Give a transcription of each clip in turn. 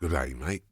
Good day, mate.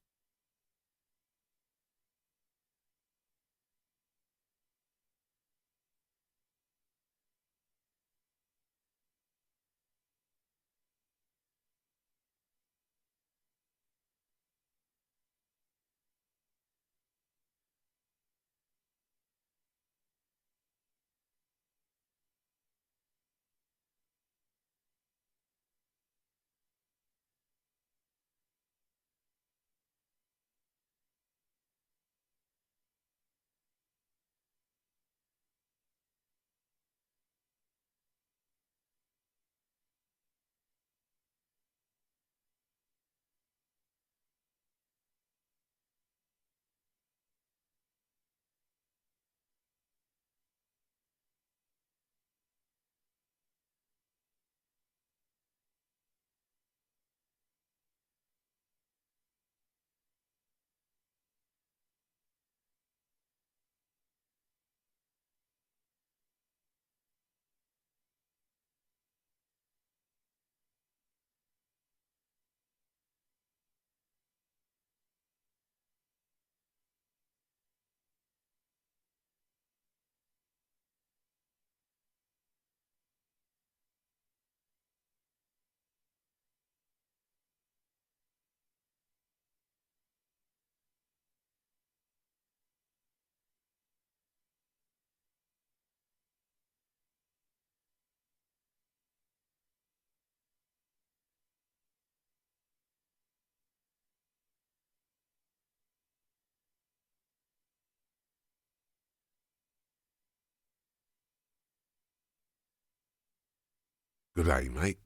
Good day, mate.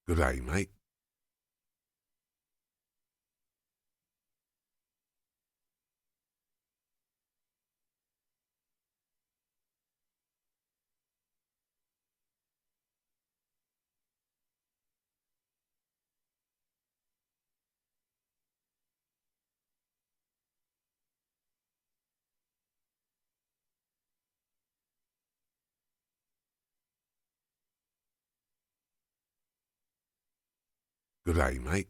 Good day, mate. Good day, mate.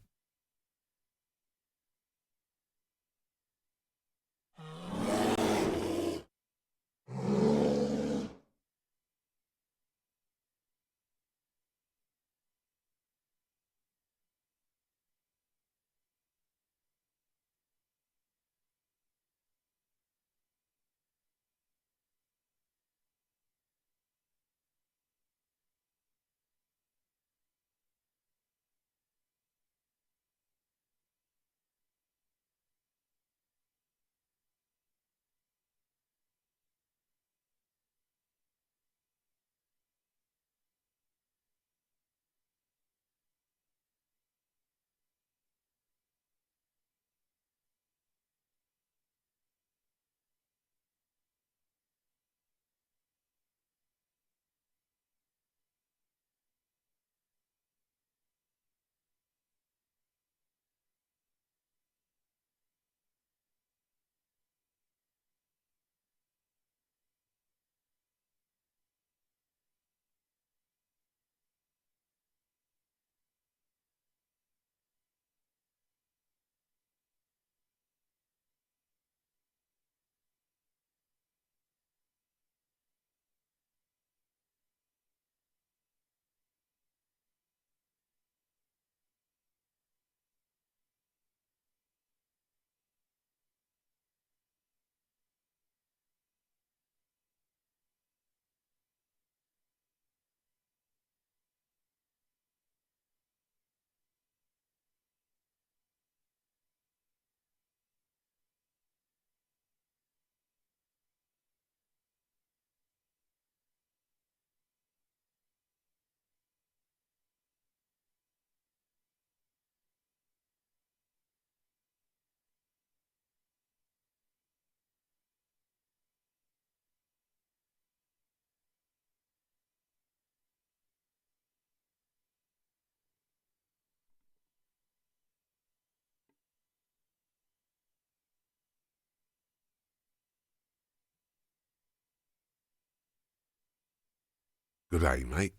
Good day, mate.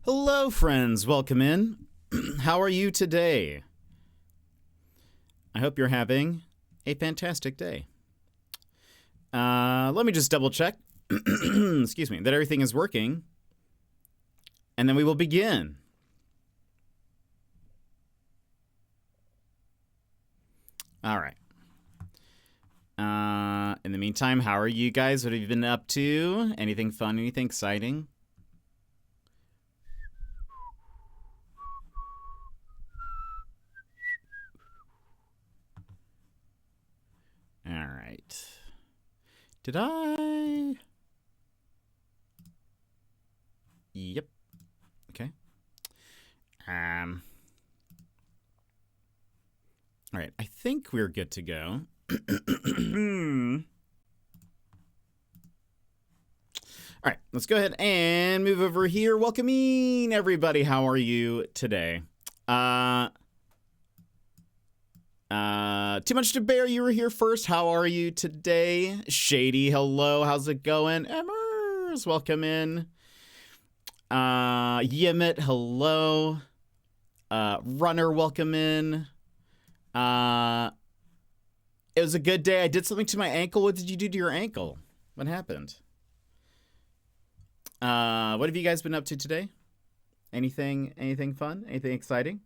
Hello, friends. Welcome in. How are you today? I hope you're having a fantastic day. Let me just double check, excuse me, that everything is working, and then we will begin. All right. In the meantime, how are you guys? What have you been up to? Anything fun? Anything exciting? All right. Did I? Yep. Okay. All right. I think we're good to go. All right. Let's go ahead and move over here. Welcoming everybody. How are you today? Too much to bear. You were here first. How are you today? Shady, hello. How's it going? Emmers, welcome in. Yimit, hello. Runner, welcome in. It was a good day. I did something to my ankle. What did you do to your ankle? What happened? What have you guys been up to today? Anything fun? Anything exciting?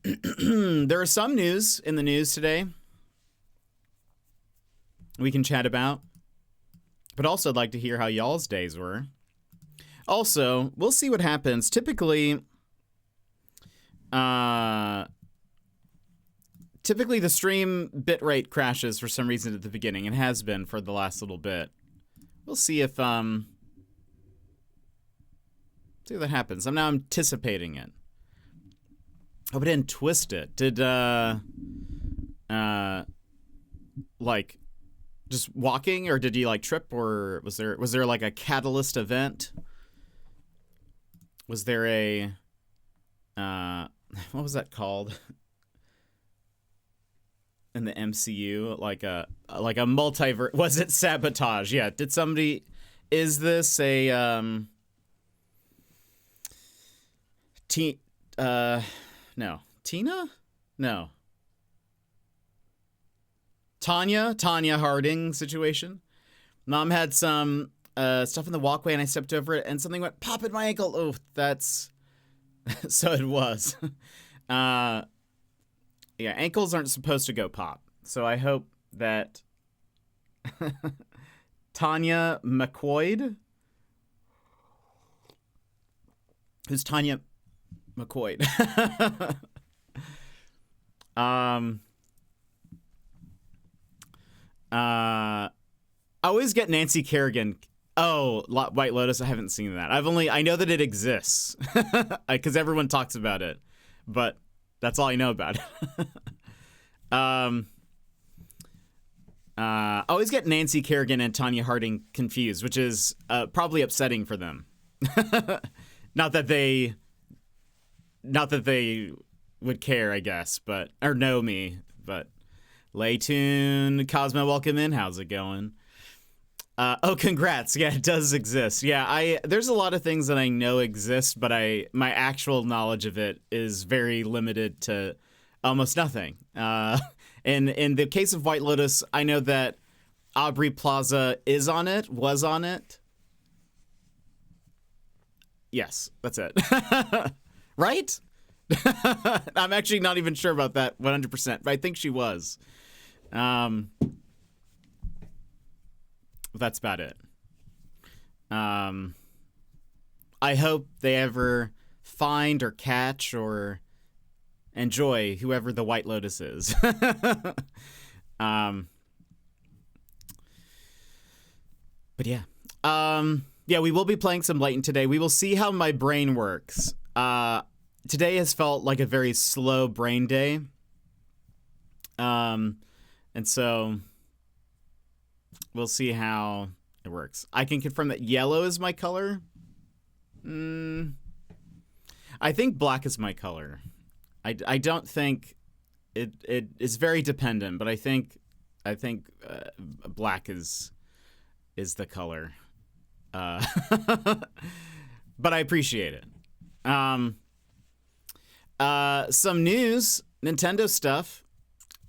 There are some news in the news today we can chat about, but also I'd like to hear how y'all's days were. Also, we'll see what happens. Typically the stream bitrate crashes for some reason at the beginning. It has been for the last little bit. We'll see if see what that happens. I'm now anticipating it. Oh, but I didn't twist it. Did, like, just walking, or did he, like, trip, or was there, like, a catalyst event? Was there a, what was that called? In the MCU? Like a multiverse, was it sabotage? Yeah, did somebody, is this a, no. Tina? No. Tanya Harding situation. Mom had some stuff in the walkway and I stepped over it and something went pop in my ankle. Oh, that's... So it was. Yeah, ankles aren't supposed to go pop. So I hope that... Tanya McQuoid? Who's Tanya... McQuoid. I always get Nancy Kerrigan. Oh, White Lotus. I haven't seen that. I know that it exists because everyone talks about it, but that's all I know about it. I always get Nancy Kerrigan and Tanya Harding confused, which is probably upsetting for them. Not that they would care, I guess, or know me, but Layton, Cosmo, welcome in. How's it going? Oh, congrats. Yeah, it does exist. Yeah, there's a lot of things that I know exist, but my actual knowledge of it is very limited to almost nothing. In the case of White Lotus, I know that Aubrey Plaza was on it. Yes, that's it. Right? I'm actually not even sure about that 100%, but I think she was. That's about it. I hope they ever find or catch or enjoy whoever the White Lotus is. But yeah. Yeah, we will be playing some Layton today. We will see how my brain works. Today has felt like a very slow brain day. And so we'll see how it works. I can confirm that yellow is my color. I think black is my color. I don't think it is very dependent, but I think black is the color. But I appreciate it. Some news, Nintendo stuff.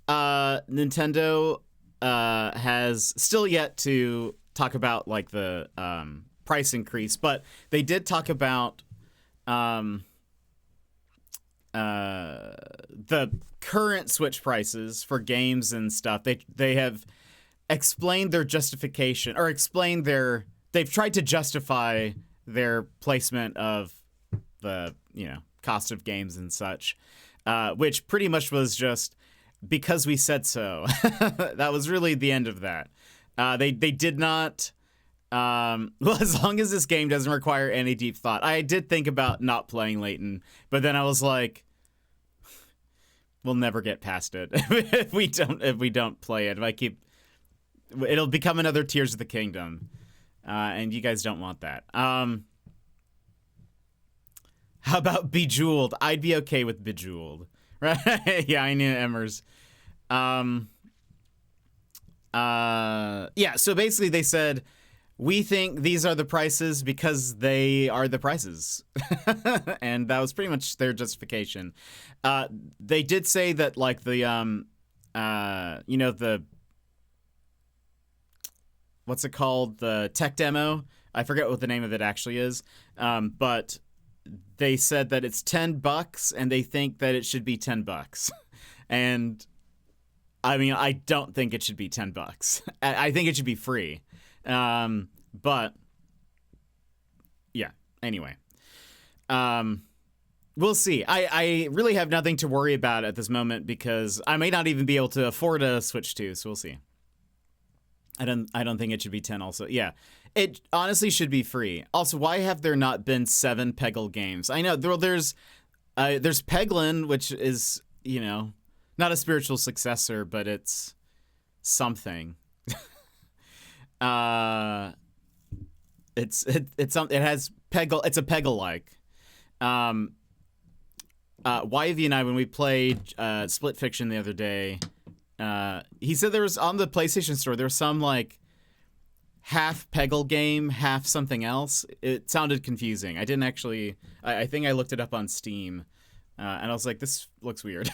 Nintendo has still yet to talk about like the price increase, but they did talk about the current Switch prices for games and stuff. They have explained their justification, or they've tried to justify their placement of the cost of games and such, which pretty much was just because we said so. That was really the end of that. They did not. Well, as long as this game doesn't require any deep thought. I did think about not playing Layton, but then I was like, we'll never get past it if we don't play it. If I keep, it'll become another Tears of the Kingdom, and you guys don't want that. How about Bejeweled? I'd be okay with Bejeweled, right? Yeah, I knew Emmers. Yeah. So basically, they said, we think these are the prices because they are the prices. And that was pretty much their justification. They did say that like the what's it called? The tech demo. I forget what the name of it actually is. But they said that it's $10 and they think that it should be $10. And I mean, I don't think it should be $10. I think it should be free. But yeah, anyway, we'll see. I really have nothing to worry about at this moment because I may not even be able to afford a Switch 2. So we'll see. I don't think it should be 10 also. Yeah, it honestly should be free. Also, why have there not been 7 Peggle games? I know there's Peglin, which is, not a spiritual successor, but it's something. It has Peggle. It's a Peggle like. Yv and I, when we played Split Fiction the other day, he said there was on the PlayStation Store there was some like half Peggle game, half something else. It sounded confusing. I didn't actually. I think I looked it up on Steam, and I was like, this looks weird.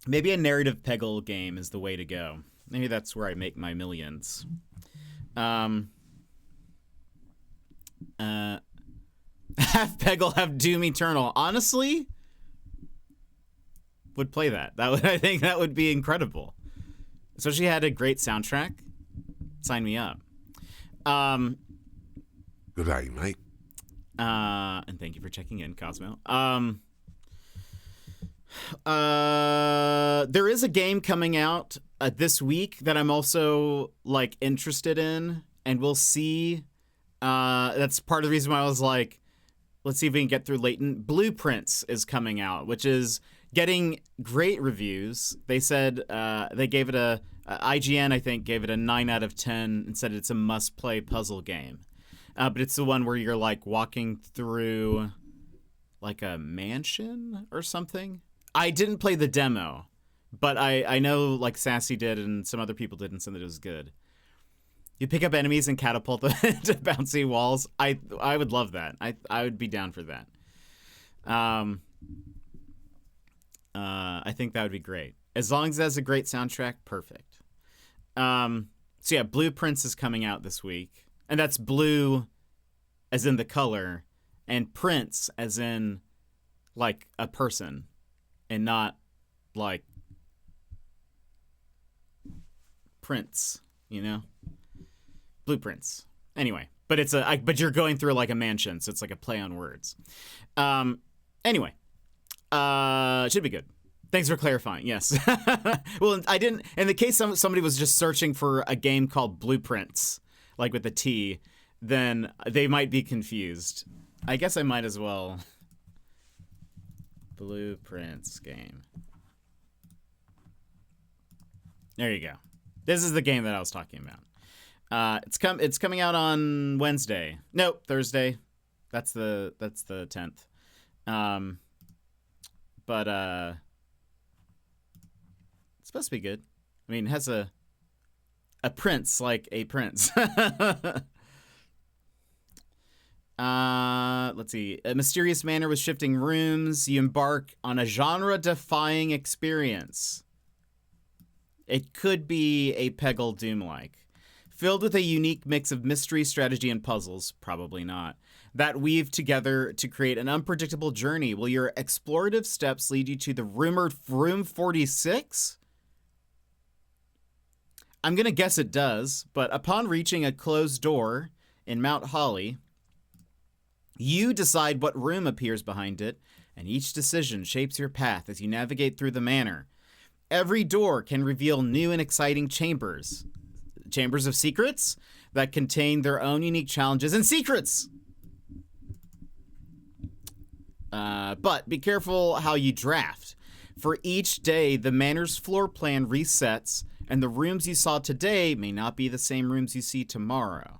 Maybe a narrative Peggle game is the way to go. Maybe that's where I make my millions. Half Peggle, have Doom Eternal. Honestly, would play that. I think that would be incredible. Especially had a great soundtrack. Sign me up. Good day, mate. And thank you for checking in, Cosmo. There is a game coming out this week that I'm also like interested in, and we'll see. That's part of the reason why I was like, let's see if we can get through Layton. Blueprints is coming out, which is getting great reviews. They said they gave it IGN, I think, gave it a 9 out of 10 and said it's a must-play puzzle game. But it's the one where you're like walking through like a mansion or something. I didn't play the demo, but I know like Sassy did and some other people did and said that it was good. You pick up enemies and catapult them into bouncy walls. I would love that. I would be down for that. I think that would be great. As long as it has a great soundtrack, perfect. So yeah, Blueprints is coming out this week. And that's blue as in the color, and prince as in like a person, and not like prince, Blueprints. Anyway, but but you're going through like a mansion, so it's like a play on words. Anyway, should be good. Thanks for clarifying. Yes. Well, I didn't. In the case somebody was just searching for a game called Blueprints, like with a T, then they might be confused. I guess I might as well Blueprints game. There you go. This is the game that I was talking about. It's coming out on Wednesday. Nope, Thursday. That's the 10th. But it's supposed to be good. I mean, it has a prince like a prince. Let's see. A mysterious manor with shifting rooms. You embark on a genre-defying experience. It could be a Peggle Doom-like. Filled with a unique mix of mystery, strategy, and puzzles. Probably not. That weave together to create an unpredictable journey. Will your explorative steps lead you to the rumored Room 46? I'm going to guess it does, but upon reaching a closed door in Mount Holly, you decide what room appears behind it, and each decision shapes your path as you navigate through the manor. Every door can reveal new and exciting chambers. Chambers of secrets that contain their own unique challenges and secrets. But be careful how you draft. For each day, the manor's floor plan resets, and the rooms you saw today may not be the same rooms you see tomorrow.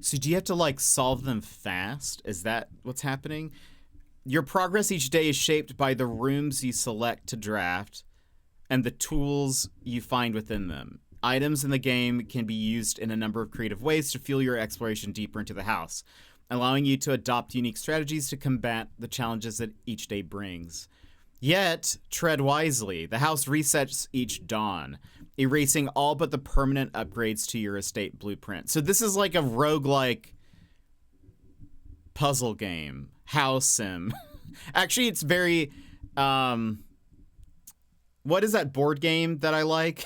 So do you have to, like, solve them fast? Is that what's happening? Your progress each day is shaped by the rooms you select to draft and the tools you find within them. Items in the game can be used in a number of creative ways to fuel your exploration deeper into the house, allowing you to adopt unique strategies to combat the challenges that each day brings. Yet, tread wisely. The house resets each dawn, erasing all but the permanent upgrades to your estate blueprint. So this is like a roguelike puzzle game. House sim. Actually, it's very... what is that board game that I like?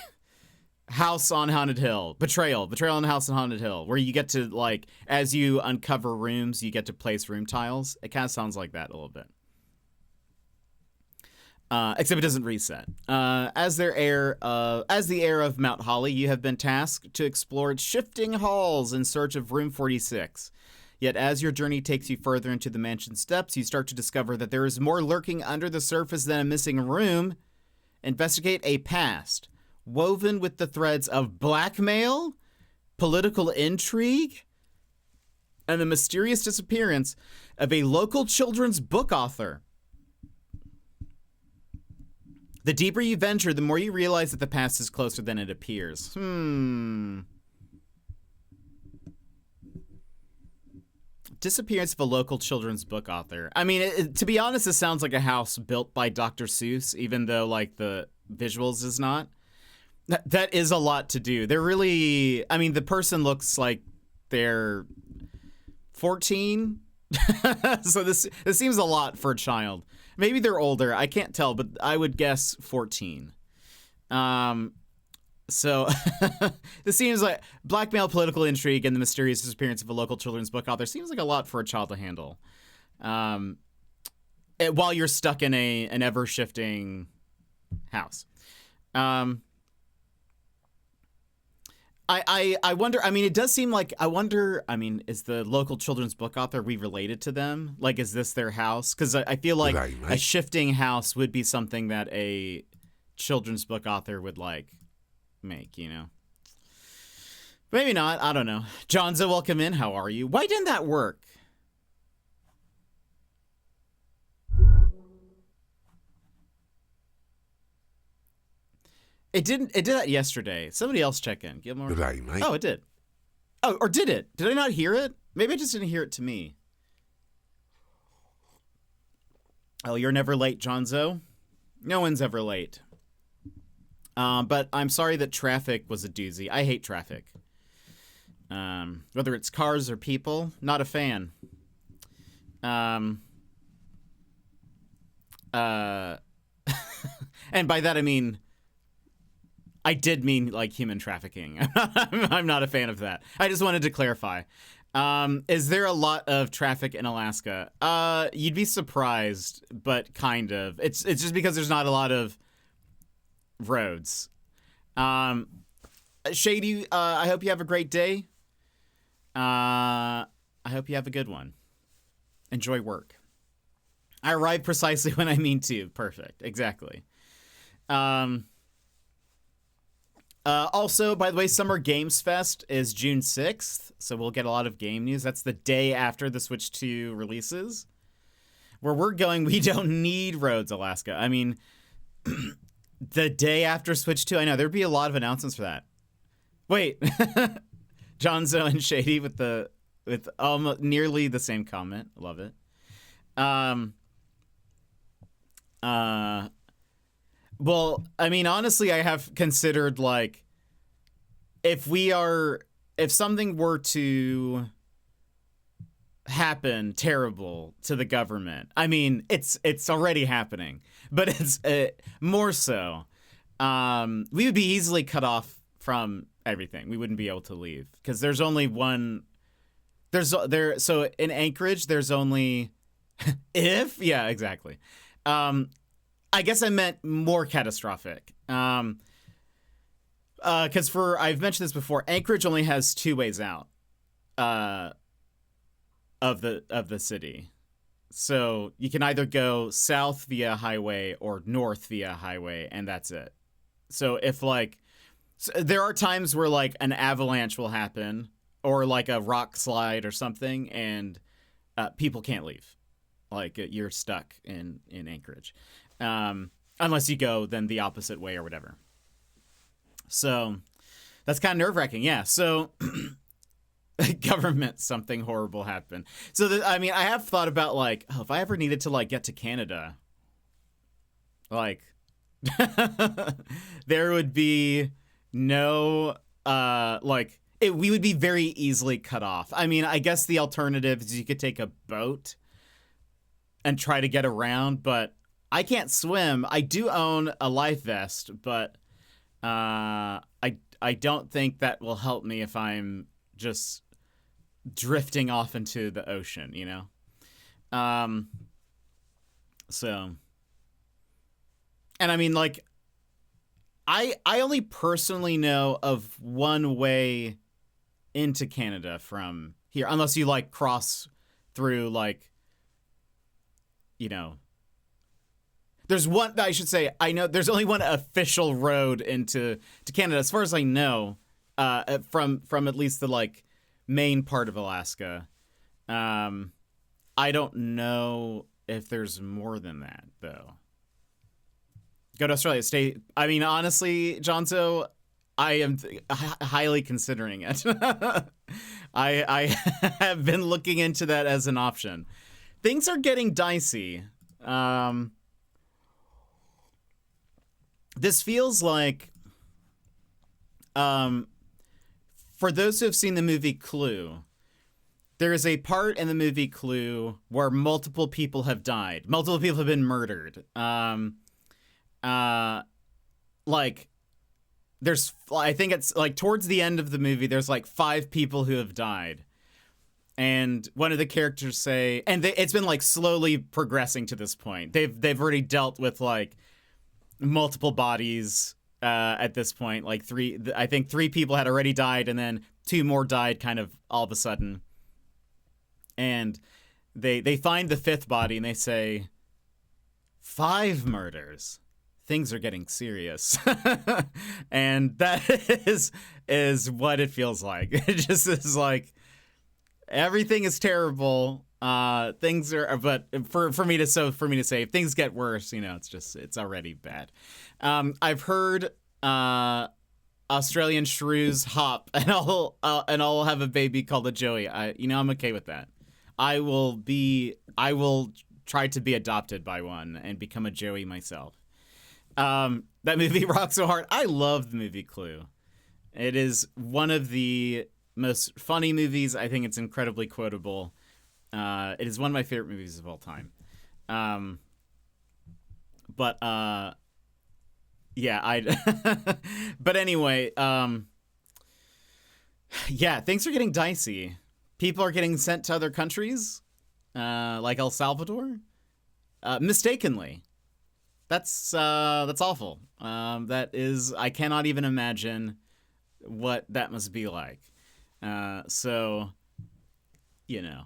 House on Haunted Hill. Betrayal on House on Haunted Hill. Where you get to, like, as you uncover rooms, you get to place room tiles. It kind of sounds like that a little bit. Except it doesn't reset. As the heir of Mount Holly, you have been tasked to explore its shifting halls in search of Room 46. Yet as your journey takes you further into the mansion's depths, you start to discover that there is more lurking under the surface than a missing room. Investigate a past woven with the threads of blackmail, political intrigue, and the mysterious disappearance of a local children's book author. The deeper you venture, the more you realize that the past is closer than it appears. Disappearance of a local children's book author. I mean, to be honest, this sounds like a house built by Dr. Seuss, even though, like, the visuals is not. That is a lot to do. They're really... I mean, the person looks like they're 14. So this seems a lot for a child. Maybe they're older. I can't tell, but I would guess 14. So this seems like blackmail, political intrigue, and the mysterious disappearance of a local children's book author seems like a lot for a child to handle. While you're stuck in an ever-shifting house. I wonder, I mean, it does seem like, I wonder, I mean, is the local children's book author, are we related to them? Like, is this their house? Because I feel like a shifting house would be something that a children's book author would, like, make, you know? Maybe not, I don't know. Johnzo, welcome in, how are you? Why didn't that work? It didn't. It did that yesterday. Somebody else check in. Gilmore. Good day, mate. Oh, it did. Oh, or did it? Did I not hear it? Maybe I just didn't hear it to me. Oh, you're never late, Johnzo. No one's ever late. But I'm sorry that traffic was a doozy. I hate traffic. Whether it's cars or people, not a fan. And by that I mean, I did mean, like, human trafficking. I'm not a fan of that. I just wanted to clarify. Is there a lot of traffic in Alaska? You'd be surprised, but kind of. It's just because there's not a lot of roads. Shady, I hope you have a great day. I hope you have a good one. Enjoy work. I arrive precisely when I mean to. Perfect. Exactly. Also, by the way, Summer Games Fest is June 6th, so we'll get a lot of game news. That's the day after the Switch 2 releases. Where we're going, we don't need roads, Alaska. I mean, the day after Switch 2, I know there'd be a lot of announcements for that. Wait, Johnzo and Shady with almost nearly the same comment. Love it. Well, I mean, honestly, I have considered, like, if something were to happen terrible to the government, I mean, it's already happening, but it's more so, we would be easily cut off from everything. We wouldn't be able to leave because there's only one. So in Anchorage, there's only yeah, exactly. I guess I meant more catastrophic. Because I've mentioned this before, Anchorage only has two ways out of the city. So you can either go south via highway or north via highway, and that's it. So if there are times where like an avalanche will happen or like a rock slide or something, and people can't leave. Like you're stuck in Anchorage. Unless you go then the opposite way or whatever. So that's kind of nerve-wracking. Yeah. So government, something horrible happened. So I mean, I have thought about like, if I ever needed to like get to Canada, like there would be no, we would be very easily cut off. I mean, I guess the alternative is you could take a boat and try to get around, but I can't swim. I do own a life vest, but I don't think that will help me if I'm just drifting off into the ocean, you know? So, and I mean, like, I only personally know of one way into Canada from here, unless you like cross through like, you know, there's one, I should say, I know there's only one official road into Canada, as far as I know, from at least the like main part of Alaska. I don't know if there's more than that though. Go to Australia, stay. I mean, honestly, Jonzo, I am highly considering it. I have been looking into that as an option. Things are getting dicey. This feels like, for those who have seen the movie Clue, there is a part in the movie Clue where multiple people have died. Multiple people have been murdered. Like, there's, I think it's like towards the end of the movie, there's like 5 people who have died. And one of the characters say, and it's been like slowly progressing to this point. They've already dealt with like multiple bodies at this point. Like I think 3 people had already died, and then 2 more died kind of all of a sudden. And they find the 5th body and they say, 5 murders. Things are getting serious. And that is what it feels like. It just is like, everything is terrible. Things are, but for me to say, if things get worse, you know, it's already bad. I've heard Australian shrews hop, and I'll have a baby called a Joey. I'm okay with that. I will try to be adopted by one and become a Joey myself. That movie rocks so hard. I love the movie Clue. It is one of the most funny movies. I think it's incredibly quotable. It is one of my favorite movies of all time. But anyway, yeah, things are getting dicey. People are getting sent to other countries, like El Salvador, mistakenly. That's awful. That is, I cannot even imagine what that must be like. So, you know,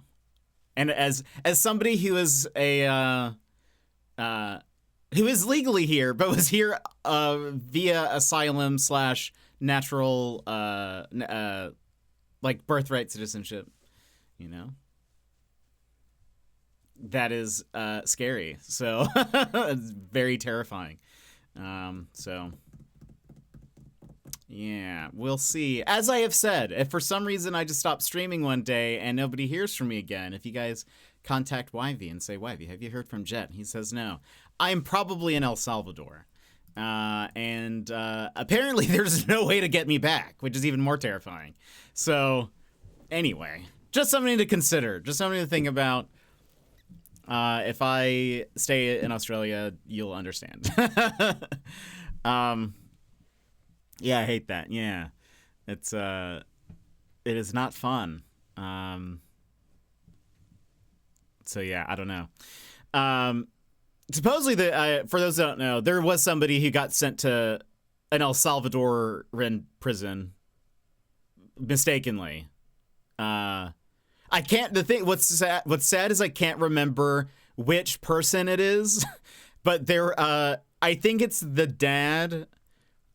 and as somebody who is a who is legally here, but was here via asylum / natural, like birthright citizenship, you know? That is scary. So it's very terrifying. So yeah, we'll see. As I have said, if for some reason I just stop streaming one day and nobody hears from me again, if you guys contact Wyvie and say, Wyvie, have you heard from Jet? He says no. I'm probably in El Salvador. And apparently there's no way to get me back, which is even more terrifying. So anyway, just something to consider, just something to think about. If I stay in Australia, you'll understand. Yeah, I hate that. Yeah. It is not fun. So yeah, I don't know. Supposedly, for those who don't know, there was somebody who got sent to an El Salvadoran prison mistakenly. I can't. What's sad is I can't remember which person it is, but I think it's the dad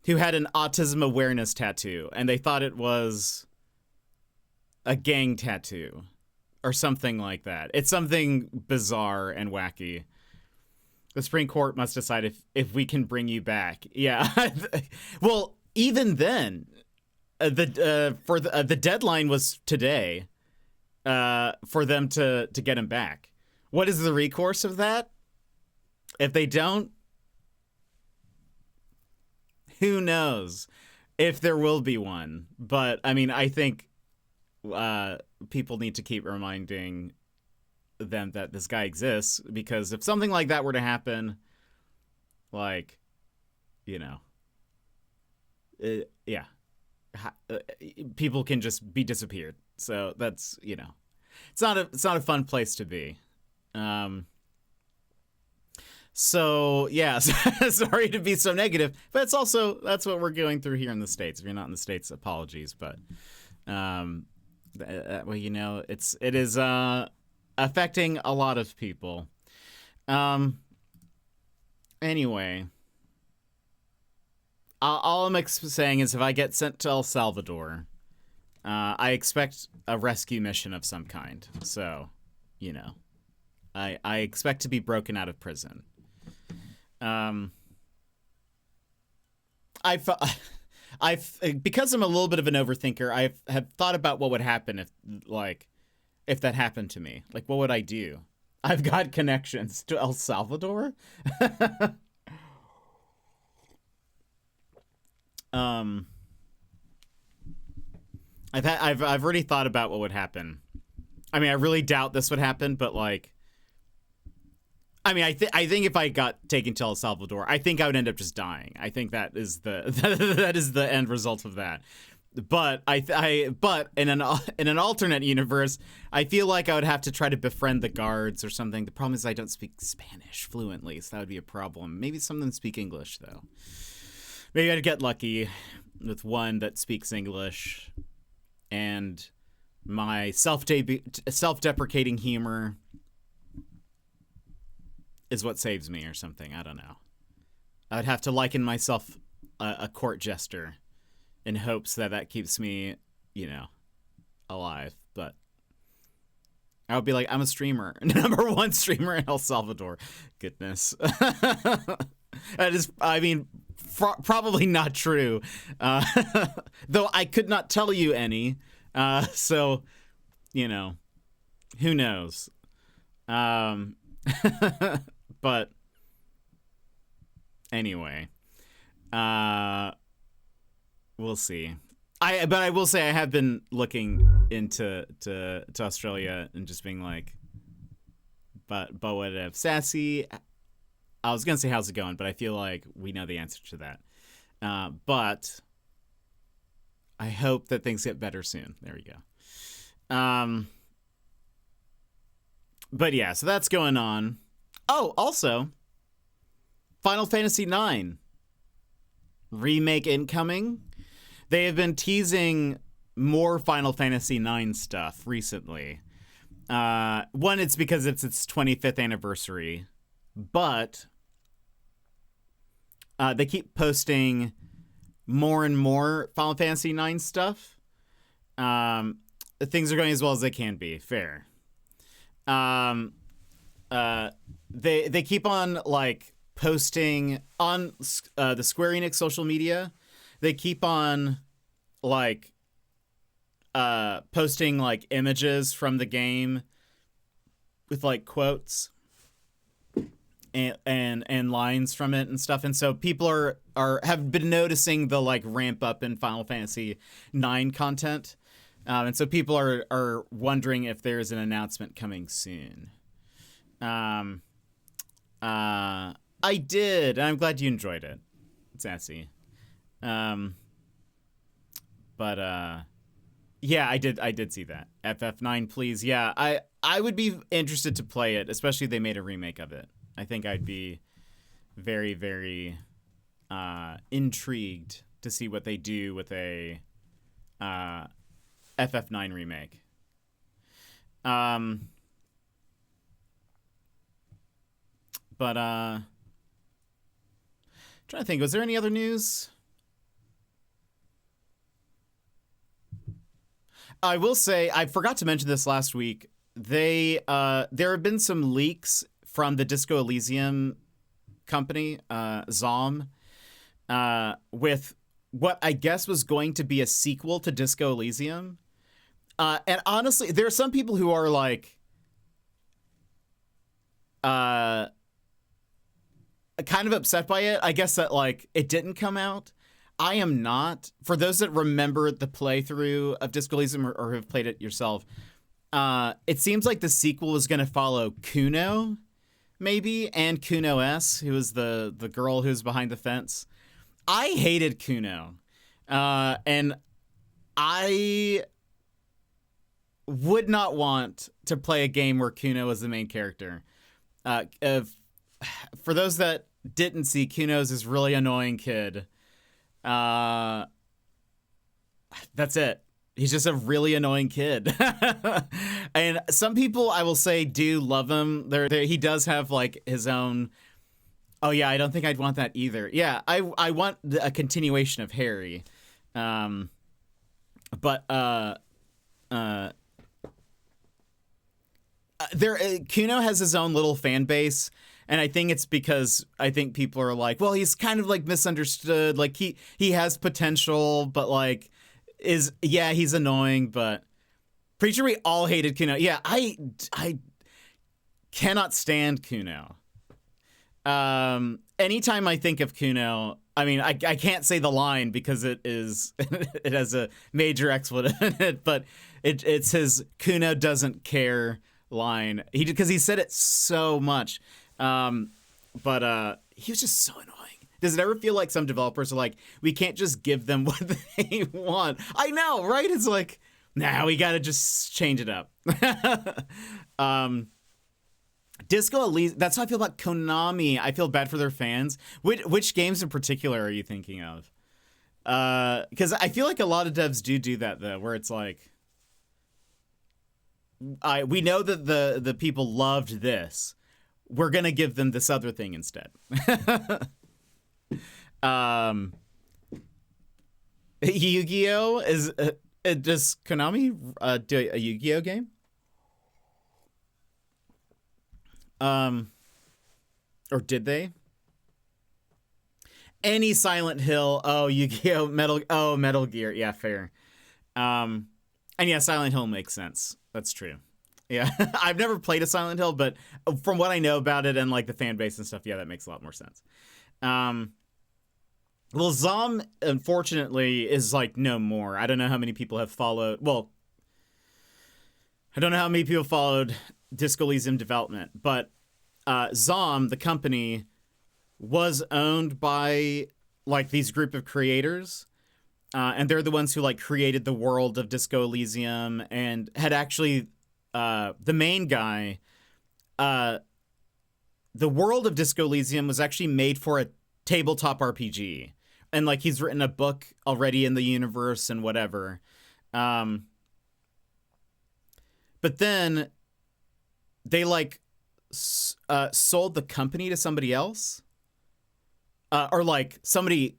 who had an autism awareness tattoo, and they thought it was a gang tattoo or something like that. It's something bizarre and wacky. The Supreme Court must decide if we can bring you back. Yeah. Well, even then, the deadline was today for them to get him back. What is the recourse of that? If they don't, who knows if there will be one. But I mean, I think people need to keep reminding them that this guy exists, because if something like that were to happen, like, you know, yeah, people can just be disappeared. So that's, you know, it's not a fun place to be. So yeah, sorry to be so negative, but it's also, that's what we're going through here in the States. If you're not in the States, apologies, but well, you know, it is affecting a lot of people. Anyway, all I'm saying is if I get sent to El Salvador, I expect a rescue mission of some kind. So, you know, I expect to be broken out of prison. I've because I'm a little bit of an overthinker, I have thought about what would happen if that happened to me. Like, what would I do? I've got connections to El Salvador. I've already thought about what would happen. I mean, I really doubt this would happen, but like, I mean, I think if I got taken to El Salvador, I think I would end up just dying. I think that is the end result of that. But but in an alternate universe, I feel like I would have to try to befriend the guards or something. The problem is I don't speak Spanish fluently, so that would be a problem. Maybe some of them speak English though. Maybe I'd get lucky with one that speaks English, and my self-deprecating humor is what saves me or something. I don't know. I would have to liken myself a court jester in hopes that keeps me, you know, alive. But I would be like, I'm a streamer. Number one streamer in El Salvador. Goodness. That is, I mean, probably not true. Though I could not tell you any. So, you know, who knows? But anyway, we'll see. But I will say I have been looking into to Australia and just being like, but what if Sassy? I was gonna say how's it going, but I feel like we know the answer to that. But I hope that things get better soon. There we go. But yeah, so that's going on. Oh, also, Final Fantasy IX remake incoming. They have been teasing more Final Fantasy IX stuff recently. One, it's because it's its 25th anniversary, but they keep posting more and more Final Fantasy IX stuff. Things are going as well as they can be. Fair. They keep on like posting on the Square Enix social media. They keep on like posting like images from the game with like quotes and lines from it and stuff. And so people have been noticing the like ramp up in Final Fantasy IX content. And so people are wondering if there's an announcement coming soon. I did, and I'm glad you enjoyed it. It's assy. But yeah, I did see that. FF9, please. Yeah, I would be interested to play it, especially if they made a remake of it. I think I'd be very, very intrigued to see what they do with a FF9 remake. But trying to think, was there any other news? I will say, I forgot to mention this last week. There have been some leaks from the Disco Elysium company, Zom, with what I guess was going to be a sequel to Disco Elysium. And honestly, there are some people who are like, kind of upset by it. I guess that like it didn't come out. I am not. For those that remember the playthrough of Disco Elysium or have played it yourself, it seems like the sequel is going to follow Kuno, maybe, and Kuno S, who was the girl who's behind the fence. I hated Kuno, and I would not want to play a game where Kuno was the main character. For those that didn't see, Kuno's this really annoying kid. That's it. He's just a really annoying kid. And some people, I will say, do love him. He does have like his own. Oh yeah, I don't think I'd want that either. Yeah, I want a continuation of Harry. But Kuno has his own little fan base, and I think it's because I think people are like, well, he's kind of like misunderstood. Like he has potential, but like he's annoying. But pretty sure we all hated Kuno. Yeah, I cannot stand Kuno. Anytime I think of Kuno, I mean, I can't say the line because it has a major expletive in it, but it's his Kuno doesn't care line. Because he said it so much. But he was just so annoying. Does it ever feel like some developers are like, we can't just give them what they want? I know, right? It's like, nah, we gotta just change it up. Disco Elysium, that's how I feel about Konami. I feel bad for their fans. Which games in particular are you thinking of? Because I feel like a lot of devs do that, though, where it's like, we know that the people loved this. We're going to give them this other thing instead. Yu-Gi-Oh! Does Konami do a Yu-Gi-Oh! Game? Or did they? Any Silent Hill. Oh, Yu-Gi-Oh! Metal Gear. Yeah, fair. And yeah, Silent Hill makes sense. That's true. Yeah, I've never played a Silent Hill, but from what I know about it and like the fan base and stuff, yeah, that makes a lot more sense. Well, Zom, unfortunately, is like no more. I don't know how many people have followed. Well, I don't know how many people followed Disco Elysium development, but Zom, the company, was owned by like these group of creators. And they're the ones who like created the world of Disco Elysium and had actually the main guy. The world of Disco Elysium was actually made for a tabletop RPG, and like he's written a book already in the universe and whatever. But then they like sold the company to somebody else, or like somebody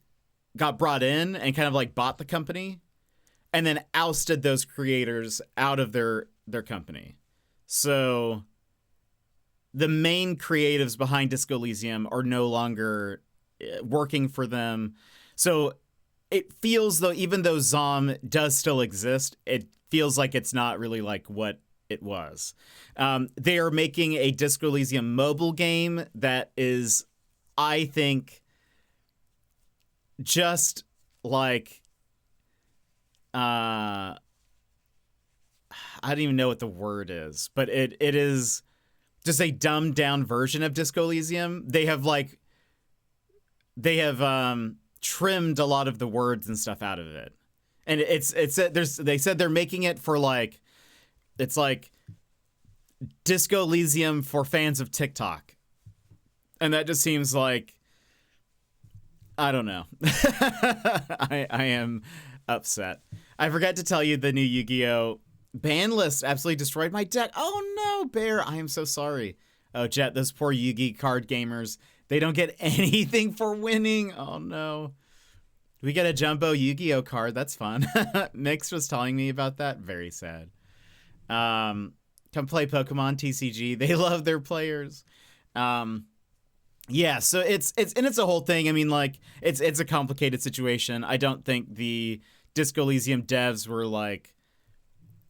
got brought in and kind of like bought the company, and then ousted those creators out of their company. So the main creatives behind Disco Elysium are no longer working for them. So it feels, though, even though Zom does still exist, it feels like it's not really like what it was. They are making a Disco Elysium mobile game that is, I think, just like I don't even know what the word is, but it is just a dumbed down version of Disco Elysium. They have trimmed a lot of the words and stuff out of it, and they said they're making it for like, it's like Disco Elysium for fans of TikTok, and that just seems like, I don't know. I am upset. I forgot to tell you the new Yu-Gi-Oh! Ban list absolutely destroyed my deck. Oh no, Bear, I am so sorry. Oh, Jet, those poor Yu-Gi card gamers. They don't get anything for winning. Oh no. We get a jumbo Yu-Gi-Oh card. That's fun. Mix was telling me about that. Very sad. Come play Pokemon TCG. They love their players. Yeah, so it's a whole thing. I mean, like, it's a complicated situation. I don't think the Disco Elysium devs were like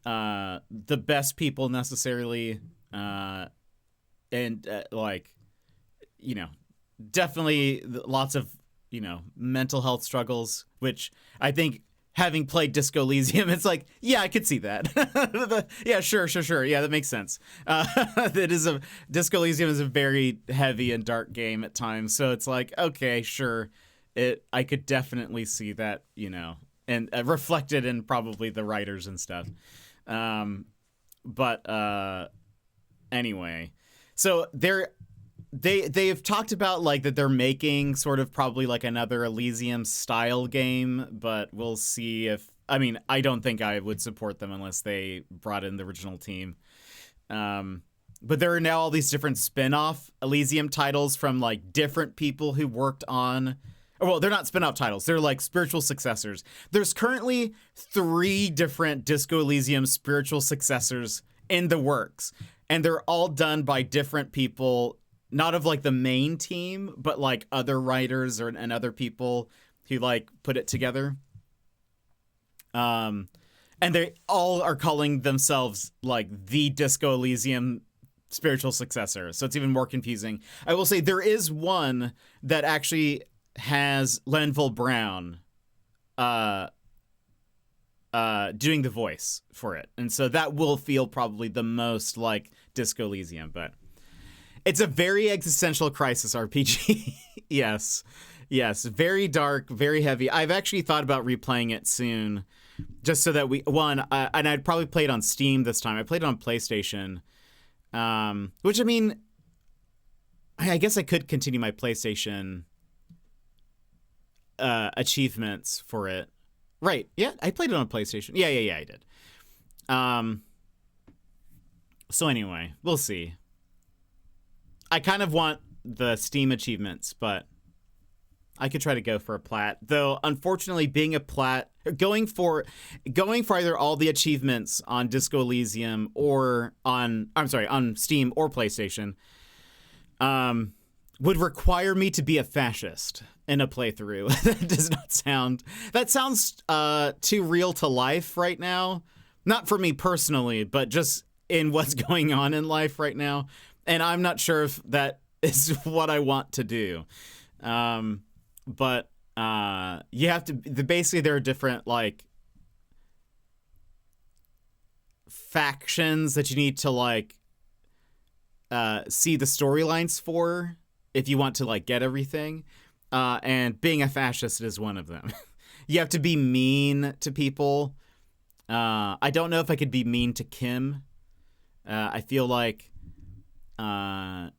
the best people necessarily, and like, you know, definitely lots of, you know, mental health struggles, which I think, having played Disco Elysium, it's like, yeah, I could see that. Yeah, sure. Yeah, that makes sense. Disco Elysium is a very heavy and dark game at times, so it's like, okay, sure, I could definitely see that, you know, and reflected in probably the writers and stuff. But anyway, so they've talked about like that they're making sort of probably like another Elysium style game, but we'll see if, I mean, I don't think I would support them unless they brought in the original team. But there are now all these different spin-off Elysium titles from like different people who worked on, well, they're not spin-off titles. They're like spiritual successors. There's currently 3 different Disco Elysium spiritual successors in the works, and they're all done by different people, not of like the main team, but like other writers and other people who like put it together. And they all are calling themselves like the Disco Elysium spiritual successor. So it's even more confusing. I will say there is one that actually has Lenville Brown doing the voice for it. And so that will feel probably the most like Disco Elysium, but it's a very existential crisis RPG. Yes. Very dark, very heavy. I've actually thought about replaying it soon, just so that and I'd probably play it on Steam this time. I played it on PlayStation, which, I mean, I guess I could continue my PlayStation achievements for it. Right. Yeah, I played it on PlayStation. Yeah, I did. So anyway, we'll see. I kind of want the Steam achievements, but I could try to go for a plat. Though, unfortunately, being a plat, going for either all the achievements on Disco Elysium or on Steam or PlayStation, would require me to be a fascist in a playthrough. That sounds too real to life right now. Not for me personally, but just in what's going on in life right now. And I'm not sure if that is what I want to do. But you have to, basically there are different like factions that you need to like see the storylines for if you want to like get everything. And being a fascist is one of them. You have to be mean to people. I don't know if I could be mean to Kim. I feel like yeah,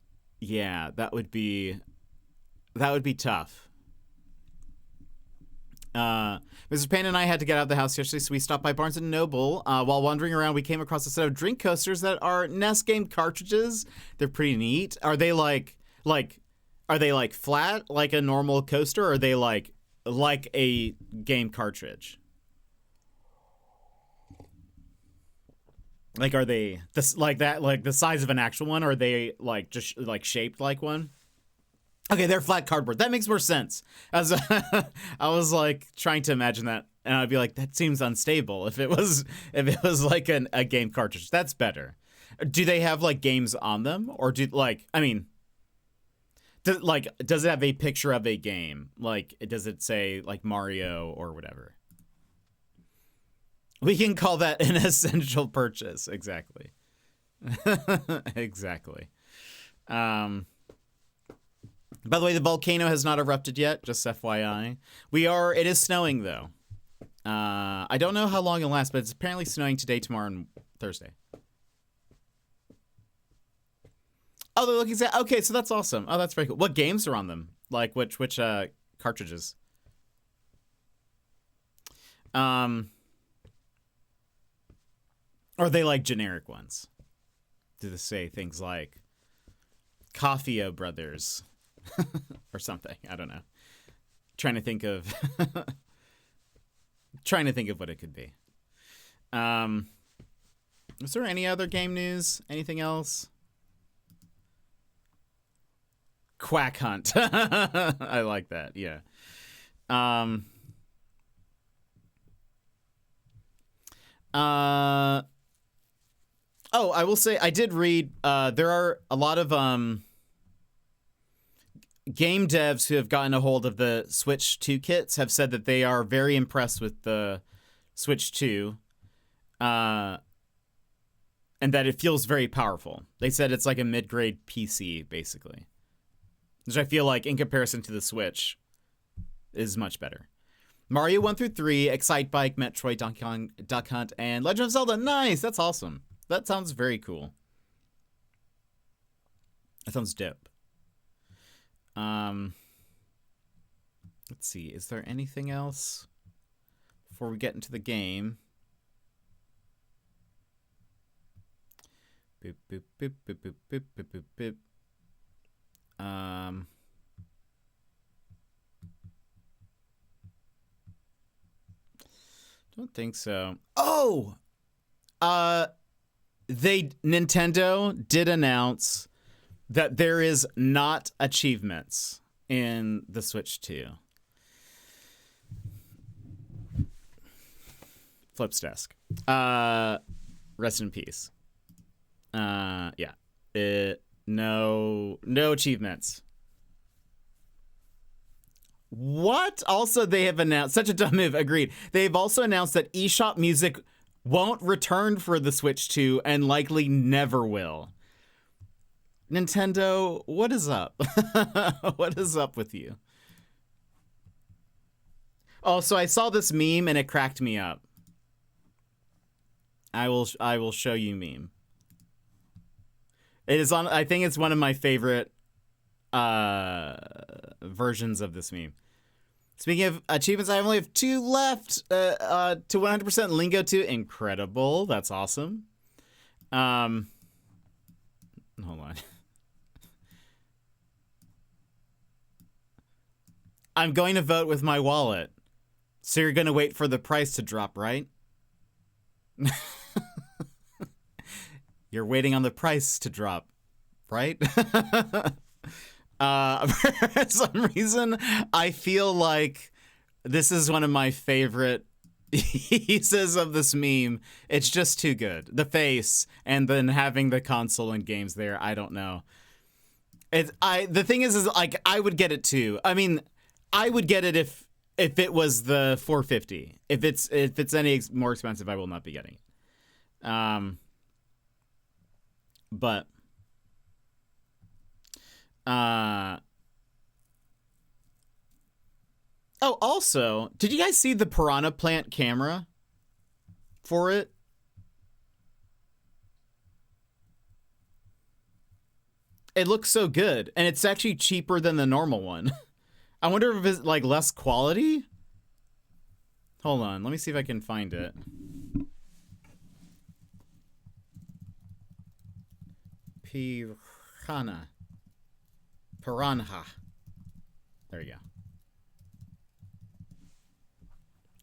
that would be tough. Mr. Payne and I had to get out of the house yesterday, so we stopped by Barnes & Noble. While wandering around, we came across a set of drink coasters that are NES game cartridges. They're pretty neat. Are they like flat, like a normal coaster, or are they like a game cartridge? Like, are they like the size of an actual one, or are they like just like shaped like one? Okay, they're flat cardboard. That makes more sense. As I was like trying to imagine that, and I'd be like, that seems unstable. If it was like a game cartridge, that's better. Do they have like games on them, or does it have a picture of a game? Like, does it say like Mario or whatever? We can call that an essential purchase. Exactly. Exactly. By the way, the volcano has not erupted yet, just FYI. It is snowing, though. I don't know how long it'll last, but it's apparently snowing today, tomorrow, and Thursday. Oh, they're looking at... Okay, so that's awesome. Oh, that's very cool. What games are on them? Like, which cartridges? Or are they, like, generic ones? Do they say things like Coffee-O Brothers? Or something. I don't know. Trying to think of what it could be. Is there any other game news? Anything else? Quack Hunt. I like that. Yeah. Oh, I will say I did read there are a lot of game devs who have gotten a hold of the Switch 2 kits have said that they are very impressed with the Switch 2, and that it feels very powerful. They said it's like a mid-grade PC, basically, which I feel like, in comparison to the Switch, is much better. Mario 1 through 3, Excite Bike, Metroid, Donkey Kong, Duck Hunt, and Legend of Zelda. Nice! That's awesome. That sounds very cool. That sounds dope. Let's see. Is there anything else before we get into the game? Boop, boop, boop, boop, boop, boop, boop, boop, boop. Don't think so. Oh! Nintendo did announce that there is not achievements in the Switch 2. Flip's desk. Rest in peace. Yeah. No achievements. What? Also, they have announced, such a dumb move, agreed. They've also announced that eShop Music won't return for the Switch 2 and likely never will. Nintendo, what is up? What is up with you? Oh, so I saw this meme and it cracked me up. I will show you meme. It is on. I think it's one of my favorite versions of this meme. Speaking of achievements, I only have 2 left to 100% Lingo 2. Incredible. That's awesome. Hold on. I'm going to vote with my wallet. So you're going to wait for the price to drop, right? You're waiting on the price to drop, right? For some reason, I feel like this is one of my favorite pieces of this meme. It's just too good. The face, and then having the console and games there. I don't know. The thing is like, I would get it too. I mean, I would get it if it was the 450. If it's any more expensive, I will not be getting it. But oh, also, did you guys see the Piranha Plant camera for it? It looks so good, and it's actually cheaper than the normal one. I wonder if it's like less quality. Hold on, let me see if I can find it. Piranha. Piranha. There you go.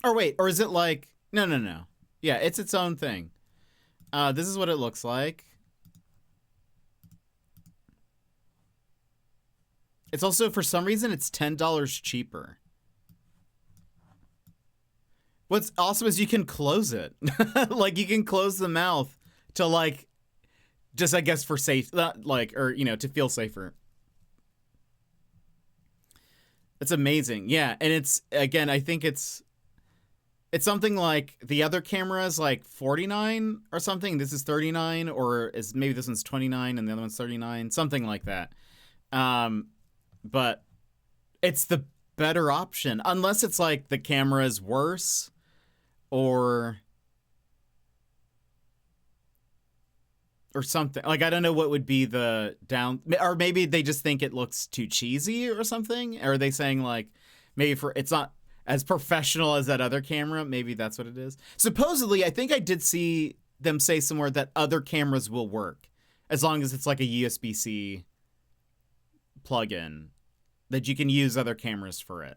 Or wait, or is it like... No, no, no. Yeah, it's its own thing. This is what it looks like. It's also, for some reason, it's $10 cheaper. What's awesome is you can close it. Like, you can close the mouth to, like, just, I guess, for safe, like, or, you know, to feel safer. It's amazing. Yeah, and it's, again, I think it's something like the other camera is like 49 or something. This is 39, or is maybe this one's 29 and the other one's 39, something like that. But it's the better option, unless it's like the camera is worse or something. Like, I don't know what would be the down, or maybe they just think it looks too cheesy or something. Or are they saying like, maybe for, it's not as professional as that other camera? Maybe that's what it is. Supposedly, I think I did see them say somewhere that other cameras will work as long as it's like a USB-C plug-in, that you can use other cameras for it.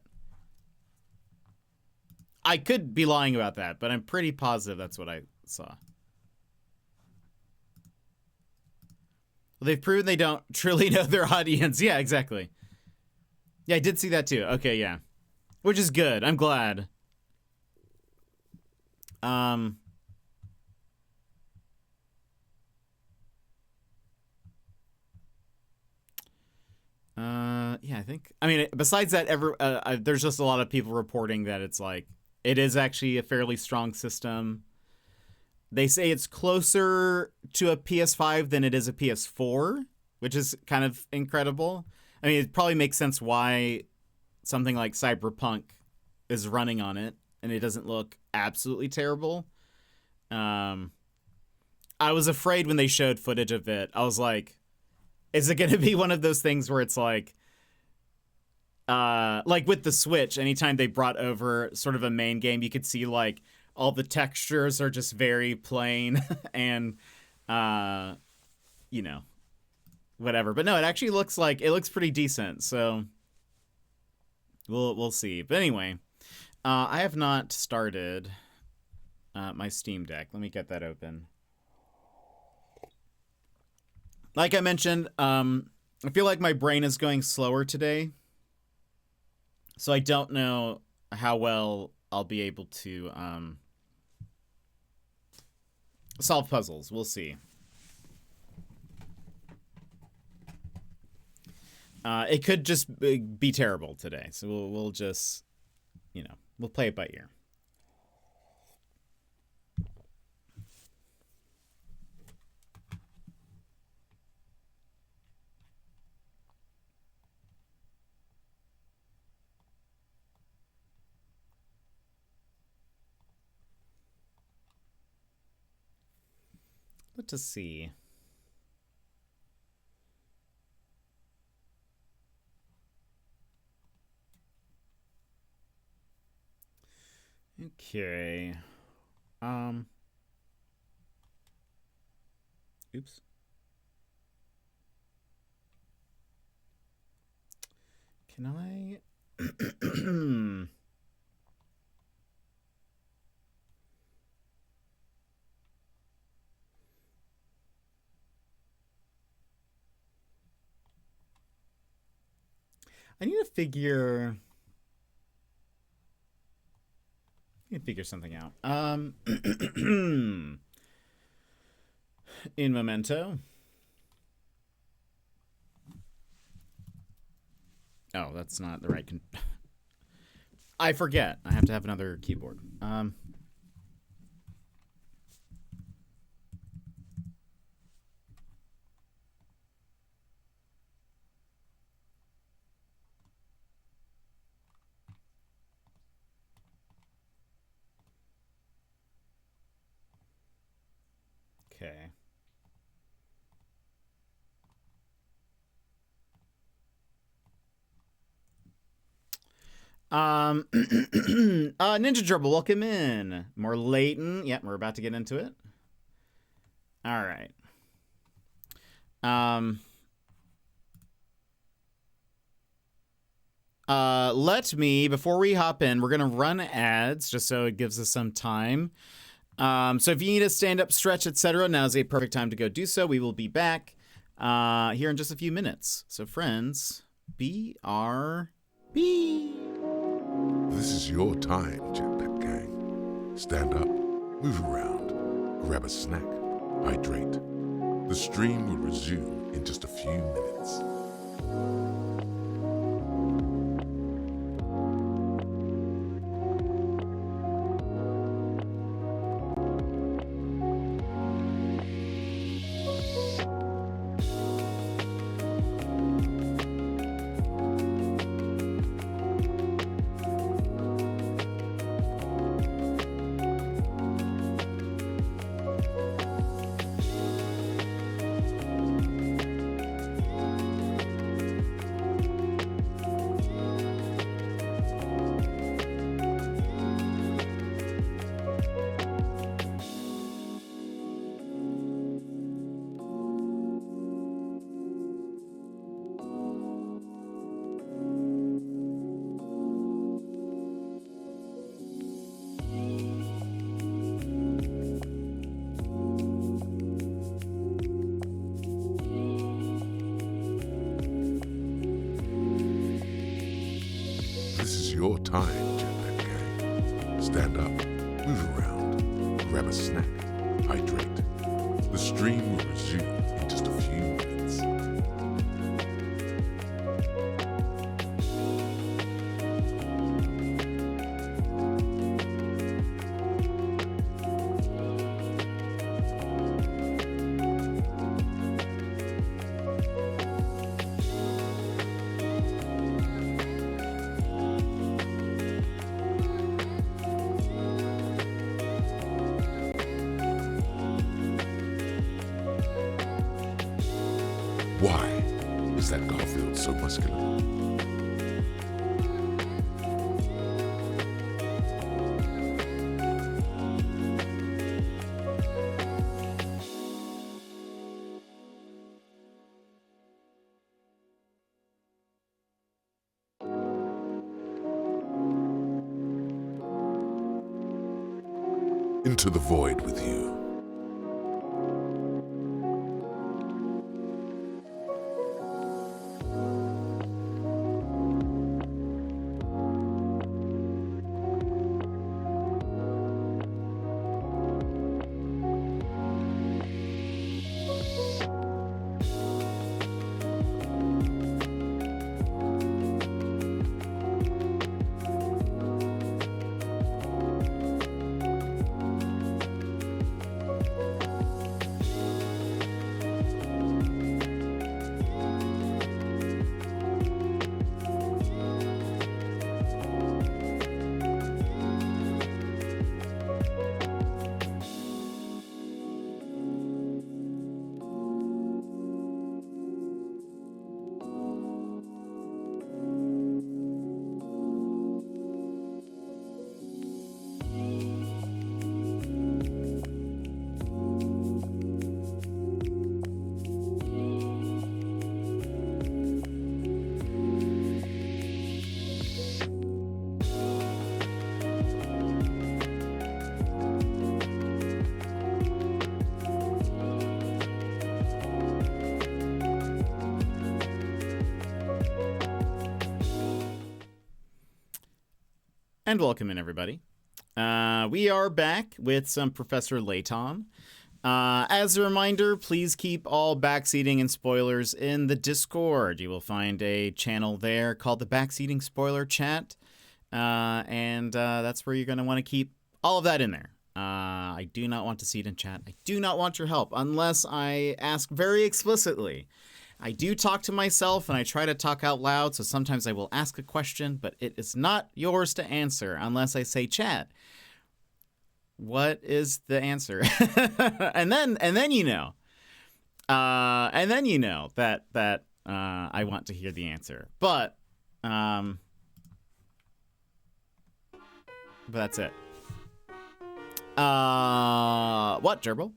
I could be lying about that, but I'm pretty positive that's what I saw. Well, they've proven they don't truly know their audience. Yeah, exactly. Yeah, I did see that too. Okay, yeah. Which is good. I'm glad. Yeah, I think, I mean, besides that, there's just a lot of people reporting that it's like, it is actually a fairly strong system. They say it's closer to a PS5 than it is a PS4, which is kind of incredible. I mean, it probably makes sense why something like Cyberpunk is running on it and it doesn't look absolutely terrible. I was afraid when they showed footage of it. I was like, is it going to be one of those things where it's like with the Switch, anytime they brought over sort of a main game, you could see like all the textures are just very plain and, you know, whatever. But no, it actually looks like, it looks pretty decent. So we'll see. But anyway, I have not started my Steam Deck. Let me get that open. Like I mentioned, I feel like my brain is going slower today. So I don't know how well I'll be able to solve puzzles. We'll see. It could just be terrible today. So we'll just, you know, we'll play it by ear. Let's see. Okay. Oops. Can I? I need to figure something out. In Memento. Oh, that's not the right. I forget. I have to have another keyboard. Okay. Ninja Trouble, welcome in. More Layton. Yep, we're about to get into it. All right. Let me, before we hop in, we're going to run ads just so it gives us some time. So if you need to stand up, stretch, etc., now's a perfect time to go do so. We will be back here in just a few minutes. So friends, BRB. This is your time, Jetpack Gang. Stand up, move around, grab a snack, hydrate. The stream will resume in just a few minutes. Your time, Jetpack Gang. Stand up, move around, grab a snack, hydrate. The stream will resume in just a few minutes. Why is that Garfield so muscular? Into the void with you. And welcome in, everybody. We are back with some Professor Layton. As a reminder, please keep all backseating and spoilers in the Discord. You will find a channel there called the Backseating Spoiler Chat. And that's where you're going to want to keep all of that in there. I do not want to see it in chat. I do not want your help unless I ask very explicitly. I do talk to myself and I try to talk out loud, so sometimes I will ask a question, but it is not yours to answer unless I say, chat, what is the answer? and then you know. that I want to hear the answer. But But that's it. What, Gerbil?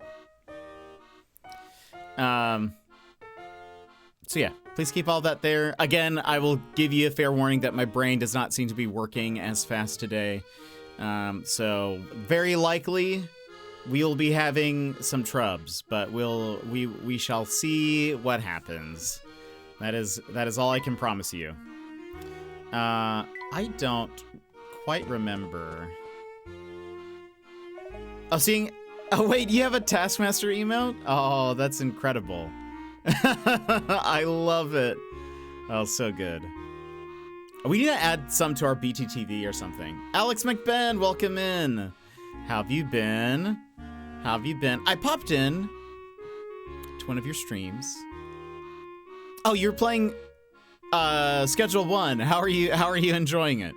So yeah, please keep all that there. Again, I will give you a fair warning that my brain does not seem to be working as fast today. So very likely we'll be having some trubs, but we shall see what happens. That is all I can promise you. I don't quite remember. Oh wait, you have a Taskmaster emote? Oh, that's incredible. I love it. Oh, so good. We need to add some to our BTTV or something. Alex McBen, welcome in. How have you been? How have you been? I popped in to one of your streams. Oh, you're playing Schedule 1. How are you enjoying it?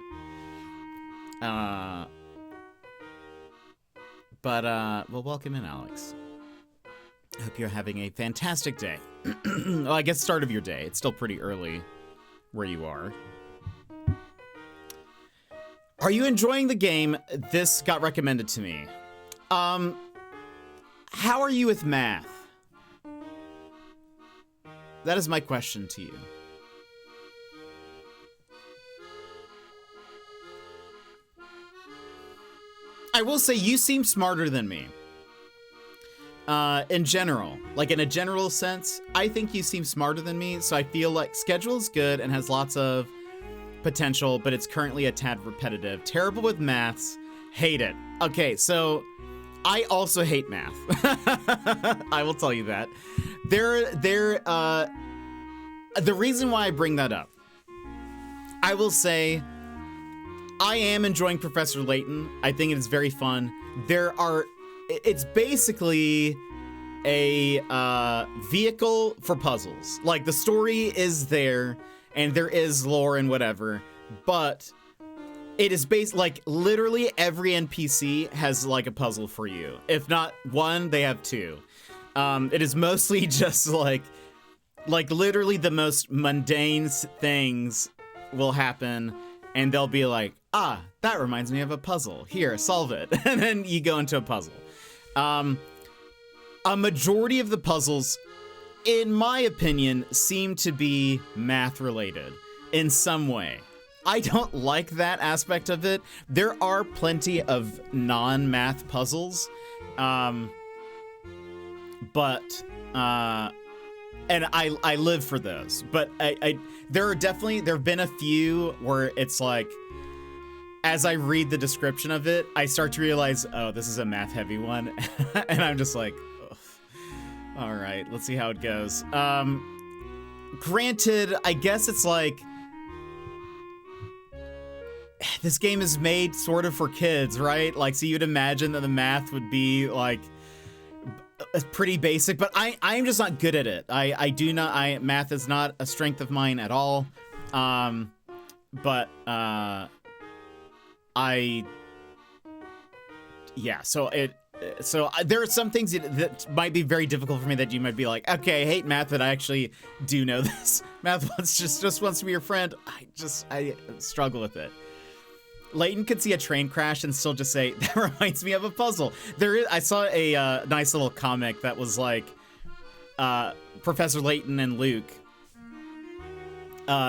Well, welcome in, Alex. I hope you're having a fantastic day. Well, I guess start of your day. It's still pretty early where you are. Are you enjoying the game? This got recommended to me. How are you with math? That is my question to you. I will say you seem smarter than me. In general, like in a general sense, I think you seem smarter than me, so I feel like schedule is good and has lots of potential, but it's currently a tad repetitive. Terrible with maths, hate it. Okay, so I also hate math. I will tell you that. The reason why I bring that up, I will say I am enjoying Professor Layton. I think it is very fun. It's basically a vehicle for puzzles. Like, the story is there, and there is lore and whatever, but it is based, like, literally every NPC has, like, a puzzle for you. If not one, they have two. It is mostly just, like literally the most mundane things will happen, and they'll be like, ah, that reminds me of a puzzle. Here, solve it. And then you go into a puzzle. A majority of the puzzles, in my opinion, seem to be math related in some way. I don't like that aspect of it. There are plenty of non-math puzzles, and I live for those. But there have been a few where it's like, as I read the description of it, I start to realize, oh, this is a math heavy one. And I'm just like, ugh. All right, let's see how it goes. Granted, I guess it's like, this game is made sort of for kids, right? Like, so you'd imagine that the math would be like pretty basic, but I'm just not good at it. Math is not a strength of mine at all. So there are some things that might be very difficult for me that you might be like, okay, I hate math, but I actually do know this. Math just wants to be your friend. I struggle with it. Layton could see a train crash and still just say, that reminds me of a puzzle. I saw a nice little comic that was like Professor Layton and Luke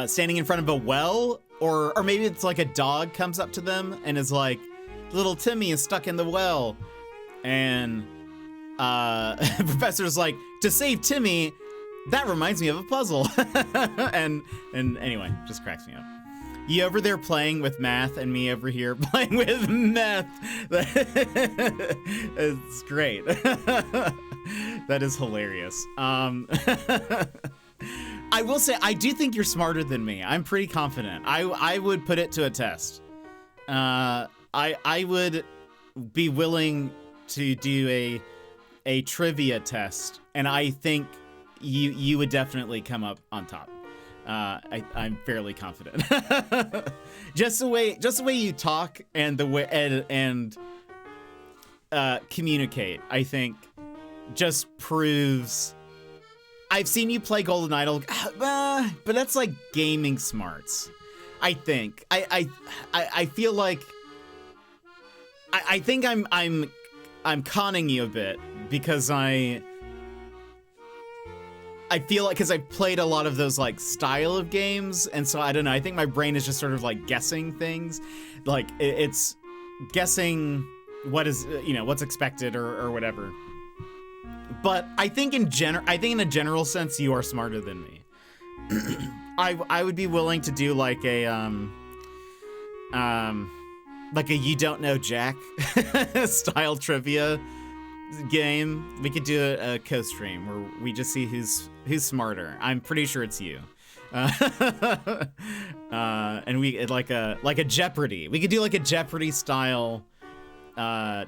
standing in front of a well, or maybe it's like a dog comes up to them and is like, little Timmy is stuck in the well. And Professor's like, to save Timmy, that reminds me of a puzzle. and anyway, just cracks me up. You over there playing with math and me over here playing with meth. It's great. That is hilarious. I will say, I do think you're smarter than me. I'm pretty confident. I would put it to a test. I would be willing to do a trivia test, and I think you would definitely come up on top. I'm fairly confident. just the way you talk and the way and communicate, I think, just proves. I've seen you play Golden Idol, but that's like gaming smarts. I think. I feel like I think I'm conning you a bit because I feel like, because I played a lot of those like style of games, and so I don't know, I think my brain is just sort of like guessing things, like it's guessing what is, you know, what's expected or whatever. But I think in a general sense, you are smarter than me. I would be willing to do like a you don't know Jack style trivia game. We could do a co-stream where we just see who's smarter. I'm pretty sure it's you. And we like a Jeopardy. We could do like a Jeopardy style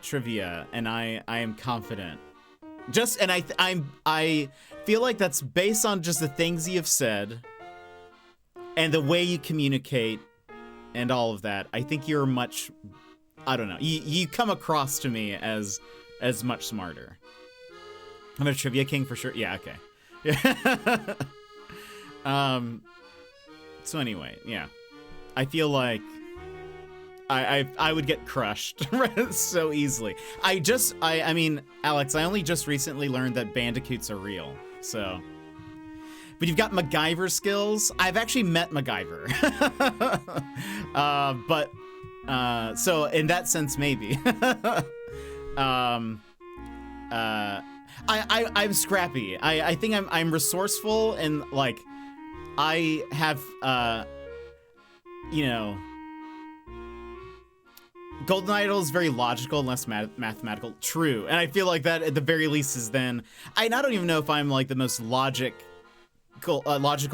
trivia, and I am confident. I feel like that's based on just the things you have said and the way you communicate and all of that. I think you're much, I don't know, you come across to me as much smarter. I'm a trivia king for sure. Yeah, okay. So anyway, yeah. I feel like I would get crushed so easily. I mean, Alex, I only just recently learned that bandicoots are real, so. But you've got MacGyver skills. I've actually met MacGyver. So in that sense, maybe. I'm scrappy. I think I'm resourceful, and like I have you know, Golden Idol is very logical and less mathematical. True. And I feel like that at the very least is then I don't even know if I'm like the most logical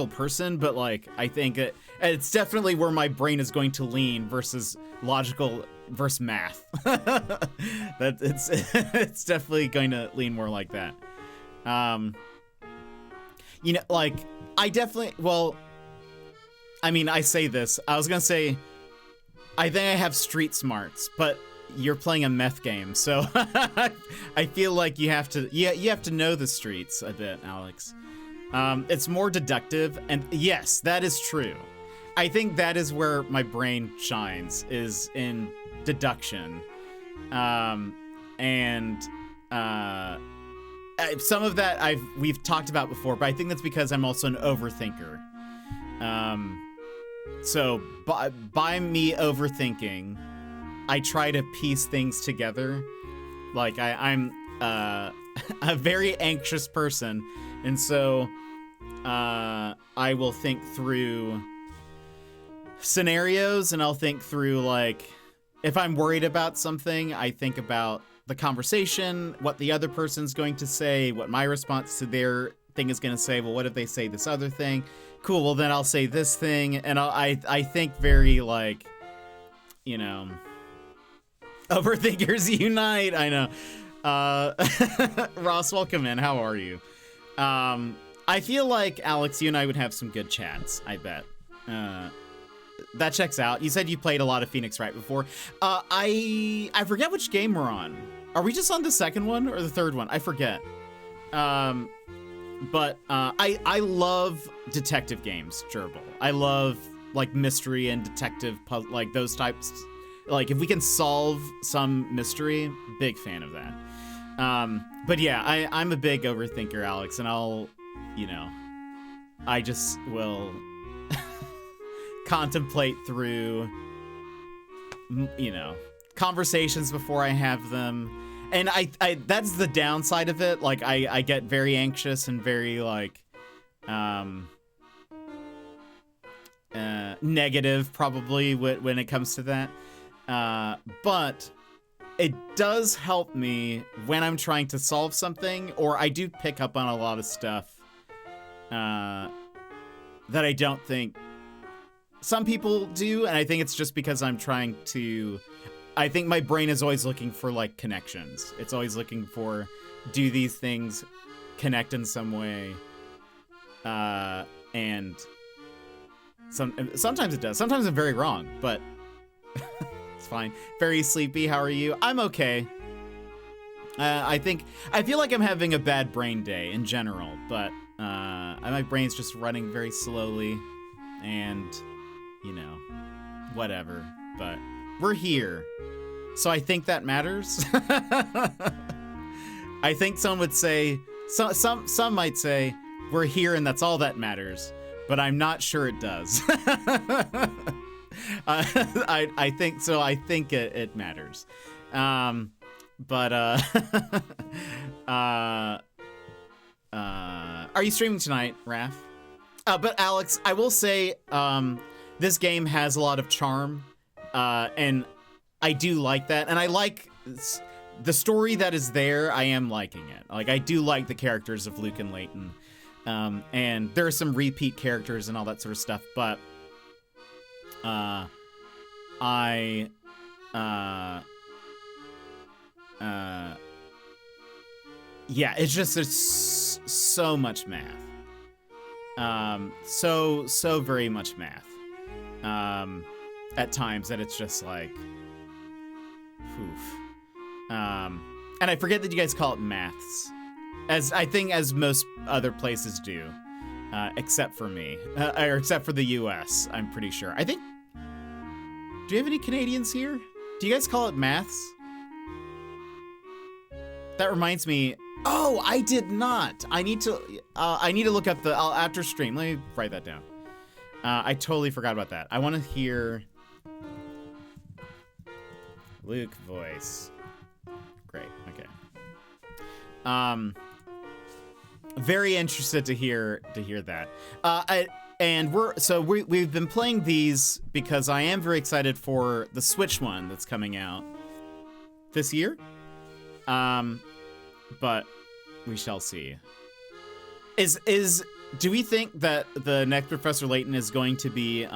person, but like I think it's definitely where my brain is going to lean versus logical versus math. That it's definitely going to lean more like that. You know, like I definitely, well, I mean, I say this, I was gonna say I think I have street smarts, but you're playing a meth game, so I feel like you have to know the streets a bit, Alex. It's more deductive, and yes, that is true. I think that is where my brain shines, is in deduction. Some of that we've talked about before, but I think that's because I'm also an overthinker. So by me overthinking, I try to piece things together. Like I'm a very anxious person, and so I will think through scenarios, and I'll think through, like, if I'm worried about something, I think about the conversation, what the other person's going to say, what my response to their thing is going to say. Well, what if they say this other thing? Cool, well then I'll say this thing, and I think very, like, you know, overthinkers unite. I know. Ross, welcome in. How are you? I feel like, Alex, you and I would have some good chats, I bet. That checks out. You said you played a lot of Phoenix Wright before. I forget which game we're on. Are we just on the second one or the third one? I forget. But I love detective games, Gerbil. I love like mystery and detective puzzle, like those types. Like if we can solve some mystery, big fan of that. But yeah, I'm a big overthinker, Alex, and I'll, you know, I just will contemplate through, you know, conversations before I have them. And I that's the downside of it. Like I get very anxious and very like negative probably when it comes to that. But it does help me when I'm trying to solve something, or I do pick up on a lot of stuff that I don't think some people do, and I think it's just because I'm trying to. I think my brain is always looking for like connections. It's always looking for, do these things connect in some way? And sometimes it does. Sometimes I'm very wrong, but it's fine. Very sleepy. How are you? I'm okay. I feel like I'm having a bad brain day in general, but my brain's just running very slowly, and you know, whatever. But we're here. so I think that matters. I think some would say, some might say, we're here and that's all that matters, but I'm not sure it does. I think so. I think it matters. But are you streaming tonight, Raph? But Alex, I will say, this game has a lot of charm, and I do like that, and I like the story that is there. I am liking it. Like, I do like the characters of Luke and Layton, and there are some repeat characters and all that sort of stuff, but yeah, it's just there's so much math. So very much math. At times that it's just like, oof. And I forget that you guys call it maths, as I think as most other places do, except for me, or except for the U.S. I'm pretty sure. I think. Do you have any Canadians here? Do you guys call it maths? That reminds me. Oh, I did not. I need to look up the after stream. Let me write that down. I totally forgot about that. I want to hear Luke voice. Great. Okay. Very interested to hear that. We've been playing these because I am very excited for the Switch one that's coming out this year. But we shall see. Do we think that the next Professor Layton is going to be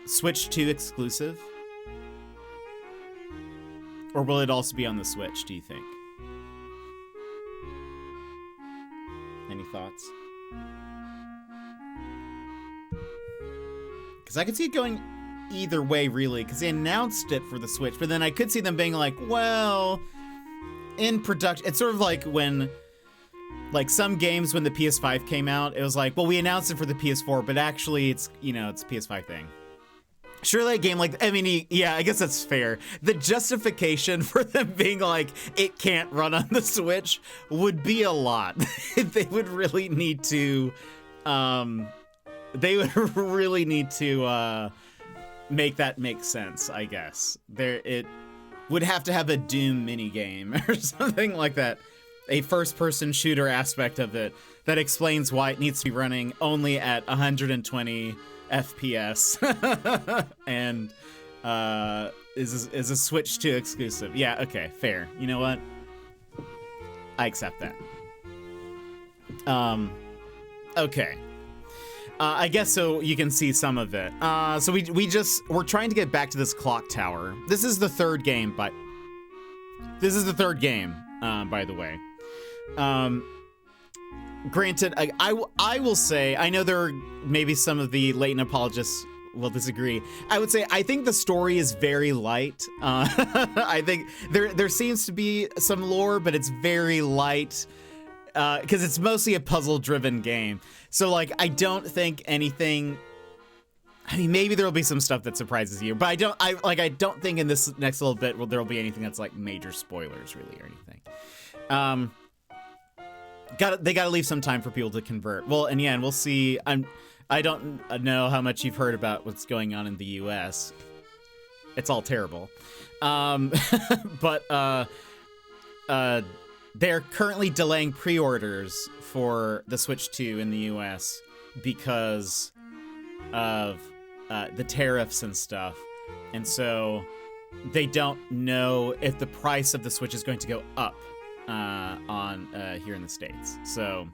Switch 2 exclusive? Or will it also be on the Switch, do you think? Any thoughts? Because I could see it going either way, really, because they announced it for the Switch, but then I could see them being like, well, in production. It's sort of like when, like, some games when the PS5 came out, it was like, well, we announced it for the PS4, but actually it's, it's a PS5 thing. Surely a game like, I mean, yeah, I guess that's fair. The justification for them being like, it can't run on the Switch would be a lot. They would really need to, make that make sense, I guess. It would have to have a Doom minigame or something like that. A first-person shooter aspect of it that explains why it needs to be running only at 120 FPS and is a Switch 2 exclusive. Yeah, okay, fair. You know what? I accept that. Okay. I guess so you can see some of it. So we're trying to get back to this clock tower. This is the third game, by the way. Granted, I will say, I know there are maybe some of the Layton apologists will disagree. I would say I think the story is very light. I think there seems to be some lore, but it's very light because it's mostly a puzzle-driven game. So, like, I don't think anything. I mean, maybe there will be some stuff that surprises you, but I don't think in this next little bit there will be anything that's like major spoilers, really, or anything. They gotta leave some time for people to convert. Well, and yeah, and we'll see. I don't know how much you've heard about what's going on in the U.S. It's all terrible. But they're currently delaying pre-orders for the Switch 2 in the U.S. because of the tariffs and stuff. And so they don't know if the price of the Switch is going to go up on here in the States. So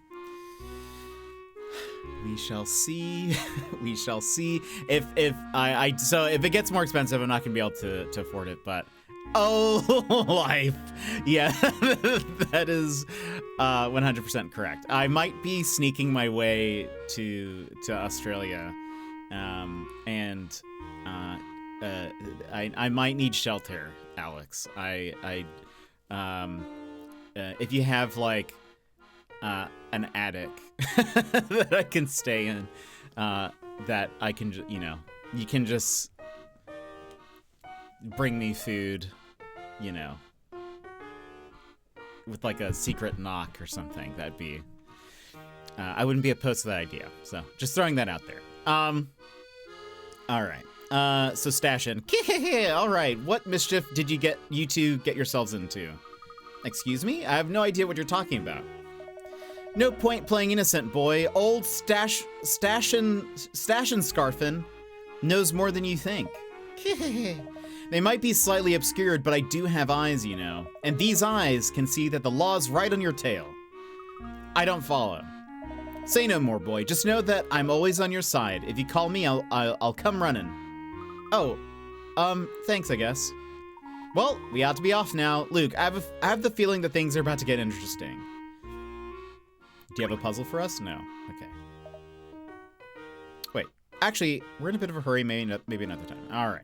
we shall see. We shall see. If it gets more expensive, I'm not gonna be able to afford it. But oh, life, yeah, that is 100% correct. I might be sneaking my way to Australia, and I might need shelter, Alex. If you have like an attic that I can stay in. That I can, you can just bring me food, with like a secret knock or something. That'd be, I wouldn't be opposed to that idea. So just throwing that out there. All right. So stash in. All right. What mischief did you two get yourselves into? Excuse me? I have no idea what you're talking about. No point playing innocent, boy. Old Stashin Scarfin knows more than you think. They might be slightly obscured, but I do have eyes, And these eyes can see that the law's right on your tail. I don't follow. Say no more, boy. Just know that I'm always on your side. If you call me, I'll come running. Oh, thanks, I guess. Well, we ought to be off now. Luke, I have the feeling that things are about to get interesting. Do you have a puzzle for us? No. Okay. Wait. Actually, we're in a bit of a hurry. Maybe another time. All right.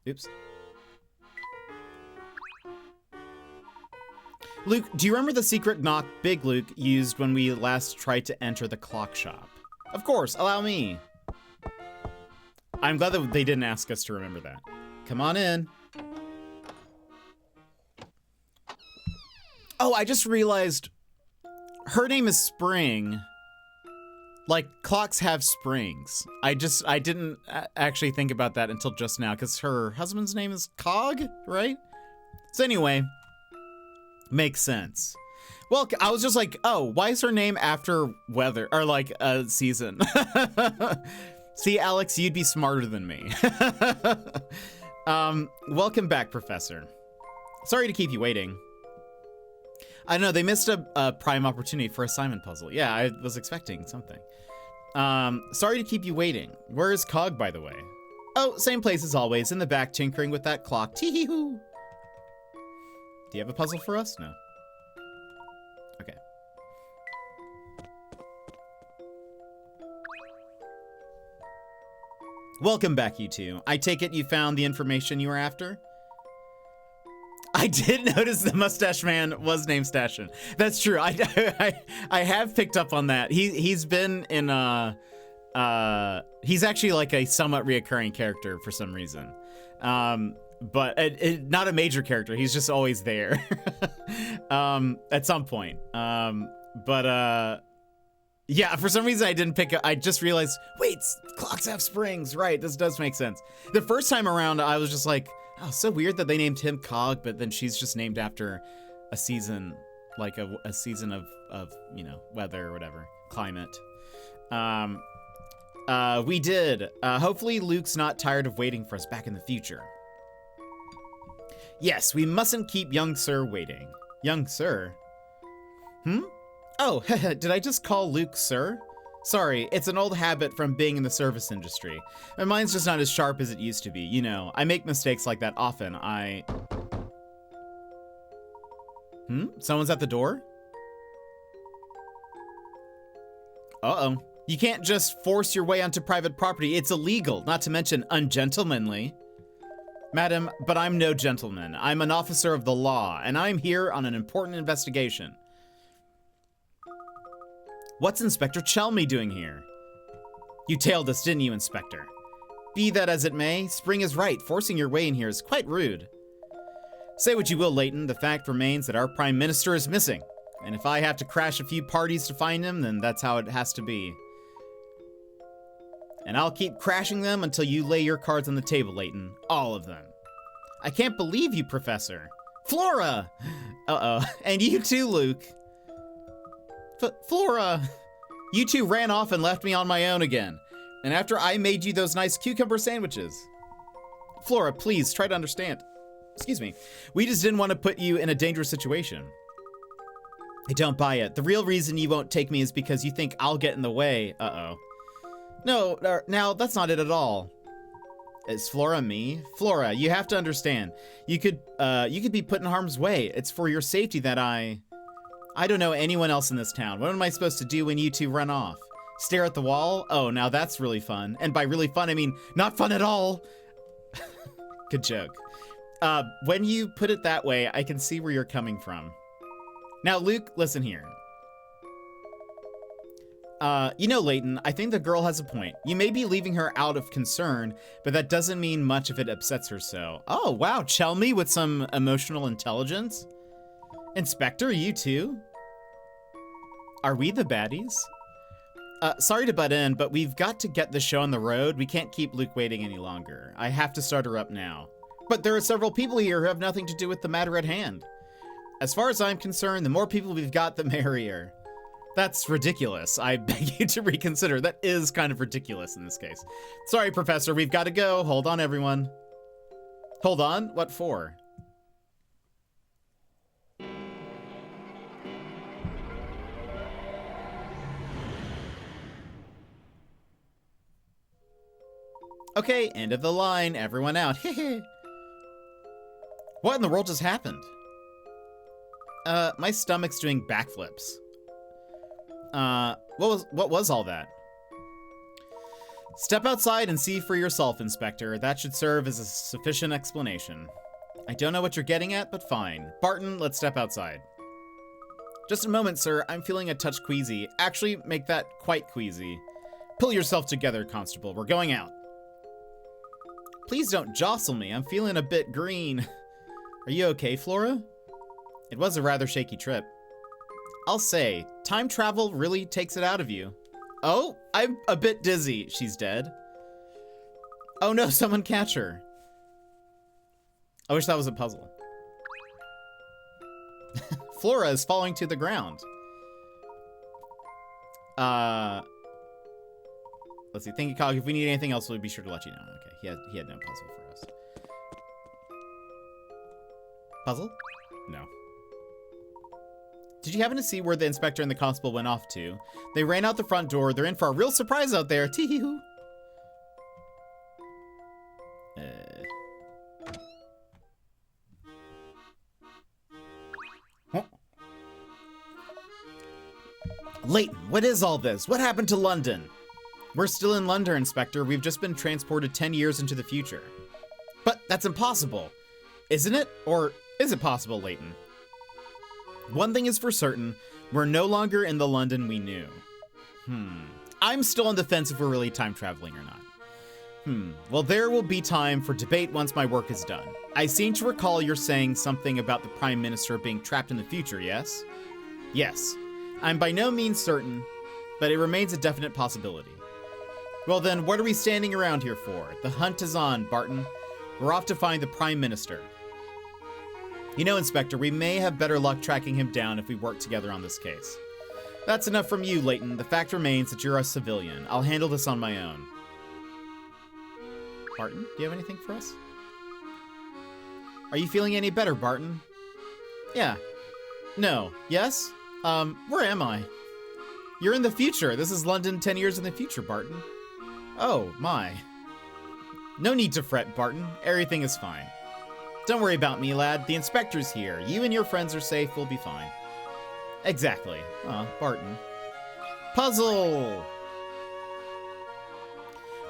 Oops. Luke, do you remember the secret knock Big Luke used when we last tried to enter the clock shop? Of course. Allow me. I'm glad that they didn't ask us to remember that. Come on in. Oh, I just realized her name is Spring. Like, clocks have springs. I didn't actually think about that until just now, because her husband's name is Cog, right? So anyway, makes sense. Well, I was just like, oh, why is her name after weather, or like a season? See, Alex, you'd be smarter than me. Welcome back, Professor. Sorry to keep you waiting. I know, they missed a prime opportunity for assignment puzzle. Yeah, I was expecting something. Sorry to keep you waiting. Where is Cog, by the way? Oh, same place as always, in the back, tinkering with that clock. Tee-hee-hoo. Do you have a puzzle for us? No. Okay. Welcome back, you two. I take it you found the information you were after? I did notice the mustache man was named Stashin. That's true. I have picked up on that. He's been in he's actually like a somewhat reoccurring character for some reason. But not a major character. He's just always there. At some point. Yeah, for some reason I didn't pick up. I just realized, wait, clocks have springs. Right, this does make sense. The first time around, I was just like, oh, so weird that they named him Cog, but then she's just named after a season, like a season of weather or whatever, climate. We did. Hopefully Luke's not tired of waiting for us back in the future. Yes, we mustn't keep young sir waiting. Young sir? Oh, did I just call Luke sir? Sorry, it's an old habit from being in the service industry. My mind's just not as sharp as it used to be. I make mistakes like that often. Someone's at the door? Uh-oh. You can't just force your way onto private property. It's illegal, not to mention ungentlemanly. Madam, but I'm no gentleman. I'm an officer of the law, and I'm here on an important investigation. What's Inspector Chelmy doing here? You tailed us, didn't you, Inspector? Be that as it may, Spring is right. Forcing your way in here is quite rude. Say what you will, Layton, the fact remains that our Prime Minister is missing. And if I have to crash a few parties to find him, then that's how it has to be. And I'll keep crashing them until you lay your cards on the table, Layton. All of them. I can't believe you, Professor. Flora! Uh-oh. And you too, Luke. Flora! You two ran off and left me on my own again. And after I made you those nice cucumber sandwiches. Flora, please, try to understand. Excuse me. We just didn't want to put you in a dangerous situation. I don't buy it. The real reason you won't take me is because you think I'll get in the way. Uh-oh. No, now, that's not it at all. Is Flora me? Flora, you have to understand. You could be put in harm's way. It's for your safety that I don't know anyone else in this town. What am I supposed to do when you two run off? Stare at the wall? Oh, now that's really fun. And by really fun, I mean not fun at all. Good joke. When you put it that way, I can see where you're coming from. Now, Luke, listen here. You know, Layton, I think the girl has a point. You may be leaving her out of concern, but that doesn't mean much if it upsets her so. Oh, wow, Chelmy with some emotional intelligence? Inspector, you too? Are we the baddies? Sorry to butt in, but we've got to get the show on the road. We can't keep Luke waiting any longer. I have to start her up now. But there are several people here who have nothing to do with the matter at hand. As far as I'm concerned, the more people we've got, the merrier. That's ridiculous. I beg you to reconsider. That is kind of ridiculous in this case. Sorry, Professor, we've got to go. Hold on, everyone. Hold on? What for? Okay, end of the line. Everyone out. What in the world just happened? My stomach's doing backflips. What was all that? Step outside and see for yourself, Inspector. That should serve as a sufficient explanation. I don't know what you're getting at, but fine. Barton, let's step outside. Just a moment, sir. I'm feeling a touch queasy. Actually, make that quite queasy. Pull yourself together, Constable. We're going out. Please don't jostle me. I'm feeling a bit green. Are you okay, Flora? It was a rather shaky trip. I'll say, time travel really takes it out of you. Oh, I'm a bit dizzy. She's dead. Oh no, someone catch her. I wish that was a puzzle. Flora is falling to the ground. Let's see, thank you, Cog. If we need anything else, we'll be sure to let you know. Okay, he had no puzzle for us. Puzzle? No. Did you happen to see where the inspector and the constable went off to? They ran out the front door. They're in for a real surprise out there. Tee-hoo. Huh? Layton, what is all this? What happened to London? We're still in London, Inspector. We've just been transported 10 years into the future. But that's impossible. Isn't it? Or is it possible, Layton? One thing is for certain, we're no longer in the London we knew. I'm still on the fence if we're really time traveling or not. Well, there will be time for debate once my work is done. I seem to recall you're saying something about the Prime Minister being trapped in the future, yes? Yes. I'm by no means certain, but it remains a definite possibility. Well then, what are we standing around here for? The hunt is on, Barton. We're off to find the Prime Minister. You know, Inspector, we may have better luck tracking him down if we work together on this case. That's enough from you, Layton. The fact remains that you're a civilian. I'll handle this on my own. Barton, do you have anything for us? Are you feeling any better, Barton? Yeah. No. Yes? Where am I? You're in the future. This is London 10 years in the future, Barton. Oh, my. No need to fret, Barton. Everything is fine. Don't worry about me, lad. The inspector's here. You and your friends are safe. We'll be fine. Exactly. Barton. Puzzle!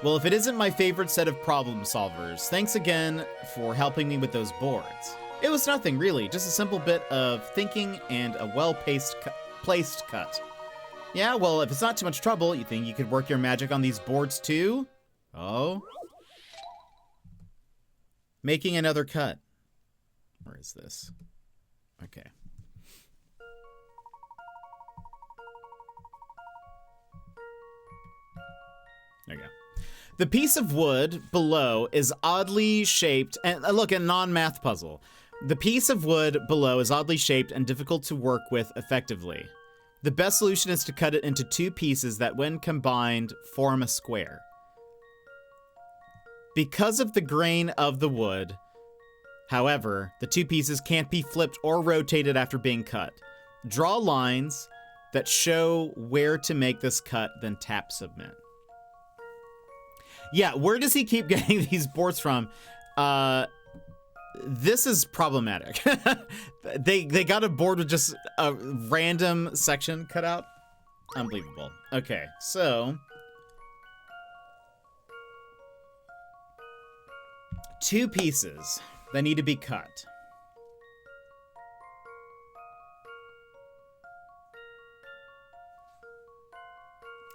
Well, if it isn't my favorite set of problem solvers, thanks again for helping me with those boards. It was nothing, really. Just a simple bit of thinking and a well-placed cut. Yeah, well, if it's not too much trouble, you think you could work your magic on these boards too? Oh? Making another cut. Where is this? Okay. There you go. The piece of wood below is oddly shaped, and look, a non-math puzzle. The piece of wood below is oddly shaped and difficult to work with effectively. The best solution is to cut it into two pieces that, when combined, form a square. Because of the grain of the wood, however, the two pieces can't be flipped or rotated after being cut. Draw lines that show where to make this cut, then tap submit. Yeah, where does he keep getting these boards from? This is problematic. They got a board with just a random section cut out. Unbelievable. Okay, so two pieces that need to be cut.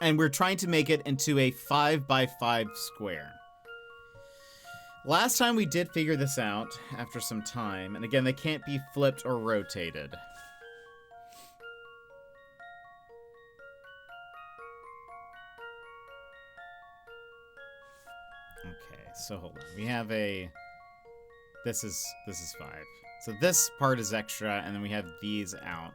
and we're trying to make it into a 5x5 square. Last time we did figure this out after some time, and again, they can't be flipped or rotated. Okay, so hold on. We have a... This is 5. So this part is extra, and then we have these out.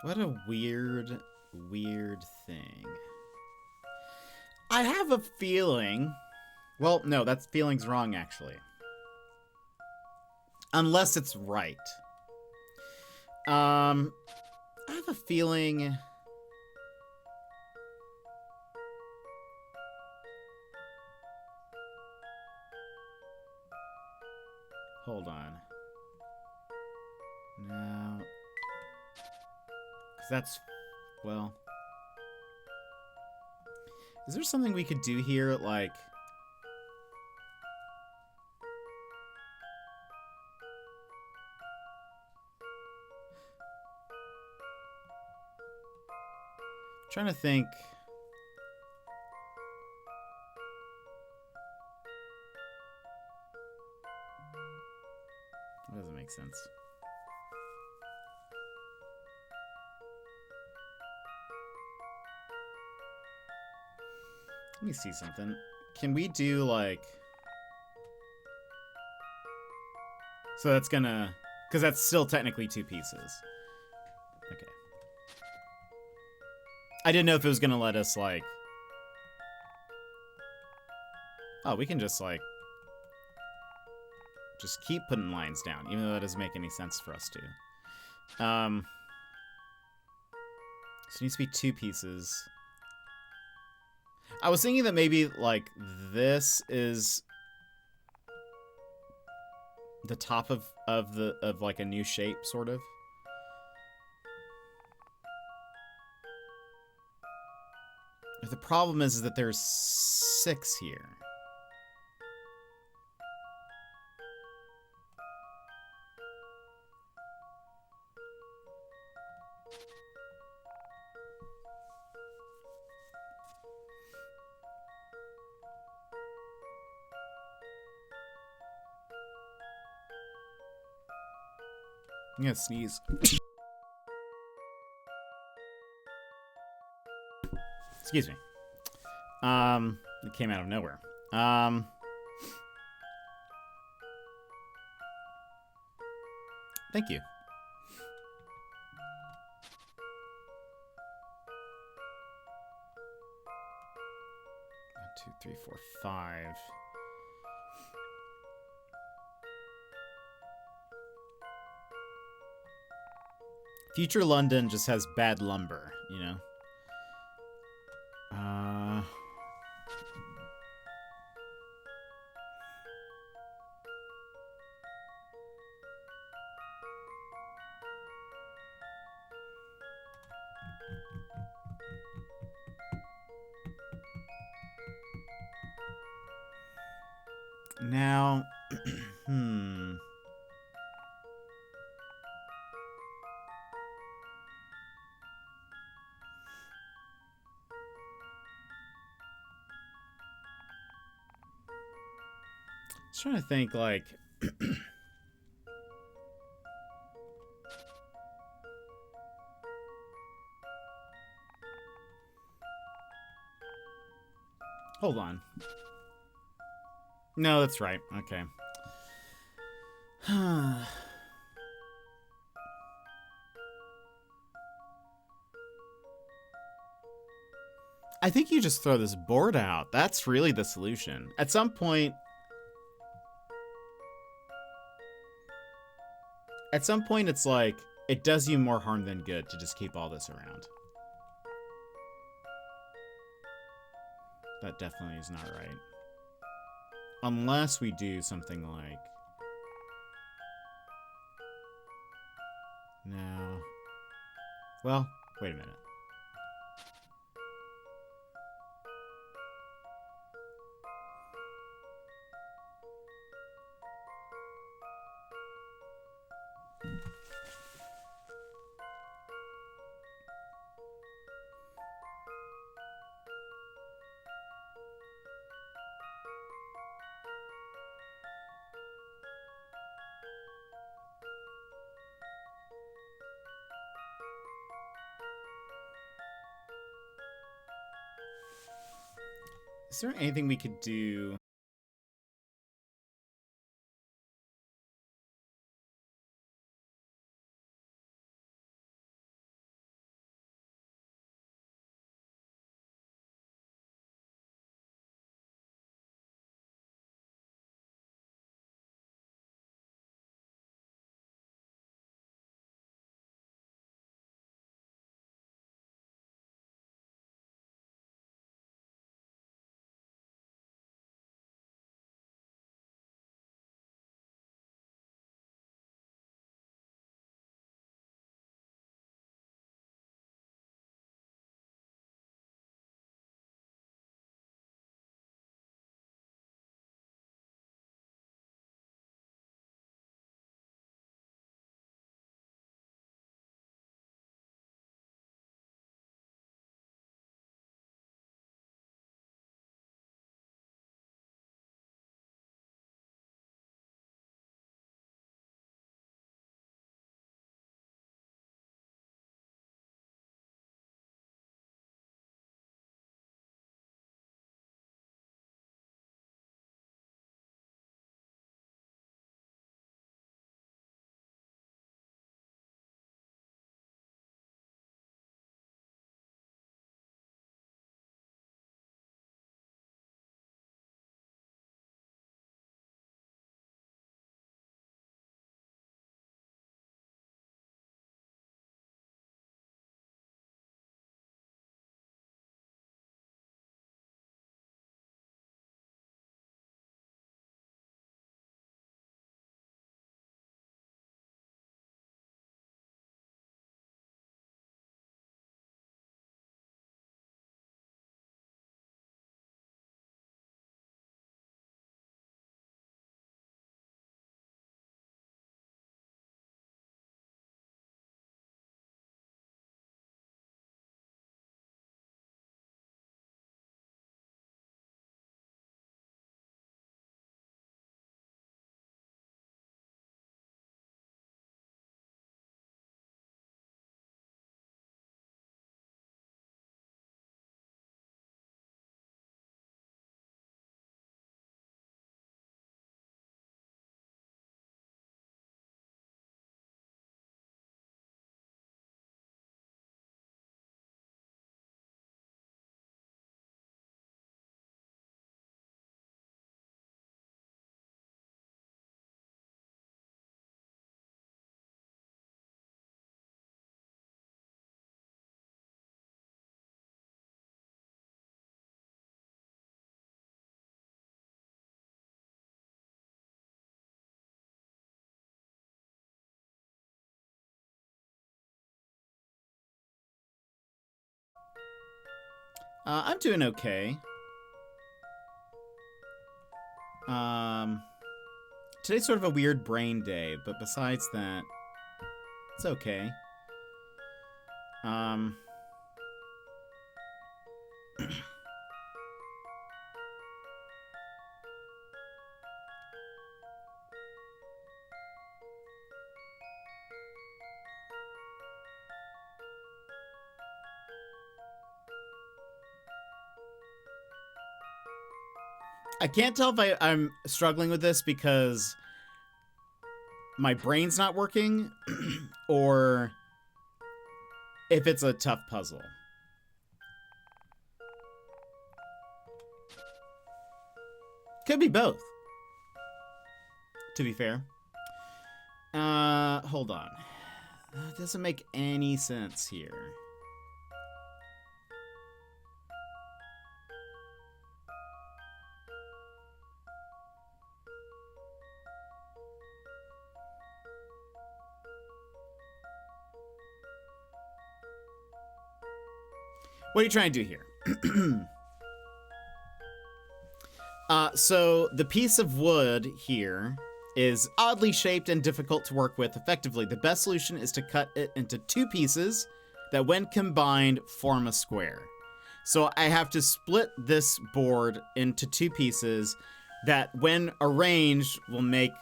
What a weird, weird thing. I have a feeling... Well, no, that feeling's wrong, actually. Unless it's right. I have a feeling... Hold on. No... That's, well... Is there something we could do here, like... Trying to think... That doesn't make sense. Let me see something. Can we do, like... So that's gonna... Because that's still technically 2 pieces. Okay. I didn't know if it was gonna let us, like... Oh, we can just, like... Just keep putting lines down, even though that doesn't make any sense for us to. So it needs to be 2 pieces. I was thinking that maybe, like, this is the top of like a new shape, sort of. But the problem is that there's 6 here. I'm gonna sneeze. Excuse me. It came out of nowhere. Thank you. 1, 2, 3, 4, 5. Future London just has bad lumber, you know? Now, I was trying to think, like... Hold on. No, that's right. Okay. I think you just throw this board out. That's really the solution. At some point... it's like, it does you more harm than good to just keep all this around. That definitely is not right. Unless we do something like... No. Well, wait a minute. Is there anything we could do? I'm doing okay. Today's sort of a weird brain day, but besides that, it's okay. I can't tell if I'm struggling with this because my brain's not working or if it's a tough puzzle. Could be both, to be fair. Hold on. That doesn't make any sense here. What are you trying to do here? So the piece of wood here is oddly shaped and difficult to work with effectively. The best solution is to cut it into 2 pieces that when combined form a square. So I have to split this board into 2 pieces that when arranged will make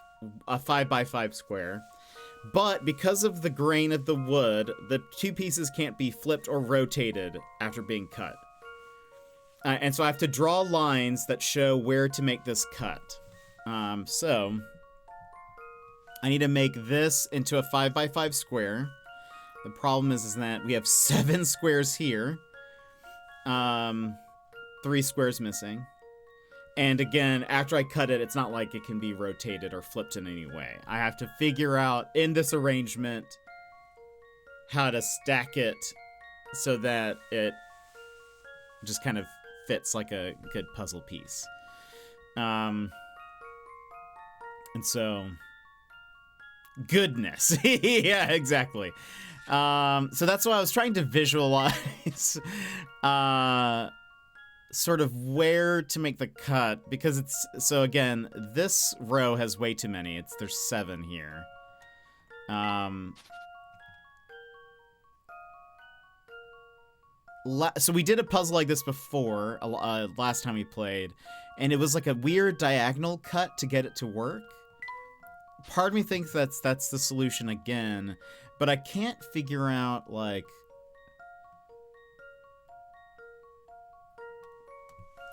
a 5x5 square. But because of the grain of the wood, the 2 pieces can't be flipped or rotated after being cut. And so I have to draw lines that show where to make this cut. So I need to make this into a 5x5 square. The problem is that we have 7 squares here. 3 squares missing. And again, after I cut it, it's not like it can be rotated or flipped in any way. I have to figure out in this arrangement how to stack it so that it just kind of fits like a good puzzle piece. And so, goodness. Yeah, exactly. So that's why I was trying to visualize sort of where to make the cut, because it's, so again, this row has way too many. There's 7 here. So we did a puzzle like this before, last time we played, and it was like a weird diagonal cut to get it to work. Part of me thinks that's the solution again, but I can't figure out, like,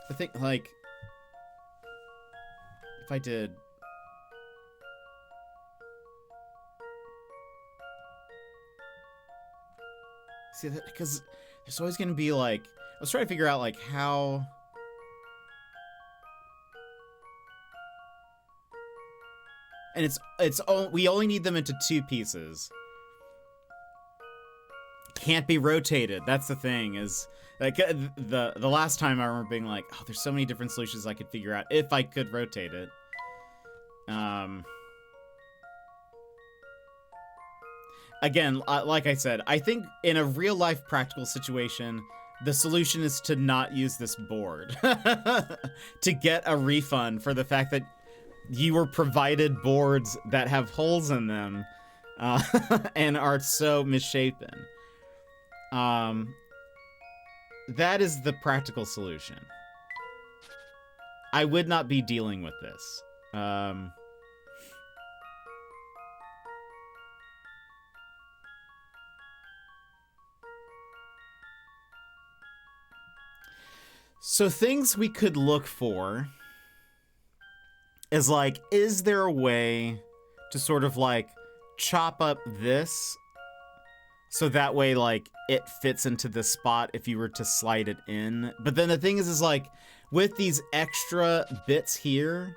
I think, like, if I did, see that, because there's always going to be, like, I was trying to figure out, like, how, and we only need them into 2 pieces. Can't be rotated. That's the thing, is like the last time I remember being like, oh, there's so many different solutions I could figure out if I could rotate it. Again, like I said, I think in a real life practical situation, the solution is to not use this board to get a refund for the fact that you were provided boards that have holes in them and are so misshapen. That is the practical solution. I would not be dealing with this. So things we could look for is like, is there a way to sort of like chop up this so that way, like, it fits into this spot if you were to slide it in. But then the thing is like, with these extra bits here,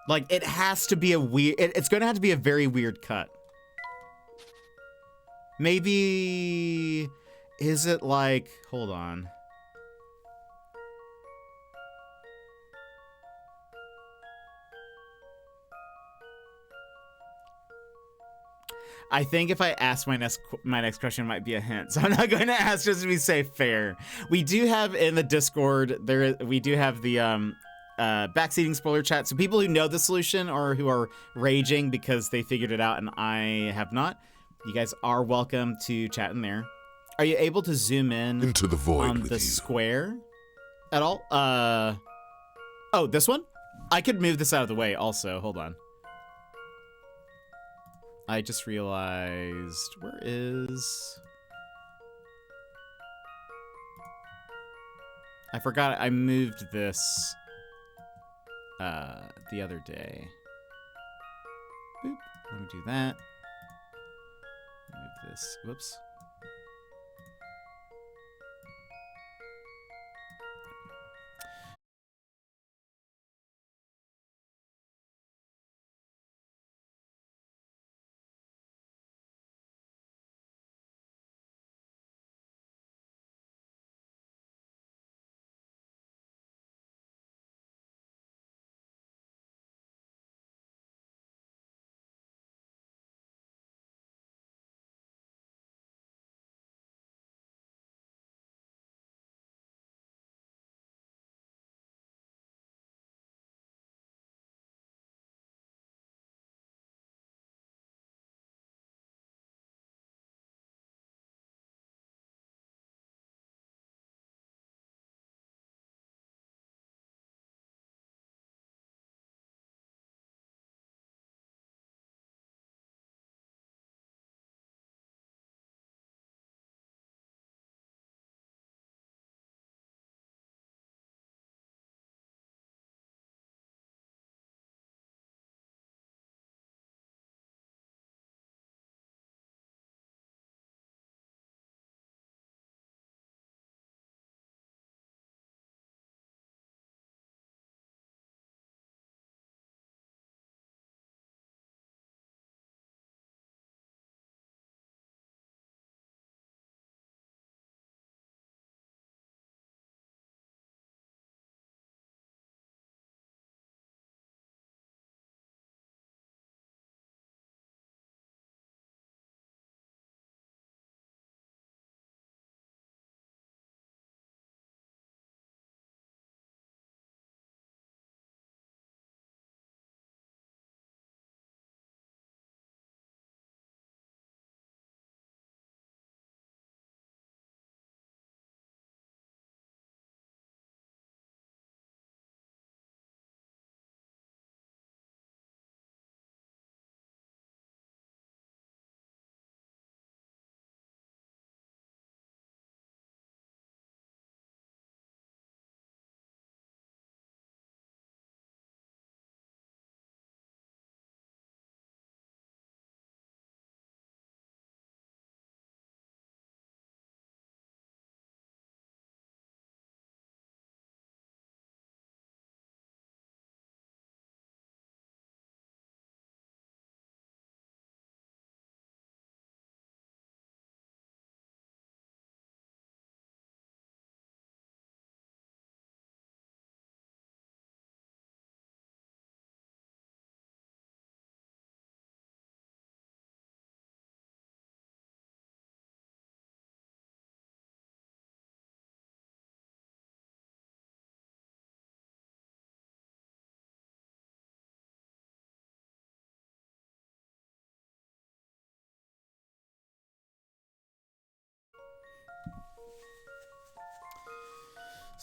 like, it has to be a weird, it's going to have to be a very weird cut. Maybe, is it like, hold on. I think if I ask my next question might be a hint, so I'm not going to ask just to be safe. Fair. We do have in the Discord we do have the backseating spoiler chat. So people who know the solution or who are raging because they figured it out and I have not, you guys are welcome to chat in there. Are you able to zoom in into the void on with the you. square at all? Oh, this one? I could move this out of the way also. Hold on. I just realized, where is... I forgot I moved this the other day. Boop. Let me do that. Move this. Whoops.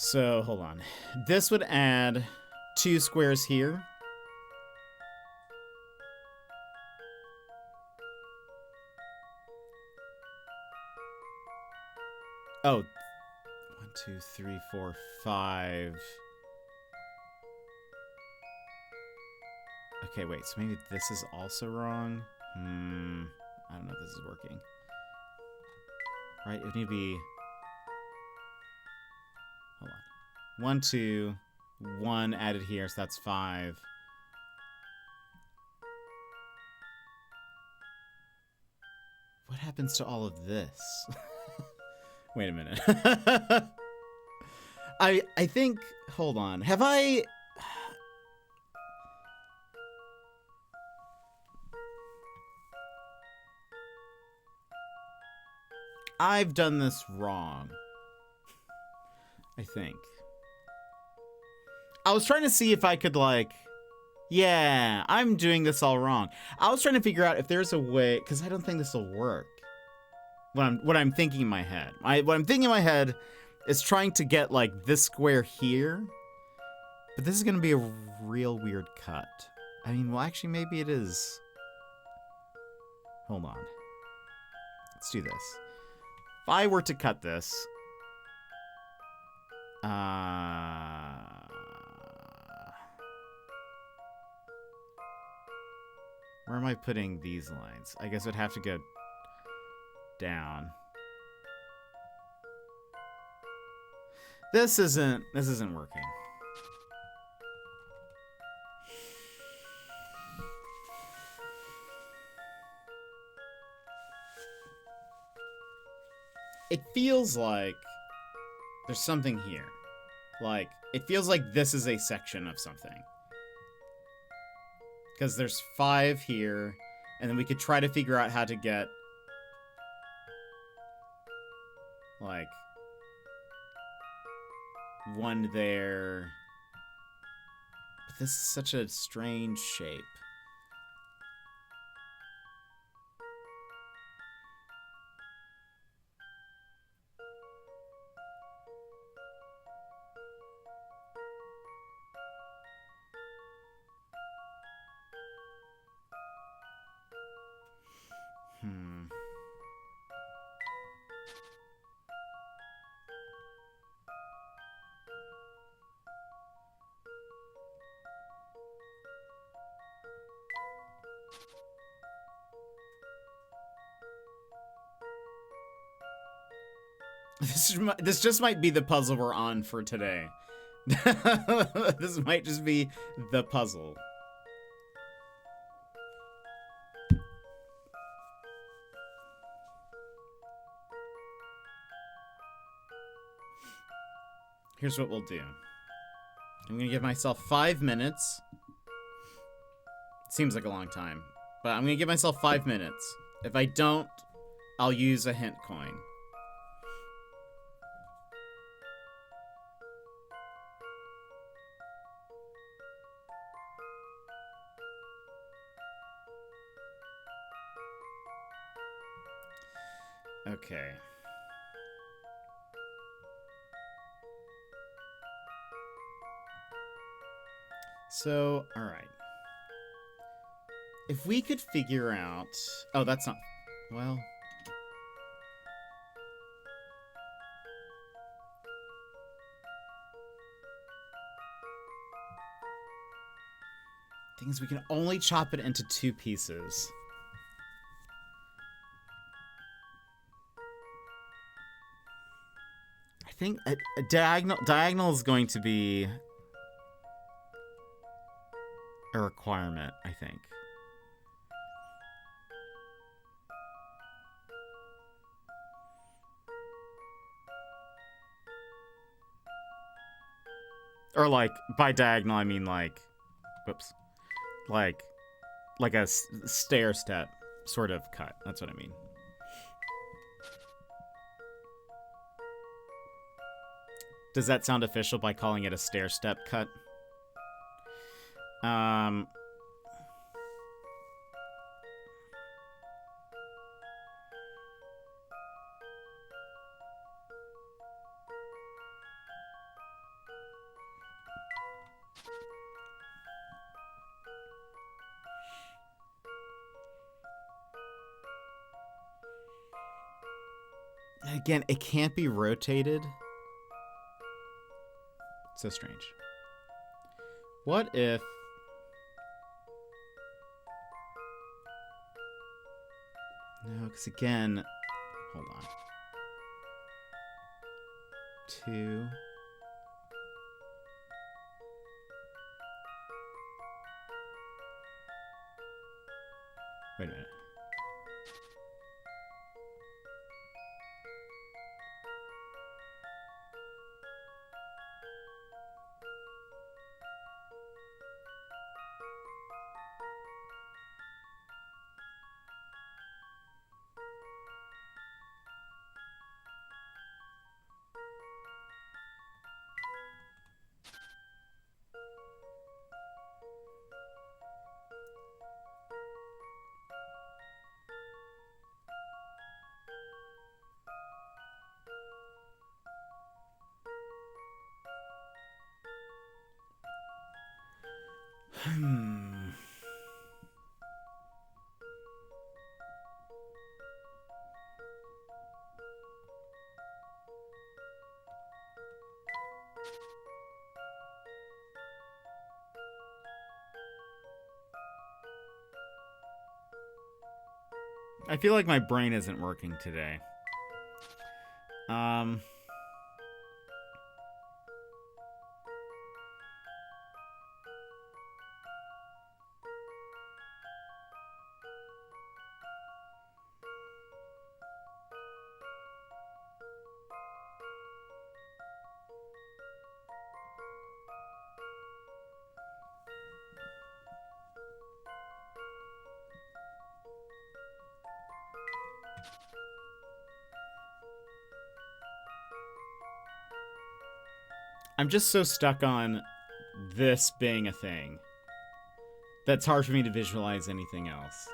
So, hold on. This would add 2 squares here. Oh, 1, 2, 3, 4, 5. Okay, wait, so maybe this is also wrong? I don't know if this is working. Right, it would need to be... Hold on. 1, 2, 1 added here, so that's 5. What happens to all of this? Wait a minute. I think... Hold on. Have I... I've done this wrong. I think. I was trying to see if I could, like... Yeah, I'm doing this all wrong. I was trying to figure out if there's a way... Because I don't think this will work. What I'm thinking in my head. What I'm thinking in my head is trying to get, like, this square here. But this is going to be a real weird cut. I mean, well, actually, maybe it is. Hold on. Let's do this. If I were to cut this... Where am I putting these lines? I guess I'd have to go down. This isn't working. It feels like there's something here. Like, it feels like this is a section of something. Because there's 5 here, and then we could try to figure out how to get, like, 1 there. But this is such a strange shape. This just might be the puzzle we're on for today. This might just be the puzzle. Here's what we'll do. I'm gonna give myself 5 minutes. Seems like a long time, but I'm gonna give myself 5 minutes. If I don't, I'll use a hint coin. Okay. So, all right. If we could figure out... Oh, that's not... Well... Thing is, we can only chop it into 2 pieces. I think a diagonal is going to be a requirement, I think. Or, like, by diagonal, I mean, like... Whoops. Like a stair step sort of cut. That's what I mean. Does that sound official by calling it a stair step cut? Again, it can't be rotated. So strange. What if... No, because again... Hold on. 2... Wait a minute. I feel like my brain isn't working today. I'm just so stuck on this being a thing that's hard for me to visualize anything else.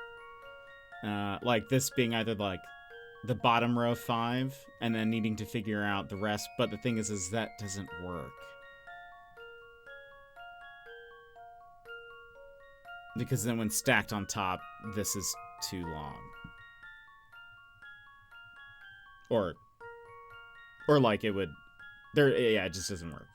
Like this being either like the bottom row of 5 and then needing to figure out the rest. But the thing is that doesn't work. Because then when stacked on top, this is too long. Or like it would, yeah, it just doesn't work.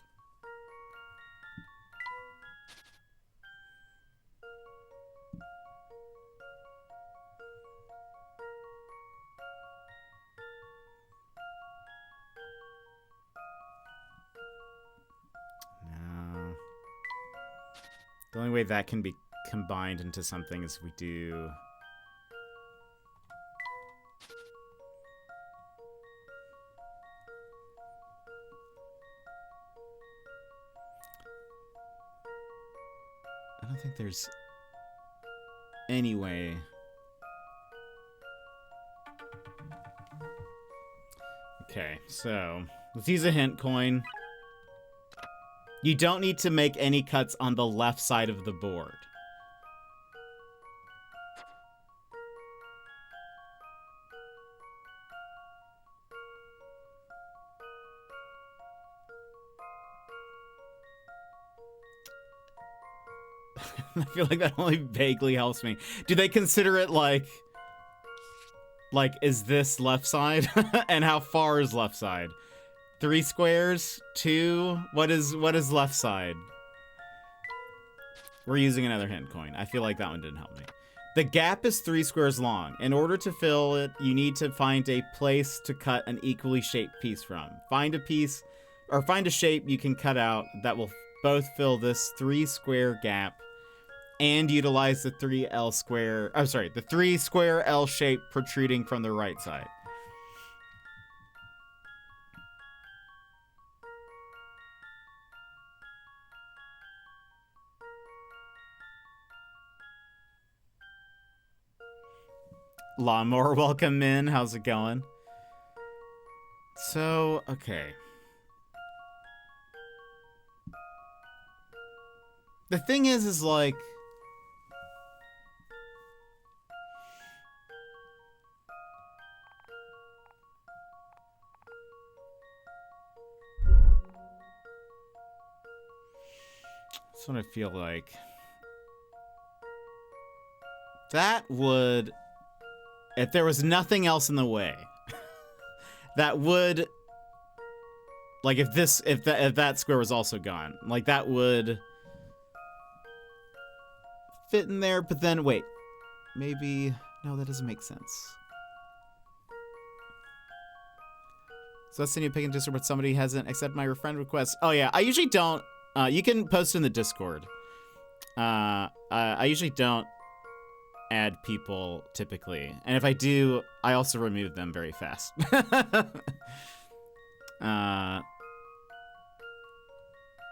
No. The only way that can be combined into something is we do... I don't think there's any way. Okay, so let's use a hint coin. You don't need to make any cuts on the left side of the board. I feel like that only vaguely helps me. Do they consider it like is this left side? And how far is left side? 3 squares? 2? What is left side? We're using another hint coin. I feel like that one didn't help me. The gap is 3 squares long. In order to fill it, you need to find a place to cut an equally shaped piece from. Find a piece, or find a shape you can cut out that will both fill this 3 square gap and utilize the 3L square, the 3 square L shape protruding from the right side. Lawnmower, welcome in. How's it going? So, okay. The thing is like... That's what I feel like. That would... If there was nothing else in the way, that would, like, if that square was also gone, like, that would fit in there. But then wait, maybe no, that doesn't make sense. So let's say you pick in Discord, but somebody hasn't accepted my friend request. Oh yeah, I usually don't. You can post in the Discord. I usually don't add people typically, and if I do, I also remove them very fast.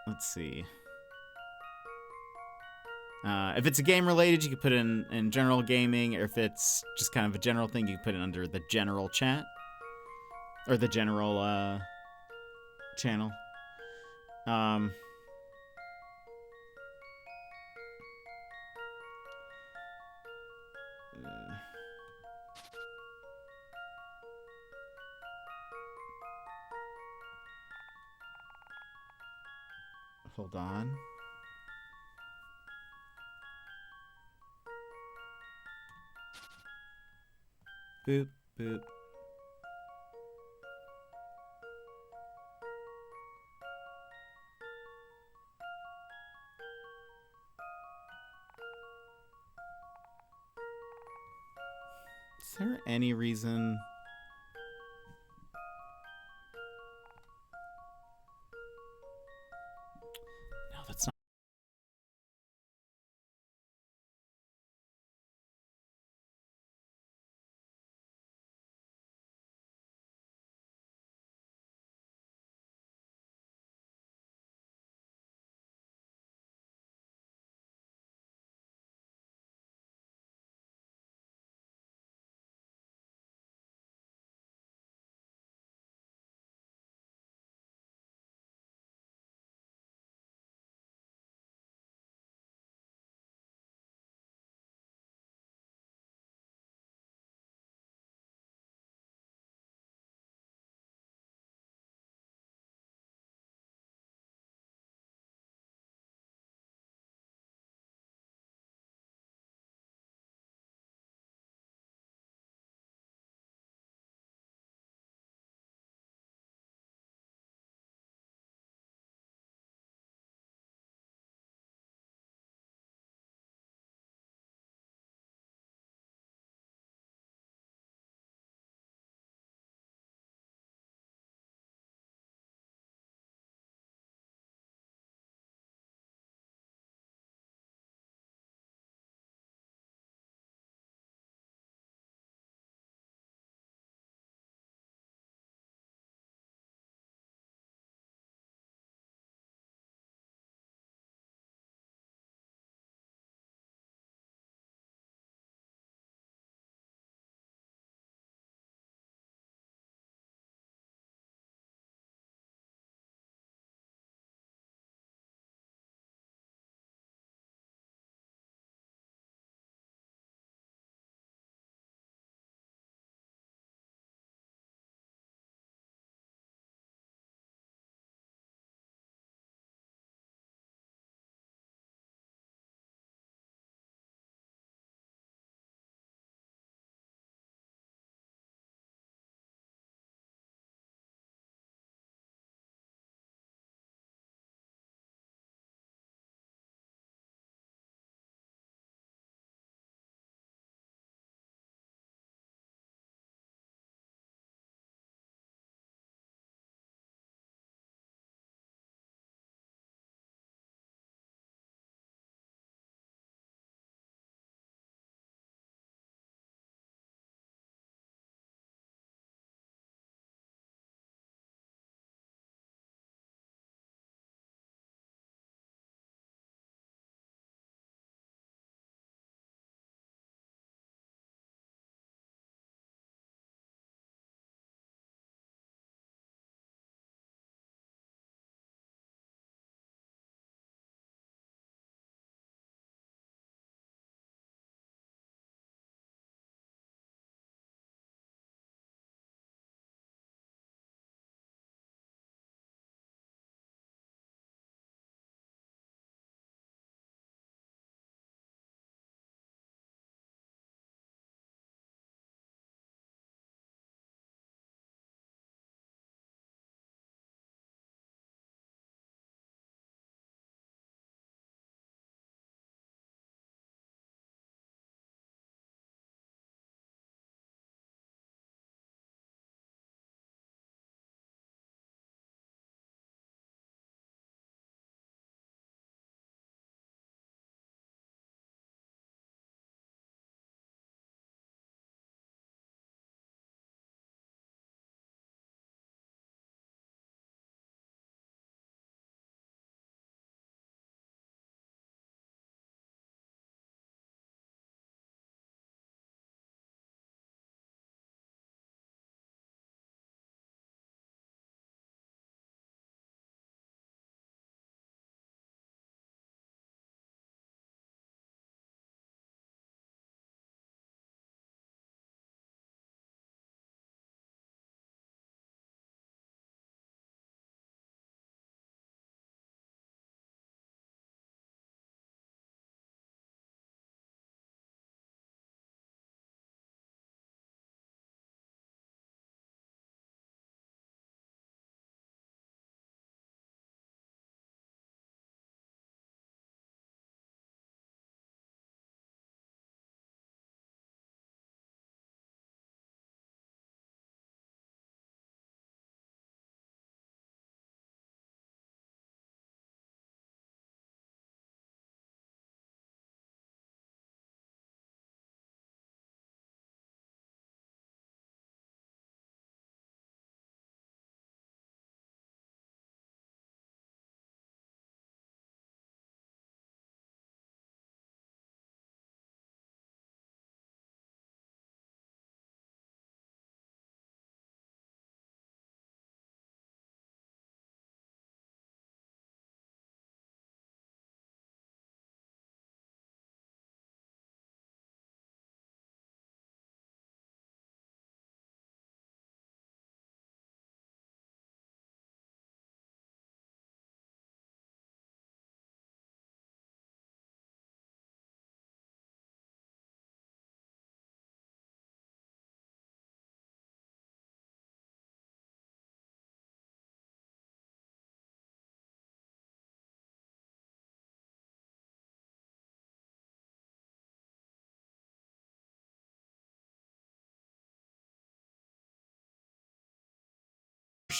Let's see. If it's a game related, you can put it in general gaming, or if it's just kind of a general thing, you can put it under the general chat. Or the general, channel. Hold on. Boop, boop. Is there any reason... No, that's not...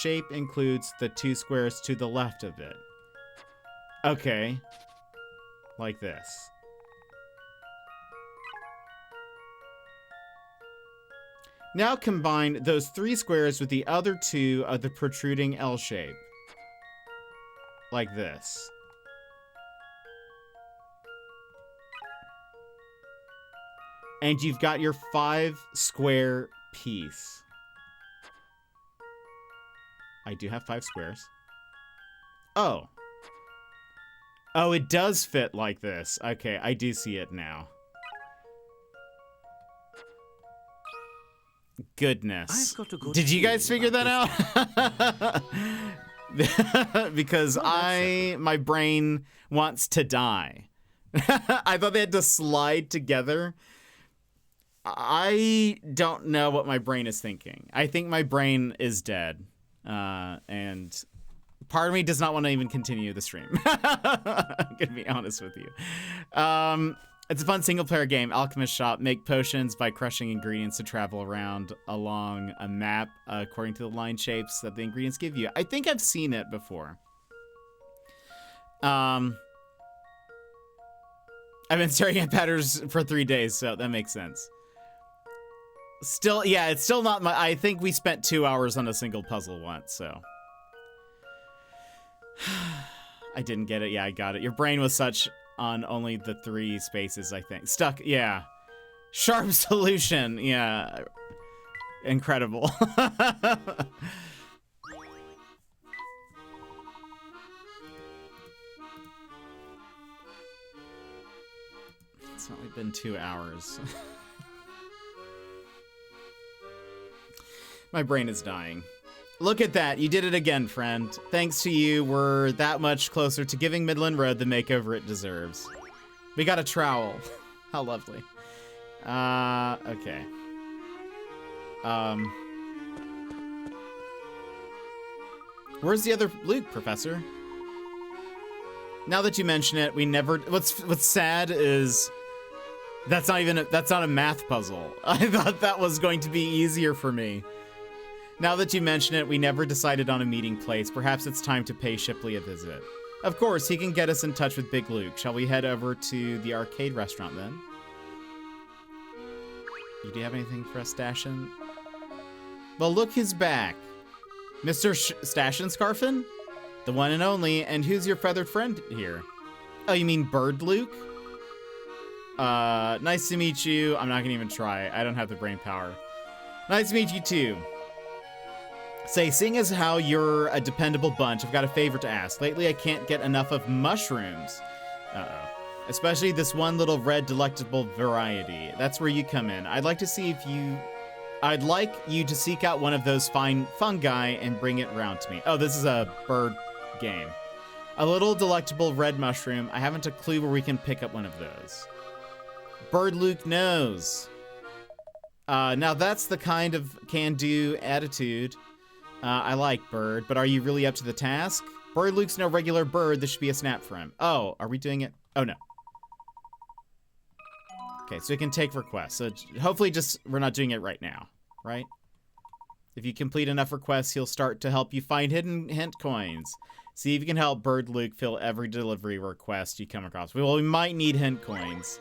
shape includes the 2 squares to the left of it. Okay. Like this. Now combine those 3 squares with the other 2 of the protruding L shape. Like this. And you've got your 5 square piece. I do have 5 squares. Oh. Oh, it does fit like this. Okay, I do see it now. Goodness. Did you guys figure that out? Because my brain wants to die. I thought they had to slide together. I don't know what my brain is thinking. I think my brain is dead. And part of me does not want to even continue the stream. I'm gonna be honest with you. It's a fun single-player game. Alchemist shop. Make potions by crushing ingredients to travel around along a map according to the line shapes that the ingredients give you. I think I've seen it before. I've been staring at patterns for 3 days, so that makes sense. Still, yeah, it's still not my... I think we spent 2 hours on a single puzzle once, so... I didn't get it. Yeah, I got it. Your brain was such on only the 3 spaces, I think. Stuck, yeah. Sharp solution, yeah. Incredible. It's only been 2 hours. My brain is dying. Look at that. You did it again, friend. Thanks to you, we're that much closer to giving Midland Road the makeover it deserves. We got a trowel. How lovely. Okay. Where's the other Luke, Professor? Now that you mention it, we never... What's sad is... That's not a math puzzle. I thought that was going to be easier for me. Now that you mention it, we never decided on a meeting place. Perhaps it's time to pay Shipley a visit. Of course, he can get us in touch with Big Luke. Shall we head over to the arcade restaurant then? You do have anything for us, Stashin? Well, look who's back. Mr. Stashin Scarfin? The one and only. And who's your feathered friend here? Oh, you mean Bird Luke? Nice to meet you. I'm not gonna even try. I don't have the brain power. Nice to meet you too. Say, seeing as how you're a dependable bunch, I've got a favor to ask. Lately, I can't get enough of mushrooms. Uh-oh. Especially this one little red delectable variety. That's where you come in. I'd like you to seek out one of those fine fungi and bring it round to me. Oh, this is a bird game. A little delectable red mushroom. I haven't a clue where we can pick up one of those. Bird Luke knows. Now that's the kind of can-do attitude I like, Bird, but are you really up to the task? Bird Luke's no regular bird. This should be a snap for him. Oh, are we doing it? Oh, no. Okay, so we can take requests. So hopefully we're not doing it right now, right? If you complete enough requests, he'll start to help you find hidden hint coins. See if you can help Bird Luke fill every delivery request you come across. Well, we might need hint coins.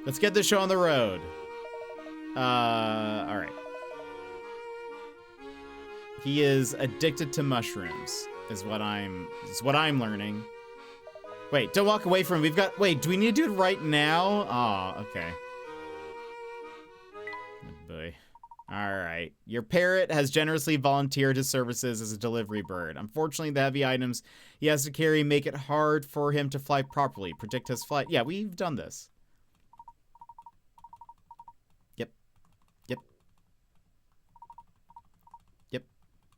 Let's get this show on the road. All right. He is addicted to mushrooms, is what I'm learning. Wait, don't walk away from him. Wait, do we need to do it right now? Oh, okay. Oh boy. All right. Your parrot has generously volunteered his services as a delivery bird. Unfortunately, the heavy items he has to carry make it hard for him to fly properly. Predict his flight. Yeah, we've done this.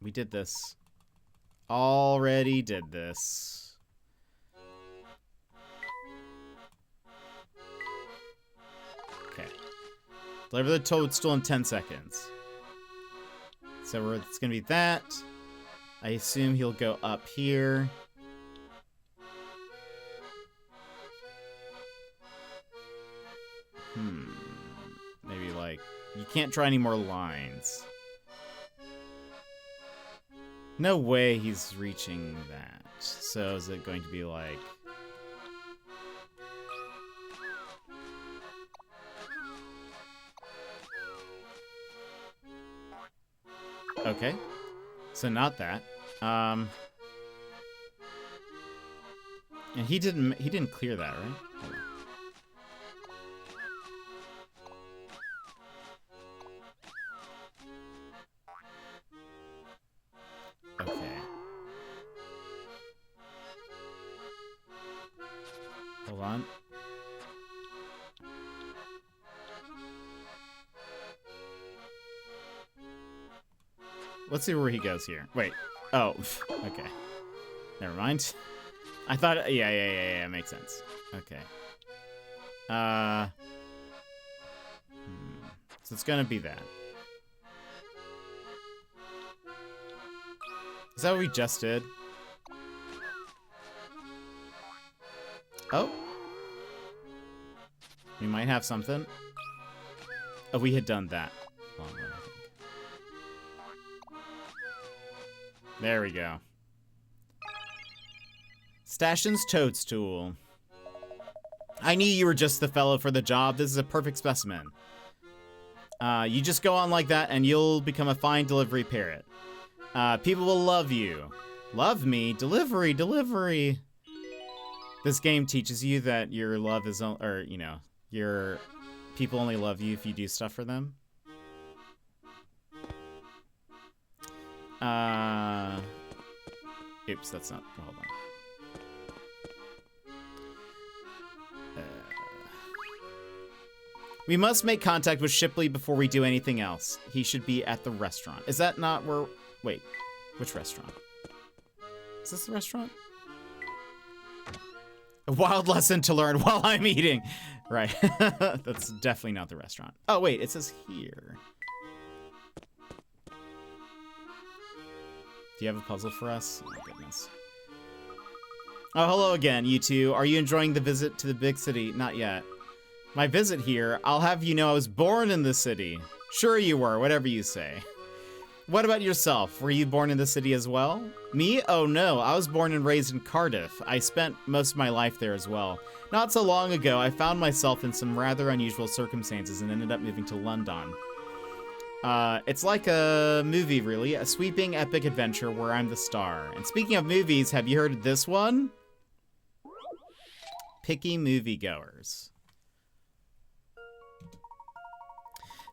We did this. Already did this. Okay. Deliver the toadstool in 10 seconds. So it's gonna be that. I assume he'll go up here. Maybe like... You can't try any more lines. No way he's reaching that. So is it going to be like... Okay. So not that. And he didn't clear that, right? Hold on. Okay. Hold on. Let's see where he goes here. Wait. Oh, okay. Never mind. I thought, yeah, makes sense. Okay. So it's gonna be that. Is that what we just did? Oh. We might have something. Oh, we had done that. Long one, I think. There we go. Stashin's toadstool. I knew you were just the fellow for the job. This is a perfect specimen. You just go on like that and you'll become a fine delivery parrot. People will love you. Love me? Delivery. This game teaches you that your love is, or, you know, your people only love you if you do stuff for them. Oops, that's not, hold on. We must make contact with Shipley before we do anything else. He should be at the restaurant. Is that not where... Wait, which restaurant? Is this the restaurant? A wild lesson to learn while I'm eating. Right. That's definitely not the restaurant. Oh, wait, it says here. Do you have a puzzle for us? Oh, my goodness. Oh, hello again, you two. Are you enjoying the visit to the big city? Not yet. My visit here, I'll have you know I was born in the city. Sure you were, whatever you say. What about yourself? Were you born in the city as well? Me? Oh no, I was born and raised in Cardiff. I spent most of my life there as well. Not so long ago, I found myself in some rather unusual circumstances and ended up moving to London. It's like a movie, really. A sweeping, epic adventure where I'm the star. And speaking of movies, have you heard of this one? Picky moviegoers.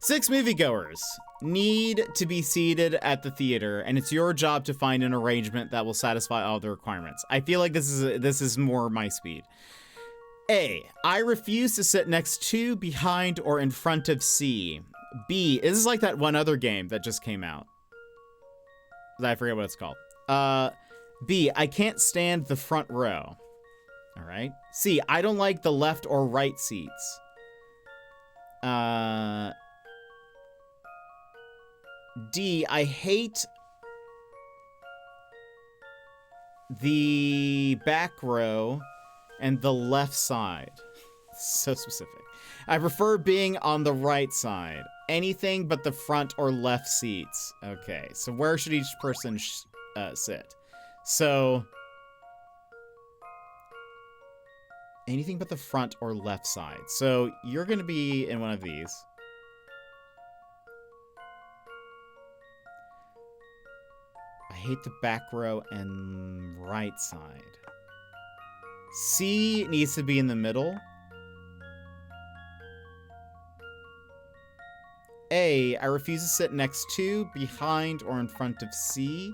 6 moviegoers need to be seated at the theater, and it's your job to find an arrangement that will satisfy all the requirements. I feel like this is more my speed. A, I refuse to sit next to, behind, or in front of C. B, this is like that one other game that just came out. I forget what it's called. B, I can't stand the front row. All right. C, I don't like the left or right seats. D, I hate the back row and the left side. So specific. I prefer being on the right side. Anything but the front or left seats. Okay, so where should each person sit? So, anything but the front or left side. So, you're going to be in one of these. I hate the back row and right side. C needs to be in the middle. A, I refuse to sit next to, behind, or in front of C.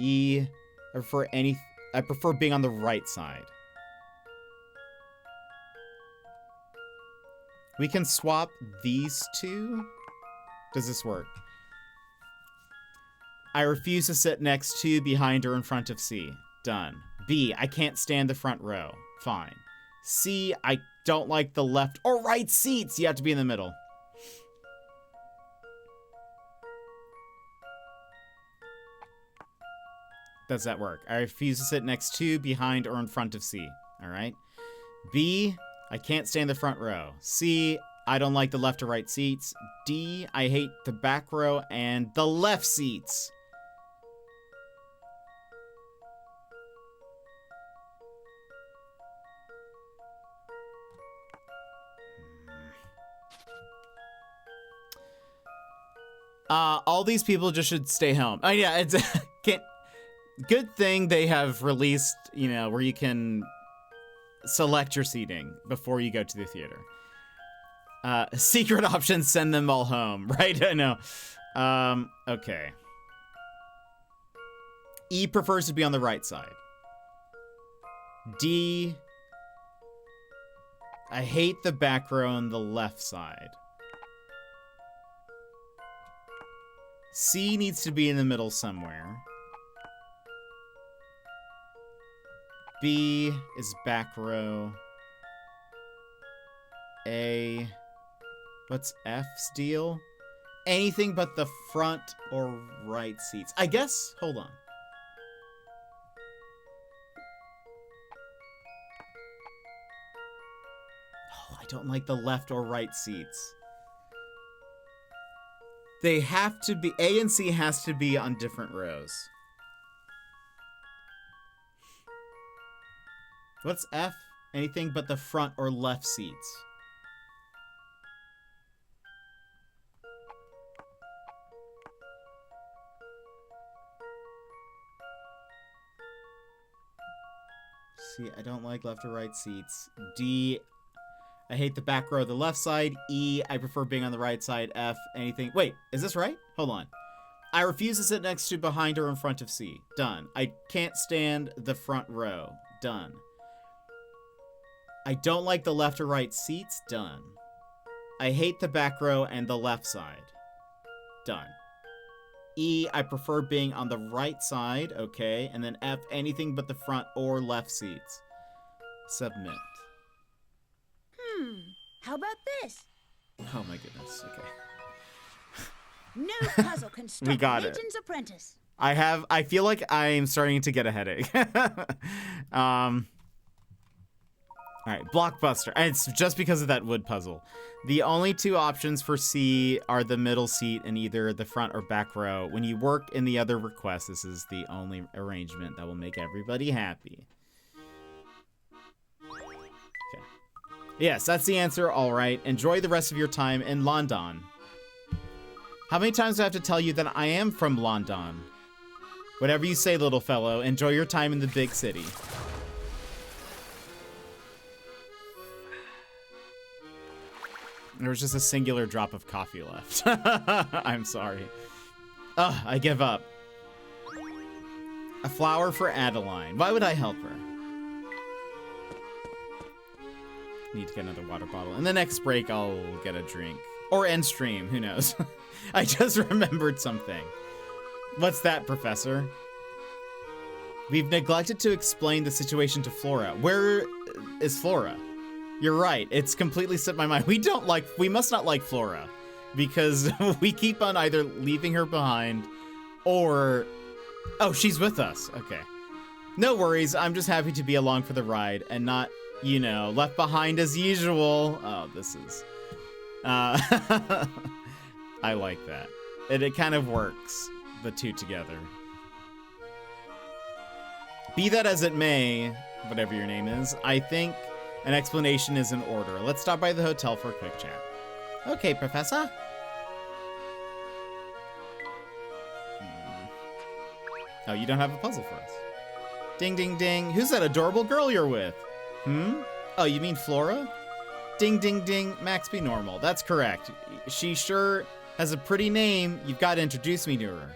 E, I prefer being on the right side. We can swap these two. Does this work? I refuse to sit next to, behind, or in front of C. Done. B, I can't stand the front row. Fine. C, I don't like the left or right seats. You have to be in the middle. Does that work? I refuse to sit next to, behind, or in front of C. All right. B, I can't stand the front row. C, I don't like the left or right seats. D, I hate the back row and the left seats. All these people just should stay home. Oh yeah, it's good thing they have released, you know, where you can select your seating before you go to the theater. Secret options, send them all home, right? I know. Okay. E prefers to be on the right side. D, I hate the back row on the left side. C needs to be in the middle somewhere. B is back row. A, what's F's deal? Anything but the front or right seats. I guess, hold on. Oh, I don't like the left or right seats. They have to be, A and C has to be on different rows. What's F? Anything but the front or left seats. C, I don't like left or right seats. D, I hate the back row, the left side. E, I prefer being on the right side. F, anything. Wait, is this right? Hold on. I refuse to sit next to, behind, or in front of C. Done. I can't stand the front row. Done. I don't like the left or right seats. Done. I hate the back row and the left side. Done. E, I prefer being on the right side. Okay. And then F, anything but the front or left seats. Submit. How about this? Oh my goodness. Okay. No puzzle can stop We got it. Layton's apprentice. I feel like I'm starting to get a headache. All right, Blockbuster. And it's just because of that wood puzzle. The only two options for C are the middle seat in either the front or back row. When you work in the other request, this is the only arrangement that will make everybody happy. Okay. Yes, that's the answer. All right. Enjoy the rest of your time in London. How many times do I have to tell you that I am from London? Whatever you say, little fellow. Enjoy your time in the big city. There was just a singular drop of coffee left. I'm sorry. Ugh, I give up. A flower for Adeline. Why would I help her? Need to get another water bottle. In the next break, I'll get a drink. Or end stream, who knows? I just remembered something. What's that, Professor? We've neglected to explain the situation to Flora. Where is Flora? You're right, it's completely slipped my mind. We must not like Flora. Because we keep on either leaving her behind or... Oh, she's with us. Okay. No worries, I'm just happy to be along for the ride and not, you know, left behind as usual. Oh, this is... I like that. It kind of works, the two together. Be that as it may, whatever your name is, I think an explanation is in order. Let's stop by the hotel for a quick chat. Okay, Professor. Oh, you don't have a puzzle for us. Ding, ding, ding. Who's that adorable girl you're with? Oh, you mean Flora? Ding, ding, ding. Max, be normal. That's correct. She sure has a pretty name. You've got to introduce me to her.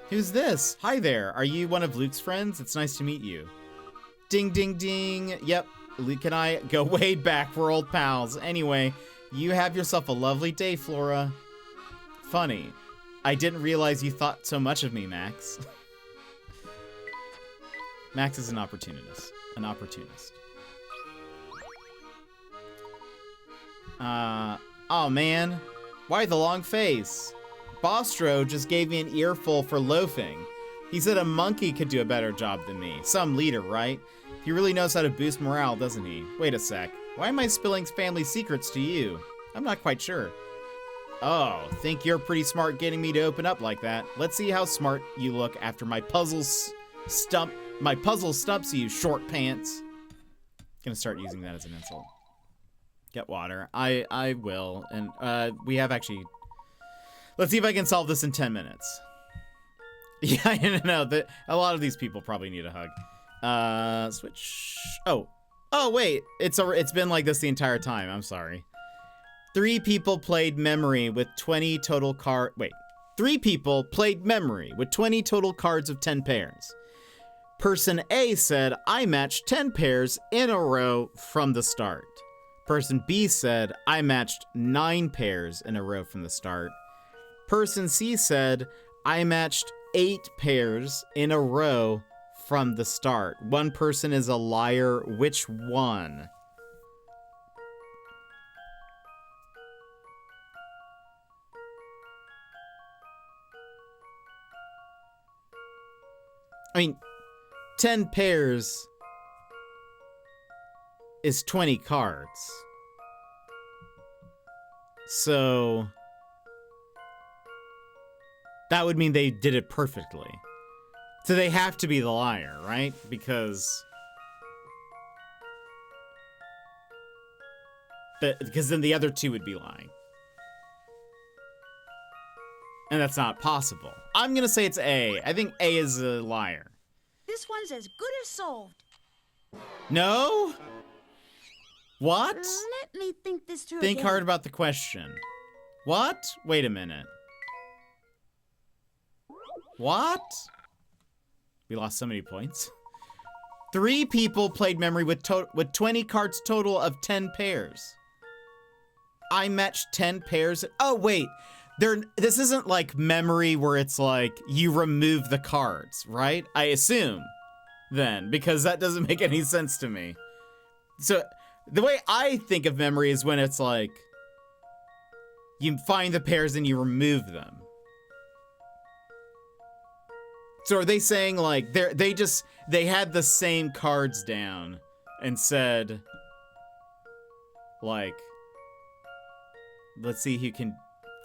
Who's this? Hi there. Are you one of Luke's friends? It's nice to meet you. Ding, ding, ding. Yep. Luke and I go way back. We're old pals. Anyway, you have yourself a lovely day, Flora. Funny. I didn't realize you thought so much of me, Max. Max is an opportunist. An opportunist. Oh man. Why the long face? Bostro just gave me an earful for loafing. He said a monkey could do a better job than me. Some leader, right? He really knows how to boost morale, doesn't he? Wait a sec. Why am I spilling family secrets to you? I'm not quite sure. Oh, think you're pretty smart getting me to open up like that. Let's see how smart you look after my puzzle stumps you, short pants. Gonna start using that as an insult. Get water. I will. And we have actually... Let's see if I can solve this in 10 minutes. Yeah, I know. A lot of these people probably need a hug. Switch. Oh, wait. It's been like this the entire time. I'm sorry. 3 people played memory with 20 total Wait. 3 people played memory with 20 total cards of 10 pairs. Person A said, I matched 10 pairs in a row from the start. Person B said, I matched 9 pairs in a row from the start. Person C said, I matched 8 pairs in a row from the start. One person is a liar. Which one? I mean, 10 pairs is 20 cards. So that would mean they did it perfectly. So they have to be the liar, right? Because then the other 2 would be lying. And that's not possible. I'm gonna say it's A. I think A is a liar. This one's as good as solved. No? What? Let me think this through Think again. hard about the question. What? Wait a minute. What? We lost so many points. 3 people played memory with 20 cards total of 10 pairs. I matched 10 pairs. Oh, wait. This isn't like memory where it's like you remove the cards, right? I assume then, because that doesn't make any sense to me. So the way I think of memory is when it's like you find the pairs and you remove them. So are they saying like they had the same cards down and said like, let's see who can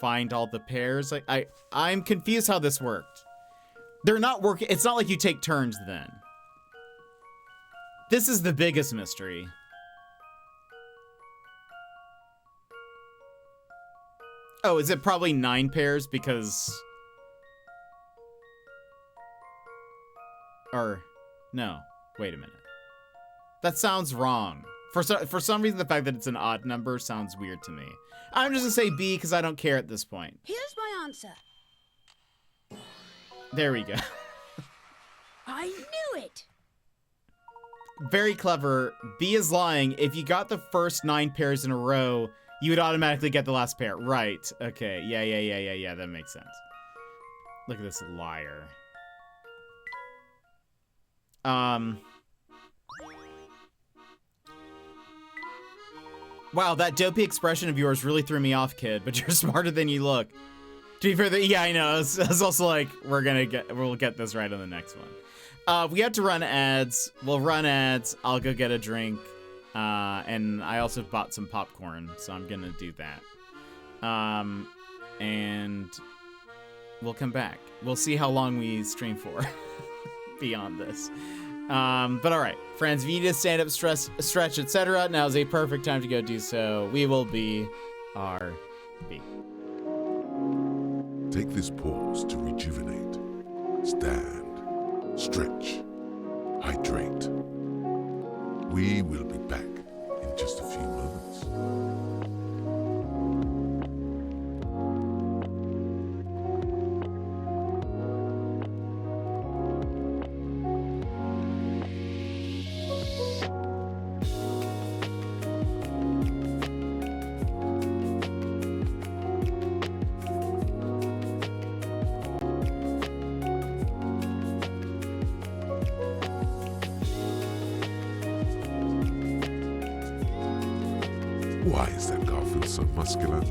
find all the pairs? Like I'm confused how this worked. They're not working. It's not like you take turns then. This is the biggest mystery. Oh, is it probably 9 pairs because... Or, no, wait a minute. That sounds wrong. For some reason, the fact that it's an odd number sounds weird to me. I'm just gonna say B because I don't care at this point. Here's my answer. There we go. I knew it. Very clever. B is lying. If you got the first 9 pairs in a row, you would automatically get the last pair. Right. Okay. Yeah. That makes sense. Look at this liar. Wow, that dopey expression of yours really threw me off, kid, but you're smarter than you look. To be fair, yeah, I know. It's also like, we'll get this right on the next one. We have to run ads. We'll run ads. I'll go get a drink. And I also bought some popcorn, so I'm gonna do that. And we'll come back. We'll see how long we stream for beyond this. But all right, friends, if you need to stand up, stretch, etc., now is a perfect time to go do so. We will be RB. Take this pause to rejuvenate, stand, stretch, hydrate. We will be back in just a few moments. Why is that Garfield so muscular?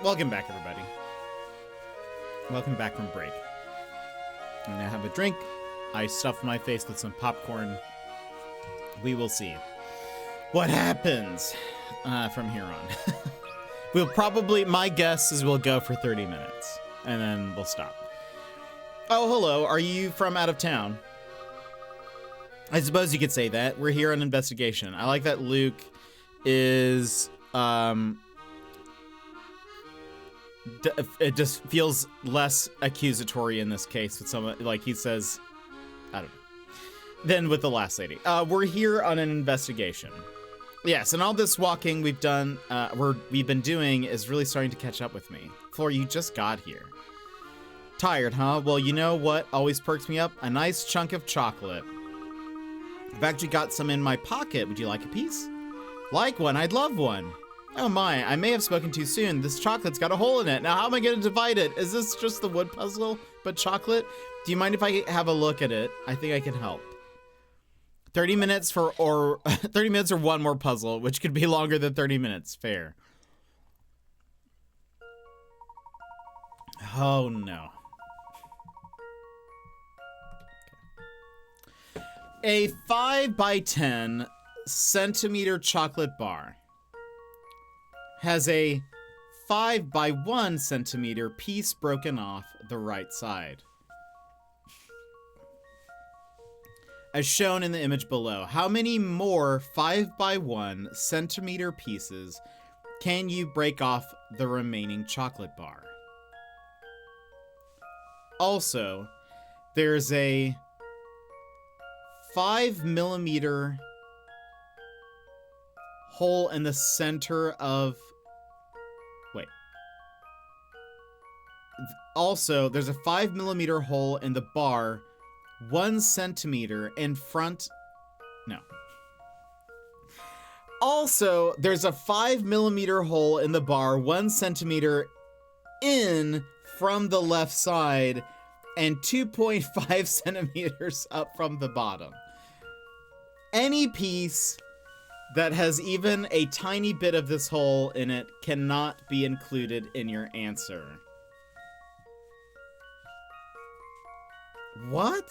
Welcome back, everybody. Welcome back from break. I'm gonna have a drink. I stuffed my face with some popcorn. We will see what happens from here on. We'll probably, my guess is we'll go for 30 minutes and then we'll stop. Oh, hello. Are you from out of town? I suppose you could say that. We're here on investigation. I like that Luke is, it just feels less accusatory in this case with someone, like he says, I don't know, than with the last lady. We're here on an investigation. Yes, and all this walking we've done, we've been doing is really starting to catch up with me. Floor, you just got here. Tired, huh? Well, you know what always perks me up? A nice chunk of chocolate. I've actually got some in my pocket. Would you like a piece? Like one? I'd love one. Oh my, I may have spoken too soon. This chocolate's got a hole in it. Now how am I going to divide it? Is this just the wood puzzle, but chocolate? Do you mind if I have a look at it? I think I can help. 30 minutes or 30 minutes or one more puzzle, which could be longer than 30 minutes. Fair. Oh no. A 5 by 10 centimeter chocolate bar has a 5 by 1 centimeter piece broken off the right side, as shown in the image below. How many more 5 by 1 centimeter pieces can you break off the remaining chocolate bar? Also, there's a 5 millimeter hole in the center of... Wait. Also, there's a 5 millimeter hole in the bar 1 centimeter in front... No. Also, there's a 5 millimeter hole in the bar 1 centimeter in from the left side and 2.5 centimeters up from the bottom. Any piece that has even a tiny bit of this hole in it cannot be included in your answer. What?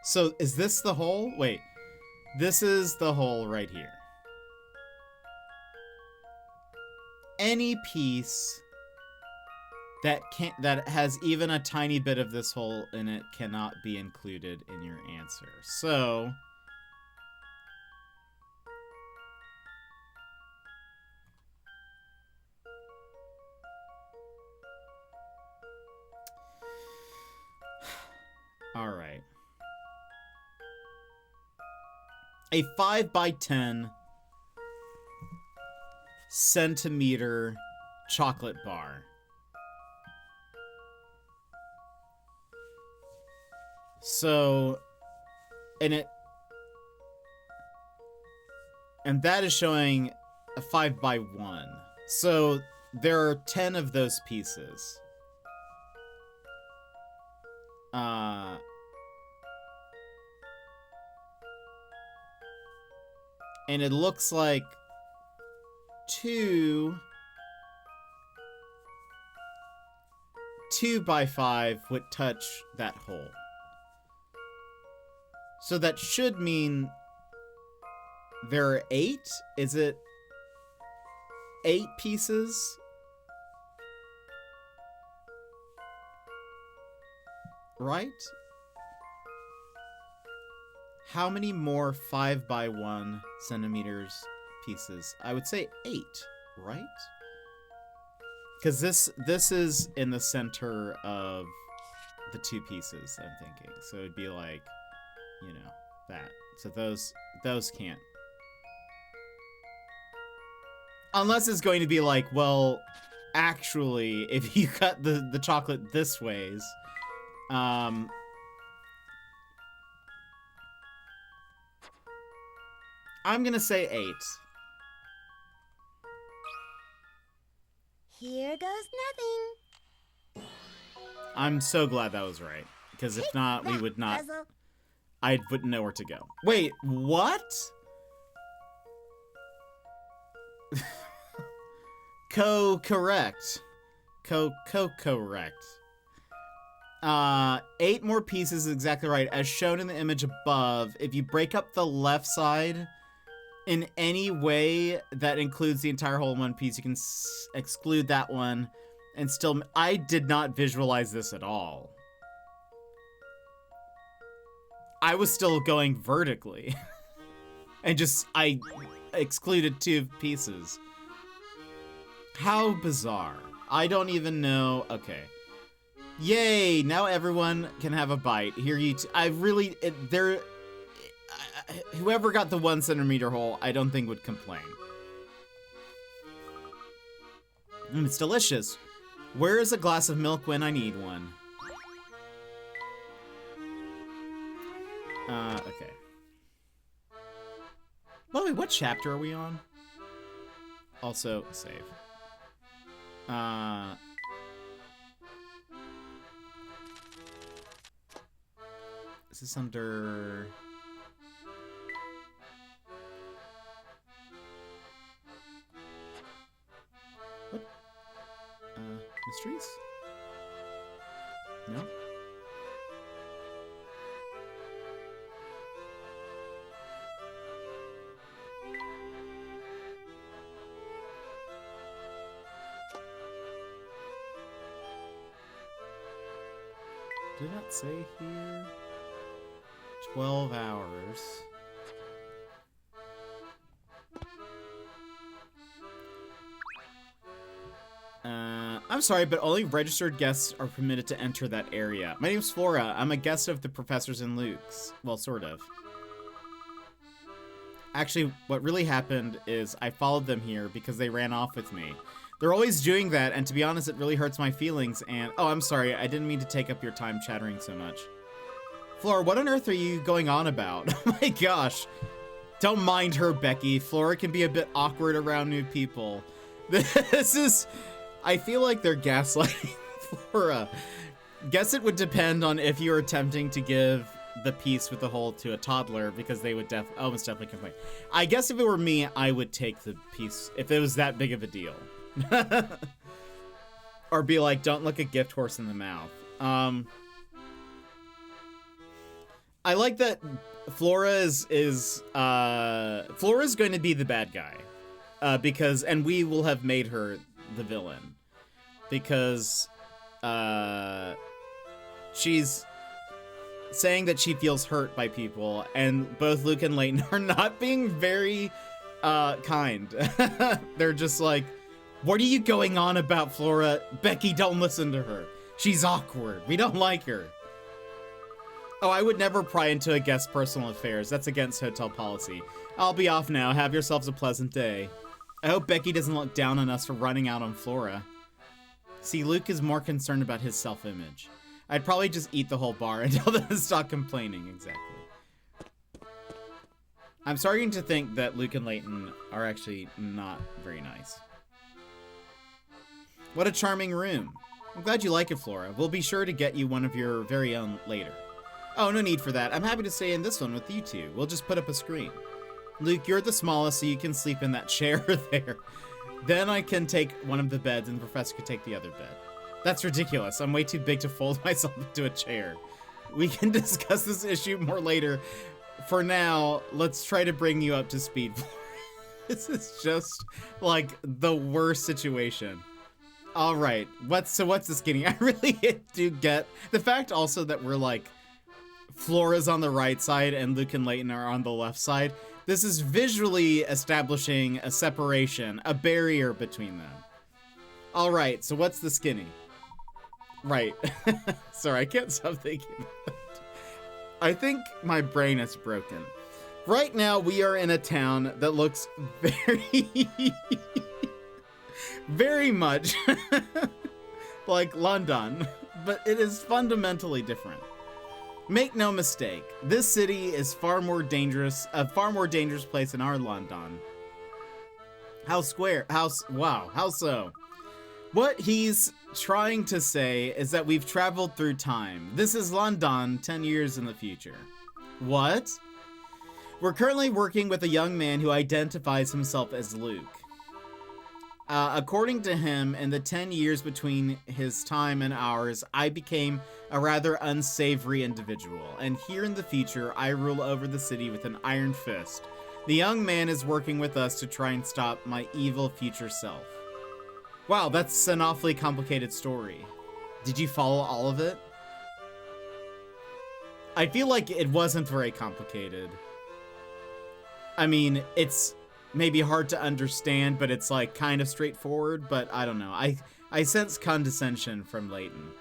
So is this the hole? Wait, this is the hole right here. Any piece that has even a tiny bit of this hole in it cannot be included in your answer. So all right. A 5 by 10 centimeter chocolate bar. So, and that is showing a 5 by 1. So there are 10 of those pieces. And it looks like 2 by 5 would touch that hole. So that should mean there are 8? Is it 8 pieces? Right? How many more 5 by 1 centimeters pieces? I would say 8, right? Because this is in the center of the 2 pieces, I'm thinking. So it'd be like, you know, that. So those can't. Unless it's going to be like, well, actually, if you cut the chocolate this ways, I'm gonna say 8. Here goes nothing. I'm so glad that was right. Because if not, we would not... Puzzle. I wouldn't know where to go. Wait, what? correct. Correct. 8 more pieces is exactly right. As shown in the image above, if you break up the left side in any way that includes the entire whole in one piece, you can exclude that one and still... I did not visualize this at all. I was still going vertically. And I excluded 2 pieces. How bizarre. I don't even know. Okay. Yay! Now everyone can have a bite. Here you whoever got the 1 centimeter hole, I don't think would complain. It's delicious. Where is a glass of milk when I need one? Okay. By the way, what chapter are we on? Also, save. Is this under... What? Mysteries? No? Did it not say here? 12 hours. I'm sorry, but only registered guests are permitted to enter that area. My name's Flora. I'm a guest of the professors and Luke's. Well, sort of. Actually, what really happened is I followed them here because they ran off with me. They're always doing that, and to be honest, it really hurts my feelings, and... Oh, I'm sorry. I didn't mean to take up your time chattering so much. Flora, what on earth are you going on about? Oh my gosh. Don't mind her, Becky. Flora can be a bit awkward around new people. This is... I feel like they're gaslighting Flora. Guess it would depend on if you were attempting to give the piece with the hole to a toddler, because they would almost definitely complain. I guess if it were me, I would take the piece if it was that big of a deal. Or be like, don't look a gift horse in the mouth. I like that Flora is Flora's going to be the bad guy. And we will have made her the villain. Because she's saying that she feels hurt by people, and both Luke and Layton are not being very kind. They're just like, what are you going on about, Flora? Becky, don't listen to her. She's awkward. We don't like her. Oh, I would never pry into a guest's personal affairs. That's against hotel policy. I'll be off now. Have yourselves a pleasant day. I hope Becky doesn't look down on us for running out on Flora. See, Luke is more concerned about his self-image. I'd probably just eat the whole bar and tell them to stop complaining. Exactly. I'm starting to think that Luke and Layton are actually not very nice. What a charming room. I'm glad you like it, Flora. We'll be sure to get you one of your very own later. Oh, no need for that. I'm happy to stay in this one with you two. We'll just put up a screen. Luke, you're the smallest, so you can sleep in that chair there. Then I can take one of the beds, and the professor can take the other bed. That's ridiculous. I'm way too big to fold myself into a chair. We can discuss this issue more later. For now, let's try to bring you up to speed. This is just, like, the worst situation. All right. What's the skinny? I really do get the fact also that we're, like, Flora's on the right side and Luke and Layton are on the left side. This is visually establishing a separation, a barrier between them. All right, so what's the skinny? Right. Sorry, I can't stop thinking about that. I think my brain is broken. Right now, we are in a town that looks very, very much like London, but it is fundamentally different. Make no mistake, this city is a far more dangerous place than our London. How so? What he's trying to say is that we've traveled through time. This is London 10 years in the future. What? We're currently working with a young man who identifies himself as Luke. According to him, in the 10 years between his time and ours, I became a rather unsavory individual, and here in the future, I rule over the city with an iron fist. The young man is working with us to try and stop my evil future self. Wow, that's an awfully complicated story. Did you follow all of it? I feel like it wasn't very complicated. I mean, it's maybe hard to understand, but it's like kind of straightforward, but I don't know. I sense condescension from Layton.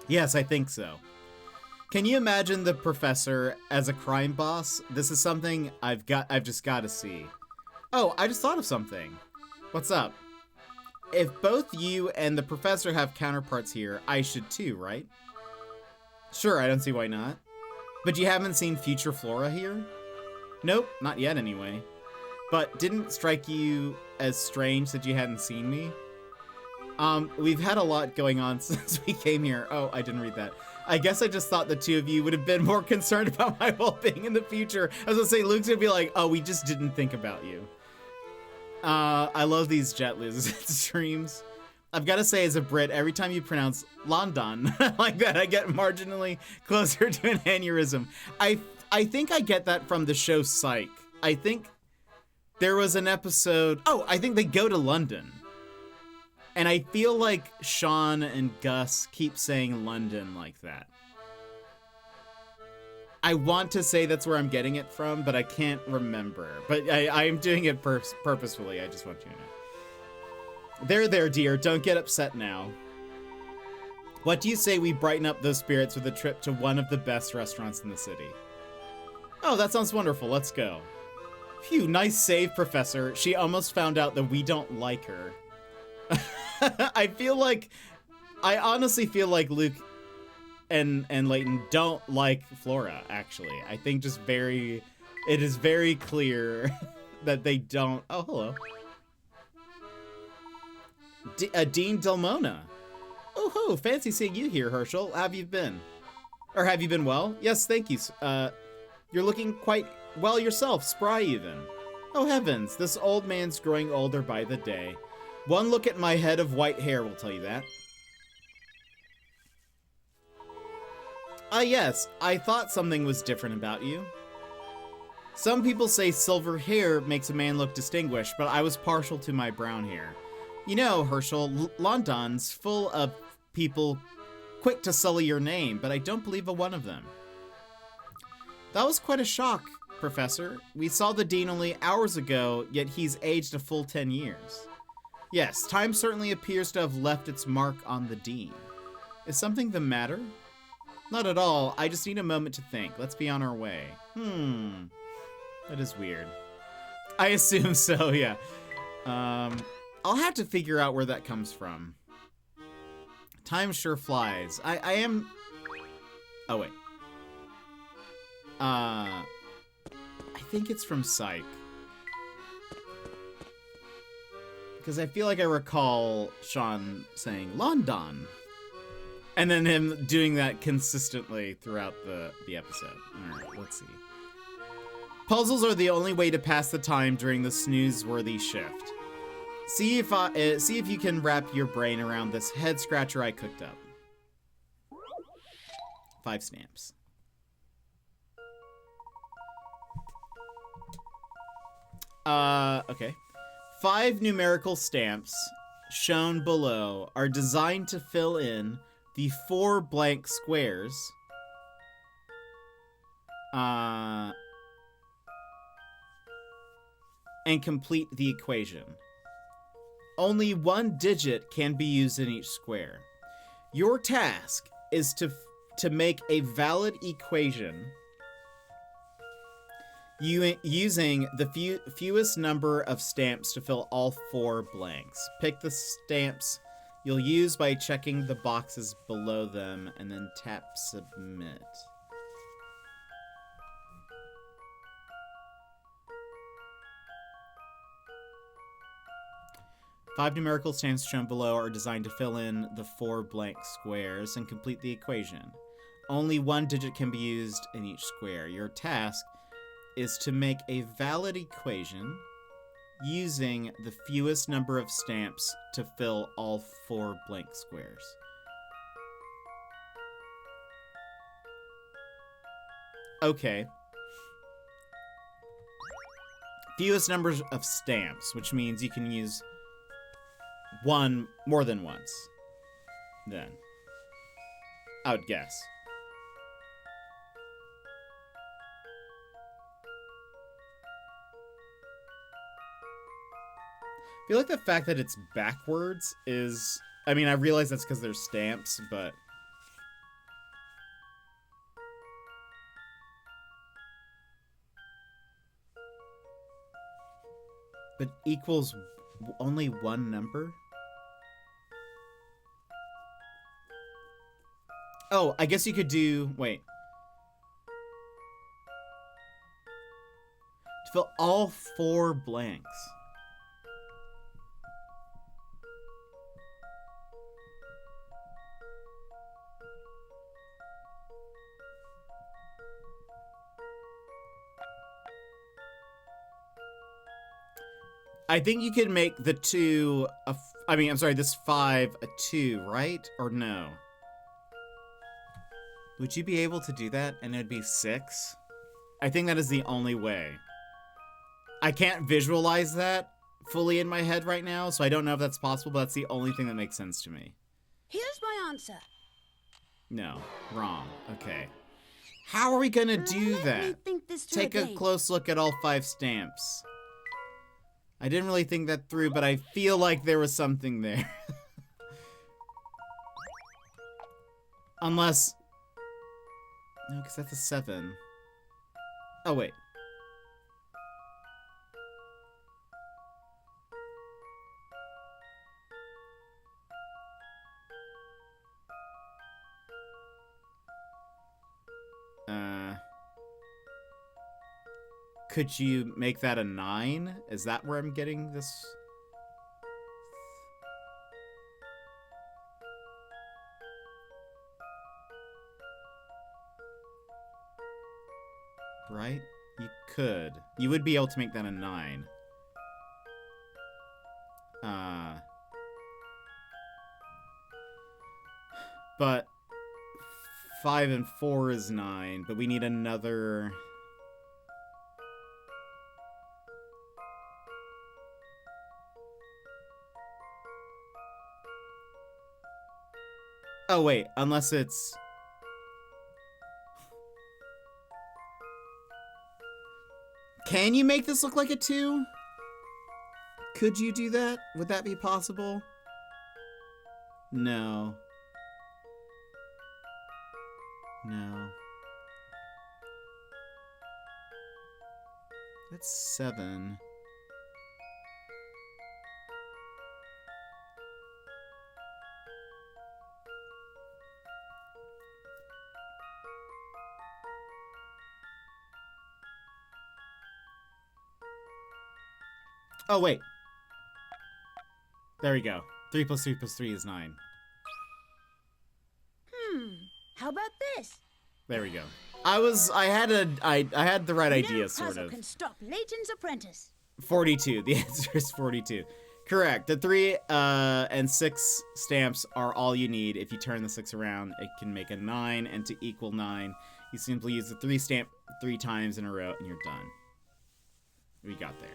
Yes, I think so. Can you imagine the professor as a crime boss? This is something I've just got to see. Oh, I just thought of something. What's up? If both you and the professor have counterparts here, I should too, right? Sure, I don't see why not. But you haven't seen future Flora here? Nope, not yet anyway. But didn't it strike you as strange that you hadn't seen me? We've had a lot going on since we came here. Oh, I didn't read that. I guess I just thought the two of you would have been more concerned about my well-being in the future. I was gonna say, Luke's gonna be like, oh, we just didn't think about you. I love these Jet streams. I've got to say, as a Brit, every time you pronounce London like that, I get marginally closer to an aneurysm. I think I get that from the show Psych. I think there was an episode... Oh, I think they go to London. And I feel like Sean and Gus keep saying London like that. I want to say that's where I'm getting it from, but I can't remember. But I am doing it purposefully. I just want you to know. There, dear. Don't get upset now. What do you say we brighten up those spirits with a trip to one of the best restaurants in the city? Oh, that sounds wonderful. Let's go. Phew, nice save, Professor. She almost found out that we don't like her. I honestly feel like Luke and Layton don't like Flora, actually. I think it is very clear that they don't. Oh, hello. Dean Delmona. Oh ho, fancy seeing you here, Herschel. How have you been? Or have you been well? Yes, thank you. You're looking quite well yourself, spry even. Oh heavens, this old man's growing older by the day. One look at my head of white hair will tell you that. Yes, I thought something was different about you. Some people say silver hair makes a man look distinguished, but I was partial to my brown hair. You know, Herschel, London's full of people quick to sully your name, but I don't believe a one of them. That was quite a shock, Professor. We saw the Dean only hours ago, yet he's aged a full 10 years. Yes, time certainly appears to have left its mark on the Dean. Is something the matter? Not at all. I just need a moment to think. Let's be on our way. That is weird. I assume so, yeah. I'll have to figure out where that comes from. Time sure flies. I am... Oh, wait. I think it's from Psych. Because I feel like I recall Sean saying, London. And then him doing that consistently throughout the episode. Alright, let's see. Puzzles are the only way to pass the time during the snooze-worthy shift. See if you can wrap your brain around this head scratcher I cooked up. 5 stamps. Okay. 5 numerical stamps shown below are designed to fill in the 4 blank squares and complete the equation. Only 1 digit can be used in each square. Your task is to make a valid equation using the fewest number of stamps to fill all 4 blanks. Pick the stamps you'll use by checking the boxes below them and then tap submit. Five numerical stamps shown below are designed to fill in the 4 blank squares and complete the equation. Only 1 digit can be used in each square. Your task is to make a valid equation using the fewest number of stamps to fill all 4 blank squares. Okay. Fewest numbers of stamps, which means you can use one more than once. Then. I would guess. I feel like the fact that it's backwards is... I mean, I realize that's because there's stamps, but... But equals only one number? Oh, I guess you could do... Wait. To fill all 4 blanks. I think you could make the 2 I mean, I'm sorry, this 5 a 2, right? Or no? Would you be able to do that and it'd be 6? I think that is the only way. I can't visualize that fully in my head right now, so I don't know if that's possible, but that's the only thing that makes sense to me. Here's my answer. No, wrong. Okay. How are we gonna do Let that? me think this through Take a again. close look at all 5 stamps. I didn't really think that through, but I feel like there was something there. Unless... No, because that's a 7. Oh, wait. Could you make that a 9? Is that where I'm getting this? Right? You could. You would be able to make that a 9. But 5 and 4 is 9, but we need another... Oh, wait, unless it's... Can you make this look like a 2? Could you do that? Would that be possible? No. No. That's 7. Oh, wait. There we go. 3 plus 3 plus 3 is 9. How about this? There we go. I had the right idea, No sort puzzle of. can stop Layton's apprentice. 42. The answer is 42. Correct. The 3 and 6 stamps are all you need. If you turn the 6 around, it can make a 9, and to equal 9, you simply use the 3 stamp 3 times in a row, and you're done. We got there.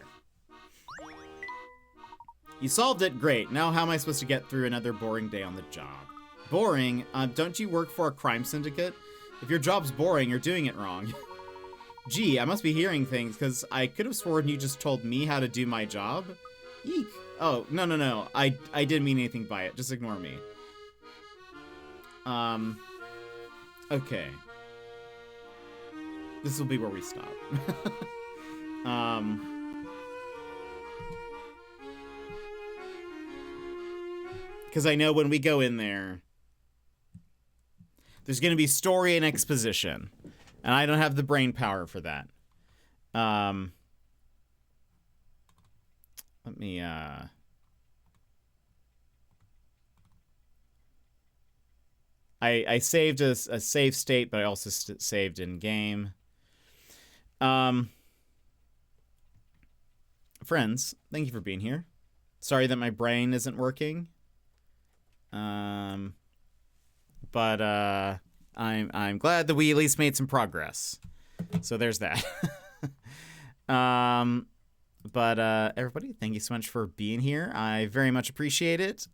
You solved it, great. Now how am I supposed to get through another boring day on the job? Boring? Don't you work for a crime syndicate? If your job's boring, you're doing it wrong. Gee, I must be hearing things, because I could have sworn you just told me how to do my job. Eek. Oh, no. I didn't mean anything by it. Just ignore me. Okay. This will be where we stop. Because I know when we go in there, there's going to be story and exposition. And I don't have the brain power for that. Let me, I saved a save state, but I also saved in game. friends, thank you for being here. Sorry that my brain isn't working. But I'm glad that we at least made some progress. So there's that. But everybody, thank you so much for being here. I very much appreciate it.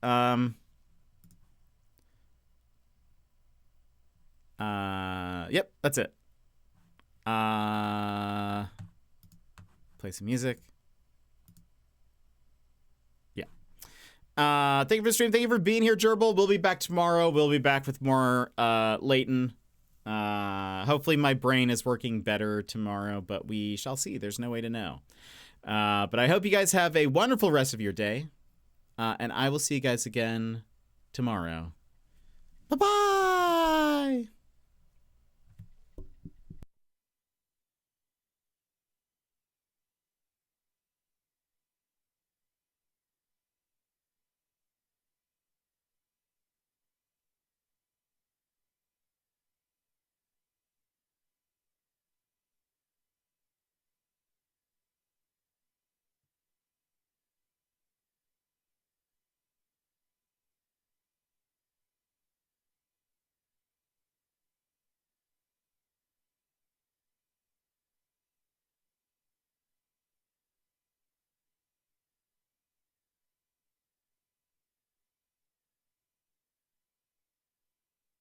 Yep, that's it. Play some music. Yeah. Thank you for the stream. Thank you for being here, Gerbil. We'll be back tomorrow. We'll be back with more Layton. Hopefully my brain is working better tomorrow, but we shall see. There's no way to know. But I hope you guys have a wonderful rest of your day. And I will see you guys again tomorrow. Bye-bye!